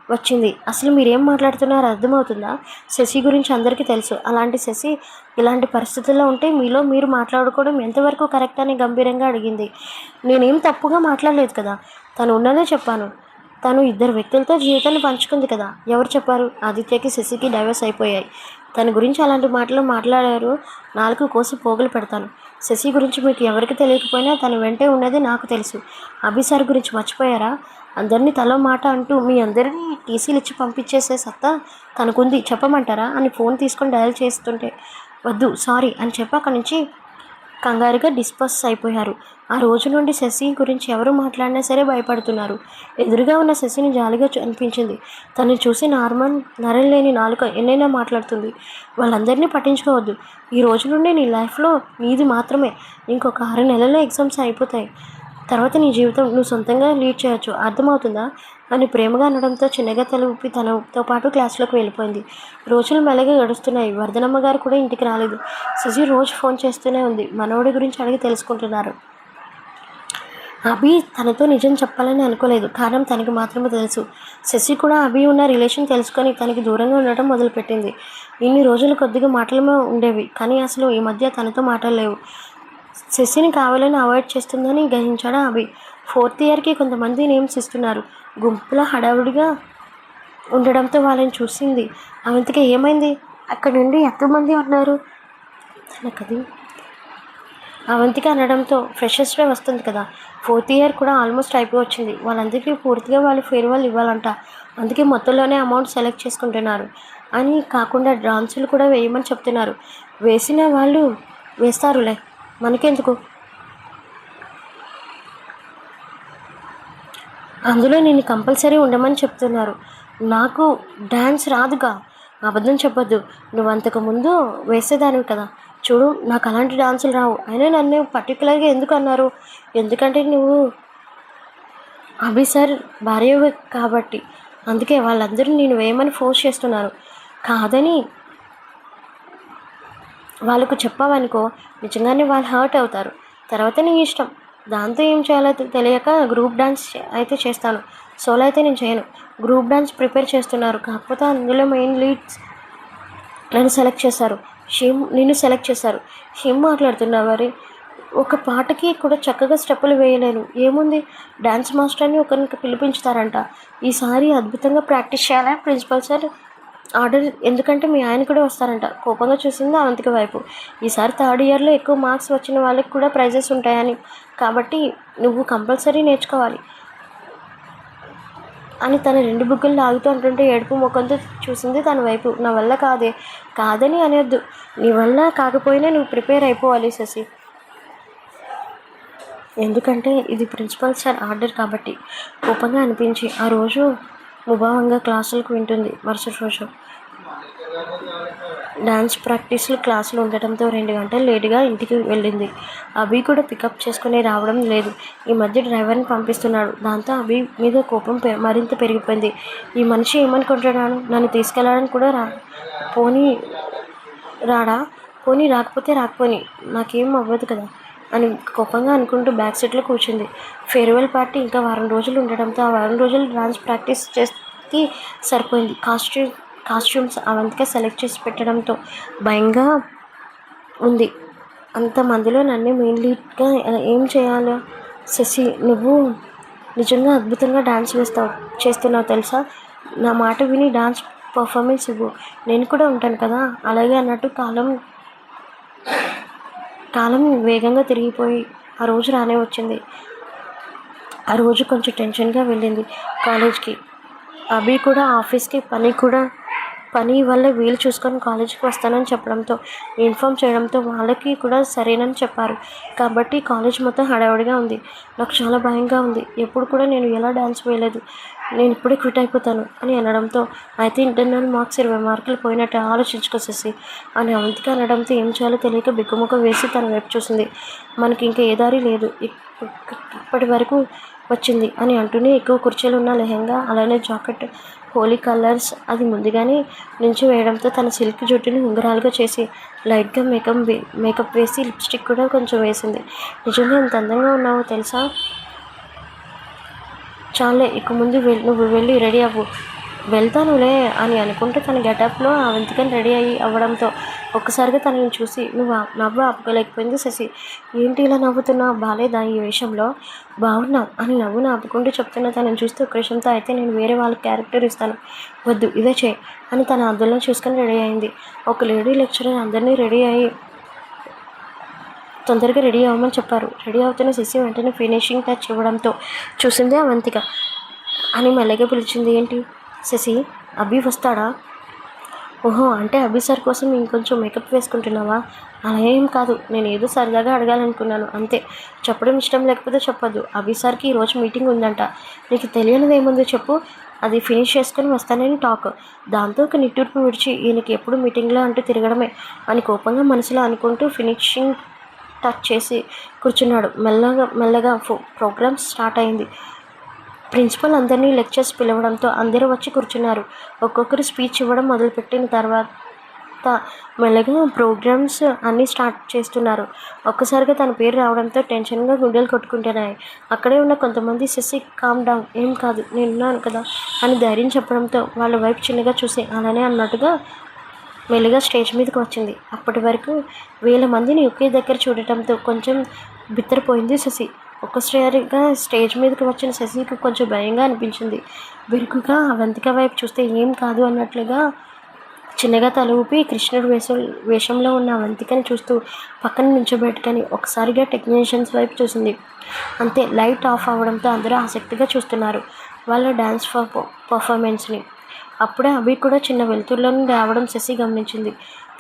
వచ్చింది. అసలు మీరేం మాట్లాడుతున్నారో అర్థమవుతుందా? శశి గురించి అందరికీ తెలుసు. అలాంటి శశి ఇలాంటి పరిస్థితుల్లో ఉంటే మీలో మీరు మాట్లాడుకోవడం ఎంతవరకు కరెక్ట్ అని గంభీరంగా అడిగింది. నేనేం తప్పుగా మాట్లాడలేదు కదా, తను ఉన్నదే చెప్పాను. తను 2 వ్యక్తులతో జీవితాన్ని పంచుకుంది కదా. ఎవరు చెప్పారు? ఆదిత్యకి శశికి డైవర్స్ అయిపోయాయి. తన గురించి అలాంటి మాటలు మాట్లాడారు, 4 కోసి పోగులు పెడతాను. శశి గురించి మీకు ఎవరికి తెలియకపోయినా తన వెంటే ఉన్నది నాకు తెలుసు. అభిసార్ గురించి మర్చిపోయారా? అందరినీ తలో మాట అంటూ మీ అందరినీ టీసీలు ఇచ్చి పంపించేసే సత్తా తనకుంది, చెప్పమంటారా అని ఫోన్ తీసుకొని డయల్ చేస్తుంటే వద్దు సారీ అని చెప్పి అక్కడి నుంచి కంగారుగా డిస్పస్ అయిపోయారు. ఆ రోజు నుండి శశి గురించి ఎవరు మాట్లాడినా సరే భయపడుతున్నారు. ఎదురుగా ఉన్న శశిని జాలిగా అనిపించింది. తనని చూసి నరం లేని నాలుక ఎన్నైనా మాట్లాడుతుంది. వాళ్ళందరినీ పట్టించుకోవద్దు. ఈ రోజు నుండి నీ లైఫ్లో నీది మాత్రమే. ఇంకొక 6 నెలల్లో ఎగ్జామ్స్ అయిపోతాయి. తర్వాత నీ జీవితం నువ్వు సొంతంగా లీడ్ చేయొచ్చు. అర్థమవుతుందా అని ప్రేమగా అనడంతో చిన్నగా తల ఊపి తనతో పాటు క్లాస్లోకి వెళ్ళిపోయింది. రోజులు మెల్లగా గడుస్తున్నాయి. వర్ధనమ్మ గారు కూడా ఇంటికి రాలేదు. శశి రోజు ఫోన్ చేస్తూనే ఉంది. మనవడి గురించి అడిగి తెలుసుకుంటున్నారు. అభి తనతో నిజం చెప్పాలని అనుకోలేదు. కారణం తనకి మాత్రమే తెలుసు. శశి కూడా అభి ఉన్న రిలేషన్ తెలుసుకొని తనకి దూరంగా ఉండటం మొదలుపెట్టింది. ఇన్ని రోజులు కొద్దిగా మాటలు ఉండేవి, కానీ అసలు ఈ మధ్య తనతో మాటలు లేవు. శశిని కావాలని అవాయిడ్ చేస్తుందని గ్రహించాడు అభి. 4th ఇయర్కి కొంతమంది నేమ్స్ ఇస్తున్నారు. గుంపులో హడావుడిగా ఉండడంతో వాళ్ళని చూసింది. అవంతికి ఏమైంది, అక్కడ నుండి ఎంతమంది ఉన్నారు తనకది అవంతిక అనడంతో ఫ్రెషర్స్ డే వస్తుంది కదా, 4th ఇయర్ కూడా ఆల్మోస్ట్ అయిపోయి వచ్చింది. వాళ్ళందరికీ పూర్తిగా వాళ్ళు ఫేర్వెల్ ఇవ్వాలంట. అందుకే మొత్తంలోనే అమౌంట్ సెలెక్ట్ చేసుకుంటున్నారు. అని కాకుండా డాన్సులు కూడా వేయమని చెప్తున్నారు. వేసిన వాళ్ళు వేస్తారులే, మనకెందుకు. అందులో నేను కంపల్సరీ ఉండమని చెప్తున్నారు. నాకు డ్యాన్స్ రాదుగా. అబద్ధం చెప్పొద్దు. నువ్వు అంతకుముందు వేసేదానివి కదా. చూడు, నాకు అలాంటి డాన్సులు రావు. అయినా నన్ను పర్టికులర్గా ఎందుకు అన్నారు? ఎందుకంటే నువ్వు అభి సార్ భార్యవి కాబట్టి. అందుకే వాళ్ళందరూ నేను వేయమని ఫోర్స్ చేస్తున్నారు. కాదని వాళ్ళకు చెప్పావనుకో, నిజంగానే వాళ్ళు హర్ట్ అవుతారు. తర్వాత నీ ఇష్టం. దాంతో ఏం చేయాలో తెలియక గ్రూప్ డాన్స్ అయితే చేస్తాను, సోలో అయితే నేను చేయను. గ్రూప్ డాన్స్ ప్రిపేర్ చేస్తున్నారు. కాకపోతే అందులో మెయిన్ లీడ్స్ నిన్ను సెలెక్ట్ చేశారు. ఏం మాట్లాడుతున్నావు మరి? ఒక పాటకి కూడా చక్కగా స్టెప్పులు వేయలేను. ఏముంది, డ్యాన్స్ మాస్టర్ని ఒకరికి పిలిపించుతారంట. ఈసారి అద్భుతంగా ప్రాక్టీస్ చేయాలని ప్రిన్సిపల్ సార్ ఆర్డర్. ఎందుకంటే మీ ఆయన కూడా వస్తారంట. కోపంగా చూసింది అవంతిక వైపు. ఈసారి 3rd ఇయర్లో ఎక్కువ మార్క్స్ వచ్చిన వాళ్ళకి కూడా ప్రైజెస్ ఉంటాయని, కాబట్టి నువ్వు కంపల్సరీ నేర్చుకోవాలి అని తన 2 బుగ్గలు లాగుతూ అంటుంటే ఏడుపు ముఖంతో చూసింది తన వైపు. నా వల్ల కాదని అనొద్దు. నీ వల్ల కాకపోయినా నువ్వు ప్రిపేర్ అయిపోవాలి శశి. ఎందుకంటే ఇది ప్రిన్సిపల్ సార్ ఆర్డర్ కాబట్టి. కోపంగా అనిపించి ఆ రోజు ముభావంగా క్లాసులకు వింటుంది. మరుసటి రోజు డాన్స్ ప్రాక్టీస్లు క్లాసులు ఉండటంతో 2 గంటలు లేటుగా ఇంటికి వెళ్ళింది. అభి కూడా పికప్ చేసుకుని రావడం లేదు. ఈ మధ్య డ్రైవర్ని పంపిస్తున్నాడు. దాంతో అభి మీద కోపం మరింత పెరిగిపోయింది. ఈ మనిషి ఏమనుకుంటున్నాను, నన్ను తీసుకెళ్ళడానికి కూడా పోనీ రాకపోతే రాకపోని నాకేం అవ్వదు కదా అని కోపంగా అనుకుంటూ బ్యాక్ సీట్లో కూర్చుంది. ఫేర్వెల్ పార్టీ ఇంకా 1 వారం రోజులు ఉండటంతో ఆ 1 వారం రోజులు డాన్స్ ప్రాక్టీస్ చేసి సరిపోయింది. కాస్ట్యూమ్స్ అవంతిక సెలెక్ట్ చేసి పెట్టడంతో భయంగా ఉంది. అంతమందిలో నన్ను మెయిన్ లీడ్గా ఏం చేయాలో? శశి, నువ్వు నిజంగా అద్భుతంగా డాన్స్ చేస్తున్నావు తెలుసా. నా మాట విని డాన్స్ పర్ఫార్మెన్స్ ఇవ్వు, నేను కూడా ఉంటాను కదా. అలాగే అన్నట్టు కాలం వేగంగా తిరిగిపోయి ఆ రోజు రానే వచ్చింది. ఆ రోజు కొంచెం టెన్షన్గా వెళ్ళింది కాలేజ్కి. అభి కూడా ఆఫీస్కి పని వల్ల వీలు చూసుకొని కాలేజీకి వస్తానని చెప్పడంతో ఇన్ఫామ్ చేయడంతో వాళ్ళకి కూడా సరేనని చెప్పారు. కాబట్టి కాలేజ్ మొత్తం హడావుడిగా ఉంది. నాకు చాలా భయంగా ఉంది. ఎప్పుడు కూడా నేను ఎలా డాన్స్ వేయలేదు. నేను ఇప్పుడే క్విట్ అయిపోతాను అని అనడంతో అయితే ఇంటర్నల్ మార్క్స్ 20 మార్కులు పోయినట్టు ఆలోచించుకోసేసి అని అవంతిక అనడంతో ఏం చేయాలో తెలియక బిక్కుముఖం వేసి తన వైపు చూసింది. మనకి ఇంకా ఏ దారి లేదు, ఇప్పటి వరకు వచ్చింది అని అంటూనే ఎక్కువ కుర్చీలు ఉన్న లెహంగా అలానే జాకెట్ హోలీ కలర్స్ అది ముందుగానే నుంచి వేయడంతో తన సిల్క్ జుట్టుని ఉంగరాలుగా చేసి లైట్గా మేకప్ వేసి లిప్స్టిక్ కూడా కొంచెం వేసింది. నిజంగా ఎంత అందంగా ఉన్నావో తెలుసా. చాలే, ఇక ముందు నువ్వు వెళ్ళి రెడీ అవ్వు. వెళ్తానులే అని అనుకుంటే తన గెటప్లో అవంతికని రెడీ అవ్వడంతో ఒక్కసారిగా తనని చూసి నవ్వు ఆపుకోలేకపోయింది శశి. ఏంటి ఇలా నవ్వుతున్నా, బాలేదా ఈ వేషంలో? బాగున్నావు అని నవ్వును ఆపుకుంటూ చెప్తున్న తనని చూస్తే ఒక విషయంతో అయితే నేను వేరే వాళ్ళకి క్యారెక్టర్ ఇస్తాను, వద్దు ఇదే చేయి అని తన అద్దంలో చూసుకొని రెడీ అయింది. ఒక లేడీ లెక్చరర్ అందరినీ తొందరగా రెడీ అవ్వమని చెప్పారు. రెడీ అవుతున్న శశి వెంటనే ఫినిషింగ్ టచ్ ఇవ్వడంతో చూసింది అవంతిక. అని మెల్లగా పిలిచింది. ఏంటి శశి, అభి వస్తాడా? ఓహో! అంటే అభి సార్ కోసం ఇంకొంచెం మేకప్ వేసుకుంటున్నావా? అలా ఏం కాదు. నేను ఏదో సరదాగా అడగాలనుకున్నాను అంతే. చెప్పడం ఇష్టం లేకపోతే చెప్పొద్దు. అభి సార్‌కి ఈరోజు మీటింగ్ ఉందంట. నీకు తెలియనిదేముంది చెప్పు? అది ఫినిష్ చేసుకొని వస్తానని టాక్. దాంతో ఒక నిట్టూర్పు విడిచి ఈయనకి ఎప్పుడు మీటింగ్‌లో అంటూ తిరగడమే అని కోపంగా మనసులో అనుకుంటూ ఫినిషింగ్ టచ్ చేసి కూర్చున్నాడు. మెల్లగా మెల్లగా ప్రోగ్రామ్ స్టార్ట్ అయింది. ప్రిన్సిపల్ అందరినీ లెక్చర్స్ పిలవడంతో అందరూ వచ్చి కూర్చున్నారు. ఒక్కొక్కరు స్పీచ్ ఇవ్వడం మొదలుపెట్టిన తర్వాత మెల్లగా ప్రోగ్రామ్స్ అన్నీ స్టార్ట్ చేస్తున్నారు. ఒక్కసారిగా తన పేరు రావడంతో టెన్షన్గా గుండెలు కొట్టుకుంటున్నాయి. అక్కడే ఉన్న కొంతమంది శశి కామ్ డౌన్, ఏం కాదు నేనున్నాను కదా అని ధైర్యం చెప్పడంతో వాళ్ళ వైపు చిన్నగా చూసి అలానే అన్నట్టుగా మెల్లిగా స్టేజ్ మీదకి వచ్చింది. అప్పటి వరకు 1000 మందిని ఒకే దగ్గర చూడటంతో కొంచెం బిత్తరపోయింది శశి. ఒక్కసారిగా స్టేజ్ మీదకి వచ్చిన శశికి కొంచెం భయంగా అనిపించింది. బెరుకుగా అవంతిక వైపు చూస్తే ఏం కాదు అన్నట్లుగా చిన్నగా తల ఊపి కృష్ణుడు వేషంలో ఉన్న అవంతికని చూస్తూ పక్కన నిల్చోబెట్టుకొని ఒకసారిగా టెక్నీషియన్స్ వైపు చూసింది. అంతే, లైట్ ఆఫ్ అవ్వడంతో అందరూ ఆసక్తిగా చూస్తున్నారు వాళ్ళ డ్యాన్స్ పర్ఫార్మెన్స్ని. అప్పుడే అభి కూడా చిన్న వెలుతురులో నుండి రావడం శశి గమనించింది.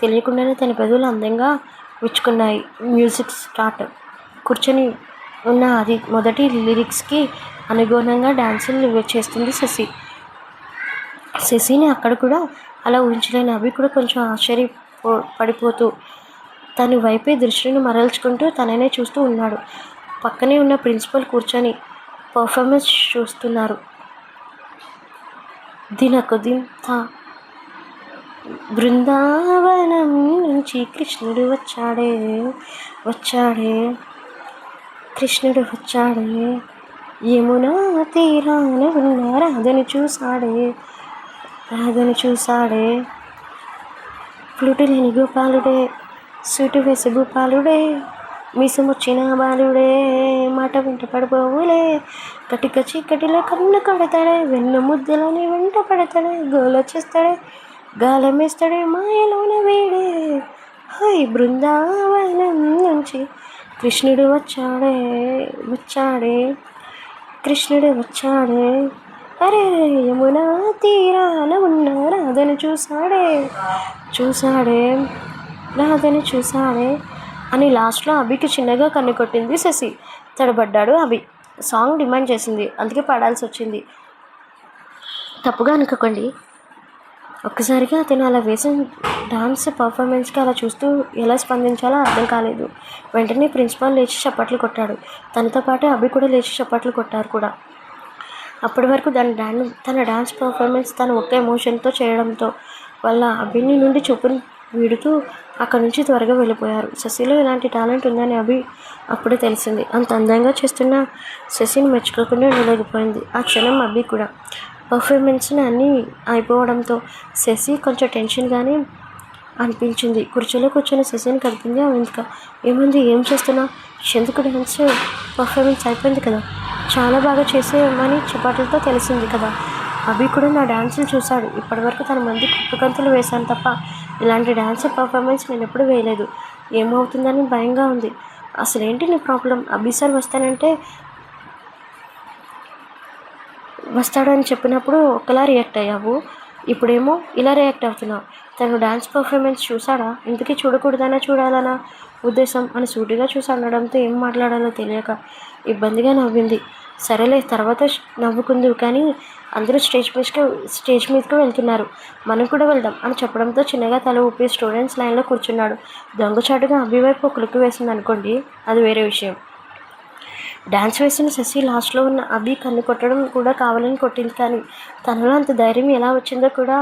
తెలియకుండానే తన పెదవులు అందంగా విచ్చుకున్నాయి. Music start. కూర్చొని ఉన్న అది మొదటి లిరిక్స్కి అనుగుణంగా డాన్సులు చేస్తుంది శశి. శశిని అక్కడ కూడా అలా ఊహించలేని అభి కూడా కొంచెం పడిపోతూ తన వైపే దృష్టిని మరల్చుకుంటూ తననే చూస్తూ ఉన్నాడు. పక్కనే ఉన్న ప్రిన్సిపల్ కూర్చొని పర్ఫార్మెన్స్ చూస్తున్నారు. దినకొదింత బృందావనం నుంచి కృష్ణుడు వచ్చాడే వచ్చాడే కృష్ణుడు వచ్చాడే, యమునా తీరాన ఉన్న రాధని చూసాడే, ఫ్లూటు లేని గోపాలుడే, సూటు వేసి భూపాలుడే, మీసమొచ్చిన బాలుడే, మాట వెంట పడిపోవులే, కటిక చీకటిలో కన్ను కడతాడే, వెన్ను ముద్దలని వెంట పడతాడే, గోలొచ్చేస్తాడే, గాలమేస్తాడే, మాయలోన వేడే, హై బృందావనం నుంచి కృష్ణుడు వచ్చాడే కృష్ణుడు వచ్చాడే, అరే యమునా తీరాన ఉన్న రాధని చూసాడే అని లాస్ట్లో అభికి చిన్నగా కన్ను కొట్టింది శశి. తడబడ్డాడు అభి. సాంగ్ డిమాండ్ చేసింది, అందుకే పాడాల్సి వచ్చింది. తప్పుగా అనుకోకండి. ఒక్కసారిగా అతను అలా వేసిన డాన్స్ పర్ఫార్మెన్స్కి అలా చూస్తూ ఎలా స్పందించాలో అర్థం కాలేదు. వెంటనే ప్రిన్సిపాల్ లేచి చప్పట్లు కొట్టాడు. తనతో పాటు అభి కూడా లేచి చప్పట్లు కొట్టారు కూడా. అప్పటి వరకు తన డాన్స్ పర్ఫార్మెన్స్ తను ఒక్క ఎమోషన్తో చేయడంతో వాళ్ళ అభిని నుండి చూపుని వీడుతూ అక్కడి నుంచి త్వరగా వెళ్ళిపోయారు. శశిలో ఇలాంటి టాలెంట్ ఉందని అభి అప్పుడే తెలిసింది. అంత అందంగా చేస్తున్న శశిని మెచ్చుకోకుండా ఉండలేకపోయింది ఆ క్షణం అభి కూడా. పర్ఫార్మెన్స్ని అన్నీ అయిపోవడంతో శశి కొంచెం టెన్షన్గానే అనిపించింది. కుర్చీలో కూర్చొని శశిని కలిపింది అవంతిక. ఏముంది, ఏం చేస్తున్నావు? ఎందుకు డాన్స్ పర్ఫార్మెన్స్ అయిపోయింది కదా, చాలా బాగా చేసేమని చపాట్లతో తెలిసింది కదా. అభి కూడా నా డాన్సులు చూశాడు. ఇప్పటివరకు తన మంది కుప్పకంతులు వేశాను తప్ప ఇలాంటి డాన్స్ పర్ఫార్మెన్స్ నేను ఎప్పుడు వేయలేదు. ఏమవుతుందని భయంగా ఉంది. అసలేంటి నీ ప్రాబ్లం? అభి సార్ వస్తాడని చెప్పినప్పుడు ఒకలా రియాక్ట్ అయ్యావు, ఇప్పుడేమో ఇలా రియాక్ట్ అవుతున్నావు. తను డాన్స్ పర్ఫార్మెన్స్ చూశాడా? ఇంతకీ చూడకూడదనా చూడాలనా ఉద్దేశం అని సూటిగా చూసి అనడంతో ఏం మాట్లాడాలో తెలియక ఇబ్బందిగా నవ్వింది. సరేలే, తర్వాత నవ్వుకుందువు కానీ అందరూ స్టేజ్ మీదకి వెళ్తున్నారు, మనం కూడా వెళ్దాం అని చెప్పడంతో చిన్నగా తల ఊపి స్టూడెంట్స్ లైన్లో కూర్చున్నాడు. దొంగచాటుగా అభి వైపు ఒక లుక్ వేసింది అనుకోండి, అది వేరే విషయం. డ్యాన్స్ వేసిన శశి లాస్ట్లో ఉన్న అభి కన్ను కొట్టడం కూడా కావాలని కొట్టింది. కానీ తనలో అంత ధైర్యం ఎలా వచ్చిందో కూడా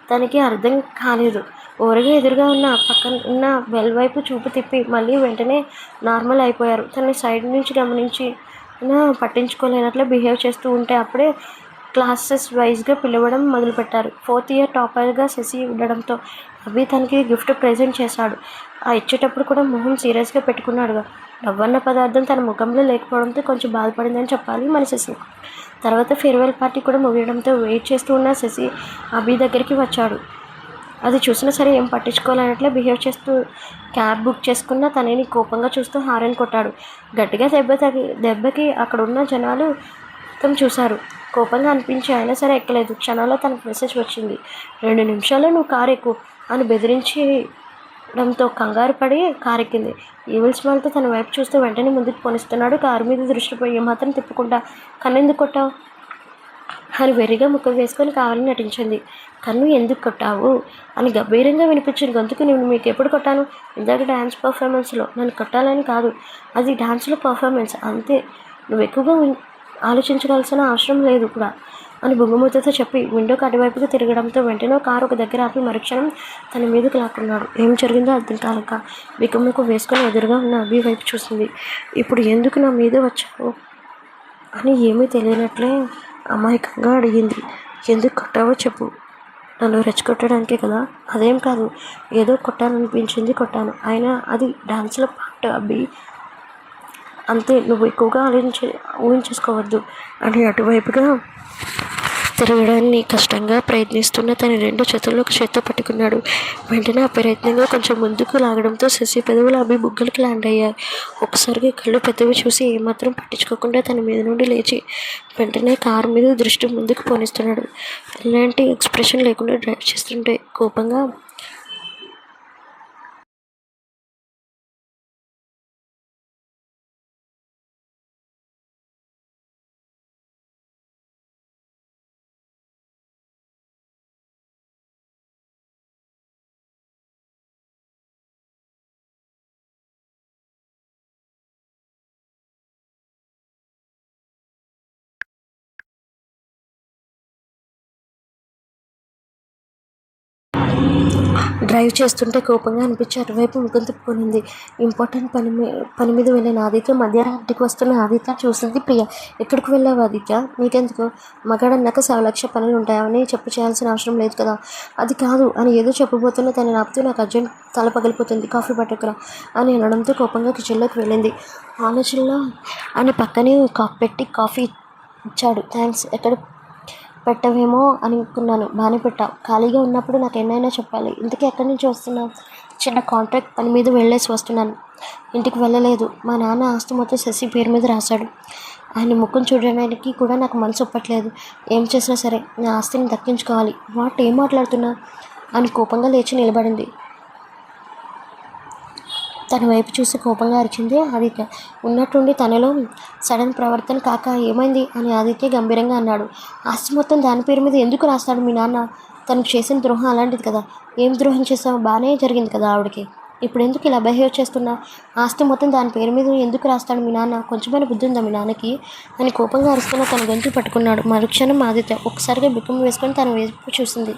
తనకి అర్థం కాలేదు. ఓరగా ఎదురుగా ఉన్న పక్కన ఉన్న వెల్ వైపు చూపు తిప్పి మళ్ళీ వెంటనే నార్మల్ అయిపోయారు. తనని సైడ్ నుంచి గమనించి పట్టించుకోలేనట్లు బిహేవ్ చేస్తూ ఉంటే అప్పుడే క్లాసెస్ వైజ్గా పిలవడం మొదలుపెట్టారు. 4th ఇయర్ టాపర్గా శశి ఉండడంతో అభి తనకి గిఫ్ట్ ప్రెజెంట్ చేశాడు. ఆ ఇచ్చేటప్పుడు కూడా మొహం సీరియస్గా పెట్టుకున్నాడుగా. నవ్వన్న పదార్థం తన ముఖంలో లేకపోవడంతో కొంచెం బాధపడిందని చెప్పాలి మన శశి. తర్వాత ఫేర్వెల్ పార్టీ కూడా ముగియడంతో వెయిట్ చేస్తూ ఉన్న శశి అభి దగ్గరికి వచ్చాడు. అది చూసినా సరే ఏం పట్టించుకోలేనట్లే బిహేవ్ చేస్తూ క్యాబ్ బుక్ చేసుకున్న తనని కోపంగా చూస్తూ హారన్ కొట్టాడు. గట్టిగా దెబ్బకి అక్కడ ఉన్న జనాలు మొత్తం చూశారు. కోపంగా అనిపించి అయినా సరే ఎక్కలేదు. క్షణాల్లో తనకు మెసేజ్ వచ్చింది. 2 నిమిషాల్లో నువ్వు కారు ఎక్కు అని బెదిరించడంతో కంగారు పడి కారెక్కింది. ఈవిల్ స్మైల్తో తన వైపు చూస్తూ వెంటనే ముందుకు పోనిస్తున్నాడు. కారు మీద దృష్టి పోయి ఏమాత్రం తిప్పకుండా కన్నెందుకు కొట్టావు అని వెర్రిగా ముక్క వేసుకొని కావాలని నటించింది. కన్ను ఎందుకు కొట్టావు అని గంభీరంగా వినిపించిన గొంతుకు నేను మీకు ఎప్పుడు కొట్టాను? ఇందాక డ్యాన్స్ పర్ఫార్మెన్స్లో. నన్ను కొట్టాలని కాదు, అది డ్యాన్స్లో పర్ఫార్మెన్స్ అంతే. నువ్వు ఎక్కువగా ఆలోచించవలసిన అవసరం లేదు కూడా అని బొంగుమూతతో చెప్పి విండోకి అటువైపుగా తిరగడంతో వెంటనే కారు ఒక దగ్గర ఆపి మరుక్షణం తన మీదకు లాక్కున్నాడు. ఏం జరిగిందో అర్థం కాలేక బిక్కముకు వేసుకొని ఎదురుగా ఉన్న అభి వైపు చూసింది. ఇప్పుడు ఎందుకు నా మీద వచ్చావు అని ఏమీ తెలియనట్లే అమాయకంగా అడిగింది. ఎందుకు కొట్టావో చెప్పు. నన్ను రెచ్చగొట్టడానికే కదా? అదేం కాదు, ఏదో కొట్టాలనిపించింది కొట్టాను. అయినా అది డాన్స్లో పార్ట్ అబ్బి, అంతే. నువ్వు ఎక్కువగా ఊహించేసుకోవద్దు అని అటువైపుగా తిరగడాన్ని కష్టంగా ప్రయత్నిస్తున్న తన 2 చేతుల్లో ఒక చేత్తో పట్టుకున్నాడు. వెంటనే అప్రయత్నంగా కొంచెం ముందుకు లాగడంతో శశి పెదవులు అభి బుగ్గలకి ల్యాండ్ అయ్యాయి. ఒక్కసారిగా కళ్ళు పెద్దవి చూసి ఏమాత్రం పట్టించుకోకుండా తన మీద నుండి లేచి వెంటనే కారు మీద దృష్టి ముందుకు పోనిస్తున్నాడు. ఎలాంటి ఎక్స్ప్రెషన్ లేకుండా డ్రైవ్ చేస్తుంటే కోపంగా డ్రైవ్ చేస్తుంటే కోపంగా అనిపించి అటువైపు ముఖం తిప్పుకొనింది. ఇంపార్టెంట్ పని మీద వెళ్ళిన ఆదిత్య మధ్యాహ్నం ఇంటికి వస్తున్న ఆదిత్య చూసింది ప్రియ. ఎక్కడికి వెళ్ళావు ఆదిత్య? నీకెందుకు? మగాడన్నాక 1,00,000 పనులు ఉంటాయని చెప్పు చేయాల్సిన అవసరం లేదు కదా. అది కాదు అని ఏదో చెప్పబోతున్న తను ఆపుతూ నాకు అర్జెంట్ తల పగిలిపోతుంది, కాఫీ పట్టుకురా అని అనడంతో కోపంగా కిచెన్లోకి వెళ్ళింది. ఆలోచనలో అని పక్కనే పెట్టి కాఫీ ఇచ్చాడు. థ్యాంక్స్. ఎక్కడ పెట్టవేమో అనుకున్నాను. బాగానే పెట్టావు. ఖాళీగా ఉన్నప్పుడు నాకు ఎన్నైనా చెప్పాలి. ఇంతకీ ఎక్కడి నుంచి వస్తున్నావు? చిన్న కాంట్రాక్ట్ పని మీద వెళ్ళేసి వస్తున్నాను. ఇంటికి వెళ్ళలేదు. మా నాన్న ఆస్తి మొత్తం శశి పేరు మీద రాశాడు. ఆయన ముఖం చూడడానికి కూడా నాకు మనసు ఒప్పట్లేదు. ఏం చేసినా సరే నా ఆస్తిని దక్కించుకోవాలి. ఏం మాట్లాడుతున్నా అని కోపంగా లేచి నిలబడింది. తన వైపు చూసి కోపంగా అరిచింది ఆదిత్య. ఉన్నట్టుండి తనలో సడన్ ప్రవర్తన కాక ఏమైంది అని ఆదిత్య గంభీరంగా అన్నాడు. ఆస్తి మొత్తం దాని పేరు మీద ఎందుకు రాస్తాడు మీ నాన్న? తనకు చేసిన ద్రోహం అలాంటిది కదా. ఏం ద్రోహం చేస్తావు? బాగానే జరిగింది కదా ఆవిడకి. ఇప్పుడు ఎందుకు ఇలా బిహేవ్ చేస్తున్నా? ఆస్తి మొత్తం దాని పేరు మీద ఎందుకు రాస్తాడు మీ నాన్న? కొంచెమైనా బుద్ధి ఉందా మీ నాన్నకి అని కోపంగా అరుస్తున్న తన గొంతు పట్టుకున్నాడు. మరుక్షణం ఆదిత్య ఒక్కసారిగా బిక్కం వేసుకొని తన వైపు చూసింది.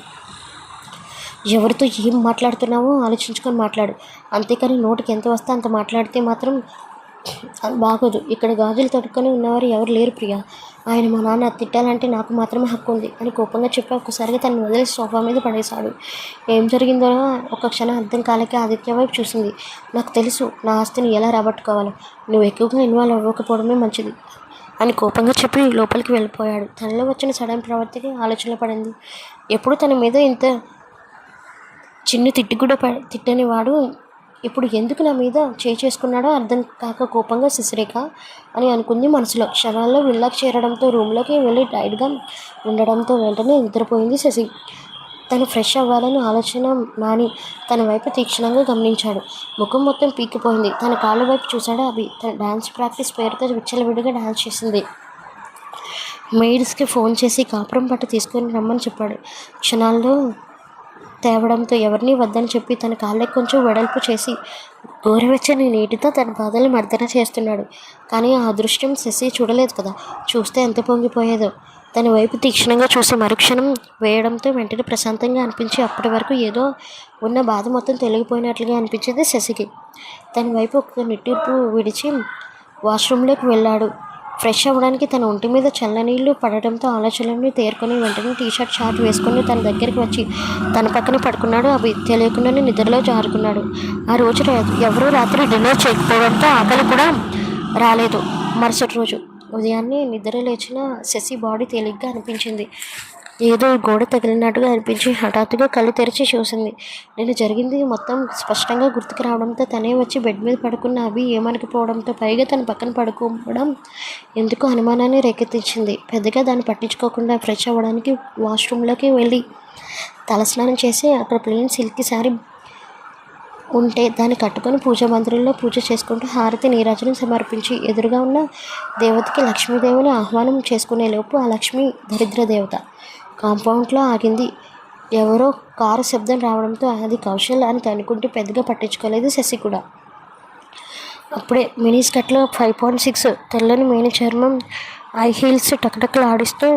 ఎవరితో ఏం మాట్లాడుతున్నావో ఆలోచించుకొని మాట్లాడు. అంతేకాని నోటికి ఎంత వస్తే అంత మాట్లాడితే మాత్రం బాగోదు. ఇక్కడ గాజులు తొడుక్కొని ఉన్నవారు ఎవరు లేరు ప్రియా. ఆయన మా నాన్న తిట్టాలంటే నాకు మాత్రమే హక్కు ఉంది అని కోపంగా చెప్పి ఒక్కసారిగా తను వదిలేసి సోఫా మీద పడేశాడు. ఏం జరిగిందో ఒక క్షణం అర్థం కాలేక ఆదిత్య వైపు చూసింది. నాకు తెలుసు నా ఆస్తిని ఎలా రాబట్టుకోవాలో. నువ్వు ఎక్కువగా ఇన్వాల్వ్ అవ్వకపోవడమే మంచిది అని కోపంగా చెప్పి లోపలికి వెళ్ళిపోయాడు. తనలో వచ్చిన సడన్ ప్రవర్తికి ఆలోచనలో పడింది. ఎప్పుడు తన మీద ఇంత చిన్న తిట్టి కూడా తిట్టని వాడు ఇప్పుడు ఎందుకు నా మీద చేసుకున్నాడో అర్థం కాక కోపంగా శశిరేఖ అని అనుకుంది మనసులో. క్షణాల్లో విల్లాకి చేరడంతో రూమ్లోకి వెళ్ళి టైట్గా ఉండడంతో వెంటనే నిద్రపోయింది శశి. తను ఫ్రెష్ అవ్వాలని ఆలోచన మాని తన వైపు తీక్షణంగా గమనించాడు. ముఖం మొత్తం పీకిపోయింది. తన కాళ్ళ వైపు చూశాడు అభి. తన డ్యాన్స్ ప్రాక్టీస్ పేరుతో విచ్చలవిడిగా డ్యాన్స్ చేసింది. మెయిడ్స్కి ఫోన్ చేసి కాపురం పట్టు తీసుకొని రమ్మని చెప్పాడు. క్షణాల్లో తేవడంతో ఎవరిని వద్దని చెప్పి తన కాళ్ళకి కొంచెం వెడల్పు చేసి గోరువెచ్చని నీటితో తన బాధలు మర్దన చేస్తున్నాడు. కానీ ఆ అదృష్టం శశి చూడలేదు కదా. చూస్తే ఎంత పొంగిపోయేదో. తన వైపు తీక్షణంగా చూసి మరుక్షణం వేయడంతో వెంటనే ప్రశాంతంగా అనిపించి అప్పటి వరకు ఏదో ఉన్న బాధ మొత్తం తొలగిపోయినట్లుగా అనిపించింది శశికి. తన వైపు ఒక నిట్టూర్పు విడిచి వాష్రూమ్లోకి వెళ్ళాడు. ఫ్రెష్ అవ్వడానికి తన ఒంటి మీద చల్లనీళ్ళు పడడంతో ఆలోచనలను తేరుకొని వెంటనే టీషర్ట్ షార్ట్ వేసుకొని తన దగ్గరికి వచ్చి తన పక్కన పడుకున్నాడు. అవి తెలియకుండానే నిద్రలో జారుకున్నాడు. ఆ రోజు ఎవరూ రాత్రి డిన్నర్ చేయకపోవడంతో ఆకలి కూడా రాలేదు. మరుసటి రోజు ఉదయాన్నే నిద్ర లేచిన శశి బాడీ తేలిగ్గా అనిపించింది. ఏదో గోడ తగిలినట్టుగా అనిపించి హఠాత్తుగా కళ్ళు తెరిచి చూసింది. నేను జరిగింది మొత్తం స్పష్టంగా గుర్తుకు రావడంతో తనే వచ్చి బెడ్ మీద పడుకున్న అభి ఏమనకపోవడంతో, పైగా తన పక్కన పడుకోవడం ఎందుకో అనుమానాన్ని రేకెత్తించింది. పెద్దగా దాన్ని పట్టించుకోకుండా ఫ్రెష్ అవ్వడానికి వాష్రూమ్లోకి వెళ్ళి తలస్నానం చేసి అక్కడ ప్లెయిన్ సిల్క్ శారీ ఉంటే దాన్ని కట్టుకొని పూజా మందిరంలో పూజ చేసుకుంటూ హారతి నీరాజనం సమర్పించి ఎదురుగా ఉన్న దేవతకి లక్ష్మీదేవిని ఆహ్వానం చేసుకునే లోపు ఆ లక్ష్మి దరిద్ర దేవత కాంపౌండ్లో ఆగింది. ఎవరో కారు శబ్దం రావడంతో అది కౌశల్ అని అనుకుంటూ పెద్దగా పట్టించుకోలేదు శశి కూడా. అప్పుడే మినీ స్కర్ట్లో 5.6 తెల్లని మేని చర్మం, హై హీల్స్ టక్టక్లు ఆడిస్తూ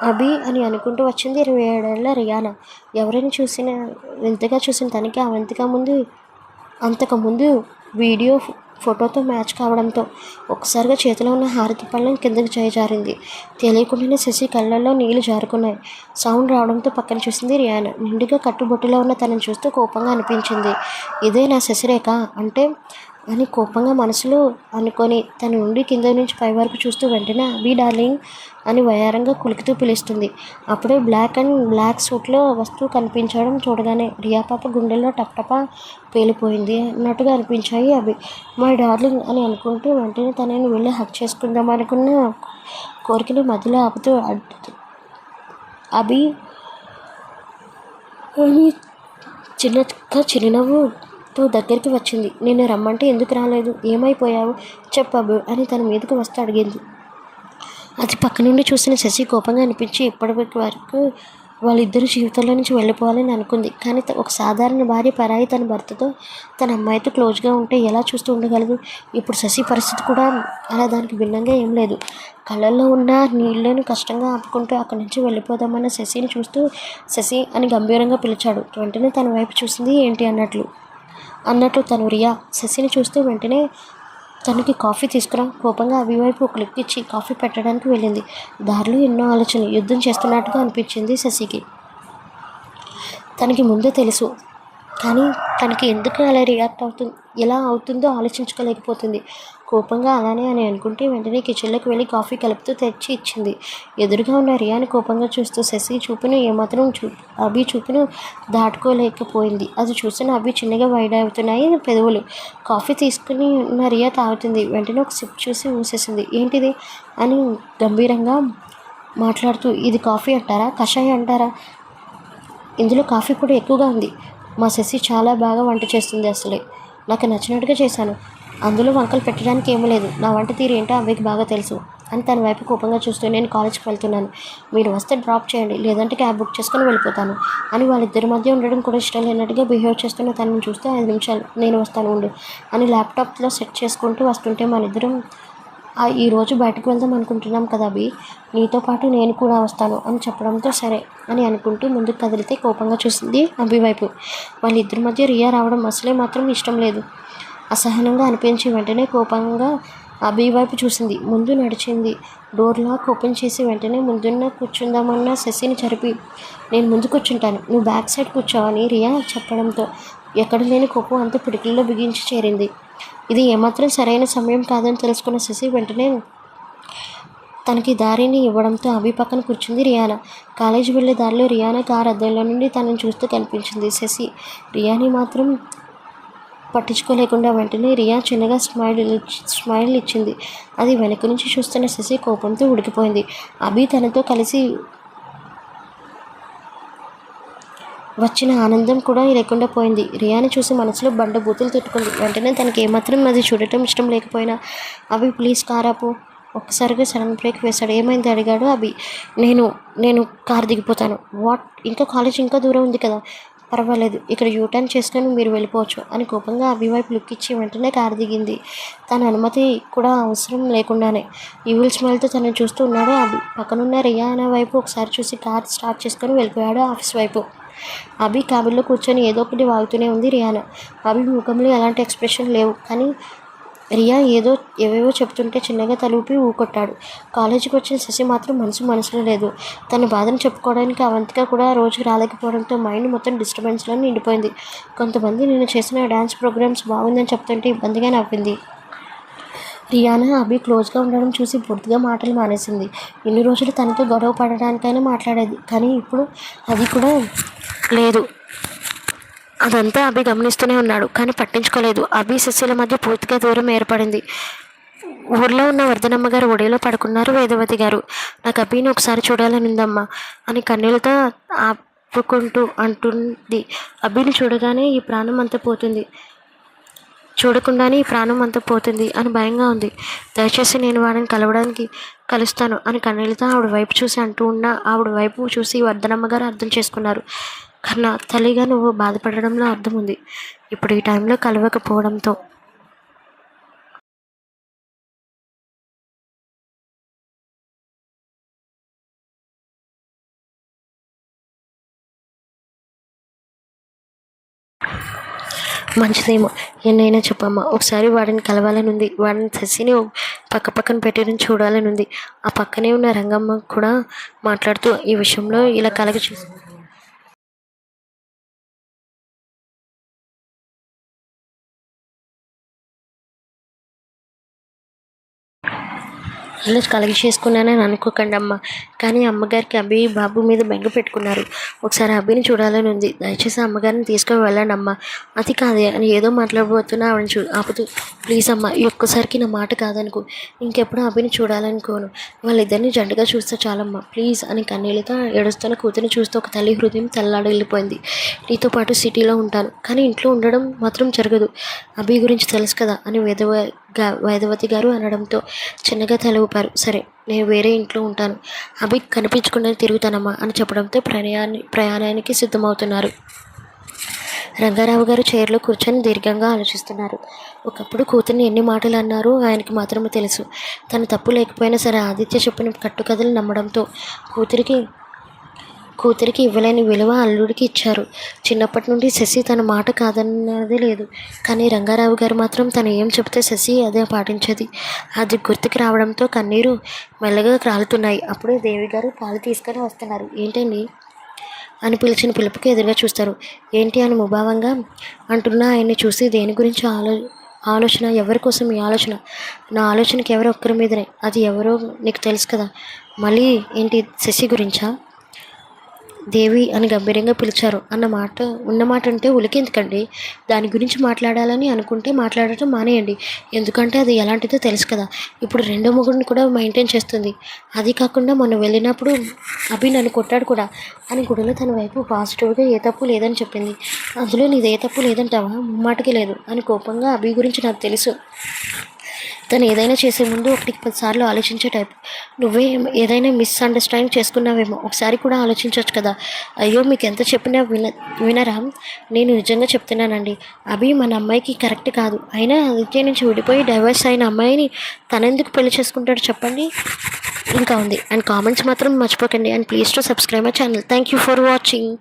అభి అని అనుకుంటూ వచ్చింది 27 ఏళ్ల రియానా. ఎవరిని చూసినా వింతగా చూసిన తనకి అంతకుముందు వీడియో ఫోటోతో మ్యాచ్ కావడంతో ఒక్కసారిగా చేతిలో ఉన్న హారతి పళ్ళం కిందకి చేజారింది. తెలియకుండానే శశి కళ్ళల్లో నీళ్లు జారుకున్నాయి. సౌండ్ రావడంతో పక్కన చూసింది రియానా. నిండుగా కట్టుబొట్టులో ఉన్న తనని చూస్తూ కోపంగా అనిపించింది. ఇదే నా శశిరేఖ అంటే అని కోపంగా మనసులో అనుకొని తన నుండి కింద నుంచి పై వరకు చూస్తూ వెంటనే అభి డార్లింగ్ అని వయారంగా కులుకుతూ పిలుస్తుంది. అప్పుడే బ్లాక్ సూట్లో వస్తువు కనిపించడం చూడగానే రియా పాప గుండెల్లో టపటపా పేలిపోయింది అన్నట్టుగా అనిపించాయి అభి. మై డార్లింగ్ అని అనుకుంటూ వెంటనే తనని వెళ్ళి హక్ చేసుకుందాం అనుకున్న కోరికని మధ్యలో ఆపుతూ అభి చిరునవ్వుతో దగ్గరికి వచ్చింది. నేను రమ్మంటే ఎందుకు రాలేదు? ఏమైపోయావు చెప్పు అని తన మీదకు వస్తూ అడిగింది. అది పక్క నుండి చూసిన శశి కోపంగా అనిపించి ఇప్పటి వరకు వాళ్ళిద్దరు జీవితంలో నుంచి వెళ్ళిపోవాలని అనుకుంది. కానీ ఒక సాధారణ భార్య పరాయి తన భర్తతో తన అమ్మాయితో క్లోజ్గా ఉంటే ఎలా చూస్తూ ఉండగలదు? ఇప్పుడు శశి పరిస్థితి కూడా అలా దానికి భిన్నంగా ఏం లేదు. కళ్ళల్లో ఉన్న నీళ్లను కష్టంగా ఆపుకుంటూ అక్కడి నుంచి వెళ్ళిపోదామన్న శశిని చూస్తూ శశి అని గంభీరంగా పిలిచాడు. వెంటనే తన వైపు చూసింది. ఏంటి అన్నట్లు తను రియా శశిని చూస్తూ వెంటనే తనకి కాఫీ తీసుకురా కోపంగా అభి వైపు ఒక లుక్ ఇచ్చి కాఫీ పెట్టడానికి వెళ్ళింది. దారిలో ఎన్నో ఆలోచనలు యుద్ధం చేస్తున్నట్టుగా అనిపించింది శశికి. తనకి ముందే తెలుసు, కానీ తనకి ఎందుకు అలా రియాక్ట్ ఎలా అవుతుందో ఆలోచించుకోలేకపోతుంది. కోపంగా అలానే అని అనుకుంటే వెంటనే కిచెన్లోకి వెళ్ళి కాఫీ కలుపుతూ తెచ్చి ఇచ్చింది. ఎదురుగా ఉన్న రియాని కోపంగా చూస్తూ శశి చూపును ఏమాత్రం అభి చూపును దాటుకోలేకపోయింది. అది చూసిన అభి చిన్నగా వైడ్ అవుతున్నాయి పెదవులు. కాఫీ తీసుకుని ఉన్న రియా తాగుతుంది. వెంటనే ఒక సిప్ చూసి ఊసేసింది. ఏంటిది అని గంభీరంగా మాట్లాడుతూ, ఇది కాఫీ అంటారా, కషాయం అంటారా? ఇందులో కాఫీ పొడి ఎక్కువగా ఉంది. మా శశి చాలా బాగా వంట చేస్తుంది. అసలే నాకు నచ్చినట్టుగా చేశాను. అందులో వంకలు పెట్టడానికి ఏమీ లేదు. నా వంట తీరు ఏంటో అవికి బాగా తెలుసు అని తన వైపు కోపంగా చూస్తూ, నేను కాలేజ్కి వెళ్తున్నాను, మీరు వస్తే డ్రాప్ చేయండి, లేదంటే క్యాబ్ బుక్ చేసుకొని వెళ్ళిపోతాను అని వాళ్ళిద్దరి మధ్య ఉండడం కూడా ఇష్టం లేనట్టుగా బిహేవ్ చేస్తున్న తనని చూస్తే 5 నిమిషాలు నేను వస్తాను ఉండు అని ల్యాప్టాప్లో సెట్ చేసుకుంటూ వస్తుంటే, మనిద్దరం ఈరోజు బయటకు వెళ్దాం అనుకుంటున్నాం కదా అభి, నీతో పాటు నేను కూడా వస్తాను అని చెప్పడంతో సరే అని అనుకుంటూ ముందుకు కదిలితే కోపంగా చూసింది అభి వైపు. వాళ్ళిద్దరి మధ్య రియా రావడం అసలే మాత్రం ఇష్టం లేదు. అసహనంగా అనిపించి వెంటనే కోపంగా అభి వైపు చూసింది. ముందు నడిచింది. డోర్ లాక్ ఓపెన్ చేసి వెంటనే ముందున్న కూర్చుందామన్న శశిని జరిపి, నేను ముందు కూర్చుంటాను, నువ్వు బ్యాక్ సైడ్ కూర్చోవని రియా చెప్పడంతో ఎక్కడ లేని కోపం అంతా పిడికిల్లో బిగించి చేరింది. ఇది ఏమాత్రం సరైన సమయం కాదని తెలుసుకున్న శశి వెంటనే తనకి దారిని ఇవ్వడంతో అభి పక్కన కూర్చుంది రియానా. కాలేజీ వెళ్ళే దారిలో రియానా కారు అద్దంలో నుండి తనని చూస్తూ కనిపించింది శశి. రియాని మాత్రం పట్టించుకోలేకుండా వెంటనే రియా చిన్నగా స్మైల్ ఇచ్చింది. అది వెనక నుంచి చూస్తున్న శశి కోపంతో ఉడికిపోయింది. అభి తనతో కలిసి వచ్చిన ఆనందం కూడా లేకుండా పోయింది. రియాని చూసి మనసులో బండబూతులు తిట్టుకుంది. వెంటనే తనకి ఏమాత్రం అది చూడటం ఇష్టం లేకపోయినా, అభి ప్లీజ్ కారాపు. ఒక్కసారిగా సడన్ బ్రేక్ వేశాడు. ఏమైంది అడిగాడు అభి. నేను కారు దిగిపోతాను. వాట్, ఇంకా కాలేజ్ ఇంకా దూరం ఉంది కదా, పర్వాలేదు, ఇక్కడ యూటర్న్ చేసుకొని మీరు వెళ్ళిపోవచ్చు అని కోపంగా అభి వైపు లుక్ ఇచ్చి వెంటనే కారు దిగింది. తన అనుమతి కూడా అవసరం లేకుండానే. ఈవిల్ స్మైల్తో తనని చూస్తూ ఉన్నాడు అభి. పక్కనున్న రియానా వైపు ఒకసారి చూసి కార్ స్టార్ట్ చేసుకొని వెళ్ళిపోయాడు ఆఫీస్ వైపు. అభి క్యాబిన్లో కూర్చొని ఏదో ఒకటి వాగుతూనే ఉంది రియానా. అభి ముఖంలో ఎలాంటి ఎక్స్ప్రెషన్ లేవు, కానీ రియా ఏవేవో చెప్తుంటే చిన్నగా తలూపి ఊకొట్టాడు. కాలేజీకి వచ్చిన శశి మాత్రం మనసులో లేదు. తన బాధను చెప్పుకోవడానికి అవంతిక కూడా రోజుకి రాలేకపోవడంతో మైండ్ మొత్తం డిస్టర్బెన్స్లో నిండిపోయింది. కొంతమంది నేను చేసిన డ్యాన్స్ ప్రోగ్రామ్స్ బాగుందని చెప్తుంటే ఇబ్బందిగా నవ్వింది. రియానా అభి క్లోజ్గా ఉండడం చూసి పూర్తిగా మాటలు మానేసింది. ఇన్ని రోజులు తనతో గొడవ పడడానికైనా మాట్లాడేది, కానీ ఇప్పుడు అది కూడా లేదు. అదంతా అభి గమనిస్తూనే ఉన్నాడు, కానీ పట్టించుకోలేదు. అభి శశిల మధ్య పూర్తిగా దూరం ఏర్పడింది. ఊర్లో ఉన్న వర్ధనమ్మ గారు ఒడిలో పడుకున్నారు. వేదవతి గారు, నాకు అభిని ఒకసారి చూడాలనిందమ్మా అని కన్నీళ్ళతో ఆపుకుంటూ అంటుంది. అభిని చూడగానే ఈ ప్రాణం అంతా పోతుంది, చూడకుండానే ఈ ప్రాణం అంతా పోతుంది అని భయంగా ఉంది. దయచేసి నేను వాడిని కలుస్తాను అని కన్నీళ్ళతో ఆవిడ వైపు చూసి అంటూ ఉన్న ఆవిడ వైపు చూసి వర్ధనమ్మ గారు అర్థం చేసుకున్నారు. కన్నా, తల్లిగా నువ్వు బాధపడడంలో అర్థం ఉంది. ఇప్పుడు ఈ టైంలో కలవకపోవడంతో మంచిదేమో. ఎన్నైనా చెప్పమ్మా, ఒకసారి వాడిని కలవాలని ఉంది. వాడిని శశిని పక్క పక్కన పెట్టి చూడాలని ఉంది. ఆ పక్కనే ఉన్న రంగమ్మ కూడా మాట్లాడుతూ ఈ విషయంలో ఇలా కలిగి చేసుకున్నానని అనుకోకండి అమ్మ, కానీ అమ్మగారికి అభి బాబు మీద బెంగ పెట్టుకున్నారు. ఒకసారి అభిని చూడాలని ఉంది. దయచేసి అమ్మగారిని తీసుకొని వెళ్ళండి అమ్మ. అది కాదే అని ఏదో మాట్లాడబోతున్నా ఆవిడని ఆపుతూ, ప్లీజ్ అమ్మ, ఈ ఒక్కసారికి నా మాట కాదనుకో. ఇంకెప్పుడు అభిని చూడాలనుకోను. వాళ్ళిద్దరిని జంటగా చూస్తే చాలమ్మా, ప్లీజ్ అని కన్నీళ్ళతో ఏడుస్తున్న కూతురిని చూస్తూ ఒక తల్లి హృదయం తెల్లాడి వెళ్ళిపోయింది. నీతో పాటు సిటీలో ఉంటాను, కానీ ఇంట్లో ఉండడం మాత్రం జరగదు. అభి గురించి తెలుసు కదా అని వేదవతి గారు అనడంతో చిన్నగా తల ఊపారు. సరే, నేను వేరే ఇంట్లో ఉంటాను. అభి కనిపించకుండా తిరుగుతానమ్మా అని చెప్పడంతో ప్రయాణానికి సిద్ధమవుతున్నారు. రంగారావు గారు చైర్లో కూర్చొని దీర్ఘంగా ఆలోచిస్తున్నారు. ఒకప్పుడు కూతుర్ని ఎన్ని మాటలు అన్నారో ఆయనకి మాత్రమే తెలుసు. తన తప్పు లేకపోయినా సరే ఆదిత్య చెప్పిన కట్టుకథలు నమ్మడంతో కూతురికి ఇవ్వలేని విలువ అల్లుడికి ఇచ్చారు. చిన్నప్పటి నుండి శశి తన మాట కాదన్నది లేదు, కానీ రంగారావు గారు మాత్రం తను ఏం చెబితే శశి అదే పాటించేది. అది గుర్తుకు రావడంతో కన్నీరు మెల్లగా రాలుతున్నాయి. అప్పుడే దేవి గారు పాలు తీసుకొని వస్తున్నారు. ఏంటండి అని పిలిచిన పిలుపుకి ఎదురుగా చూస్తారు. ఏంటి అని ముభావంగా అంటున్నా ఆయన్ని చూసి, దేని గురించి ఆలోచన, ఎవరి కోసం ఈ ఆలోచన? నా ఆలోచనకి ఎవరో ఒక్కరి మీదనే, అది ఎవరో నీకు తెలుసు కదా. మళ్ళీ ఏంటి, శశి గురించా? దేవి అని గంభీరంగా పిలిచారు. ఉన్నమాట అంటే ఉలికెందుకండి? దాని గురించి మాట్లాడాలని అనుకుంటే మాట్లాడటం మానేయండి. ఎందుకంటే అది ఎలాంటిదో తెలుసు కదా. ఇప్పుడు రెండో మొగుడిని కూడా మెయింటైన్ చేస్తుంది. అది కాకుండా మొన్న వెళ్ళినప్పుడు అభి నన్ను కొట్టాడు కూడా అని గుడిలో తన వైపు పాజిటివ్గా ఏ తప్పు లేదని చెప్పింది. అందులో నీది ఏ తప్పు లేదంటావా? ముమ్మాటకి లేదు అని కోపంగా అభి గురించి నాకు తెలుసు. తను ఏదైనా చేసే ముందు 1-10 సార్లు ఆలోచించే టైప్. నువ్వే ఏదైనా మిస్అండర్స్టాండింగ్ చేసుకున్నావేమో, ఒకసారి కూడా ఆలోచించవచ్చు కదా. అయ్యో, మీకు ఎంత చెప్పినా వినరా? నేను నిజంగా చెప్తున్నానండి, అభి మన అమ్మాయికి కరెక్ట్ కాదు. అయినా ఆదిత్య నుంచి విడిపోయి డైవర్స్ అయిన అమ్మాయిని తనెందుకు పెళ్లి చేసుకుంటాడు చెప్పండి. ఇంకా ఉంది. అండ్ కామెంట్స్ మాత్రం మర్చిపోకండి. And please to subscribe my channel. Thank you for watching.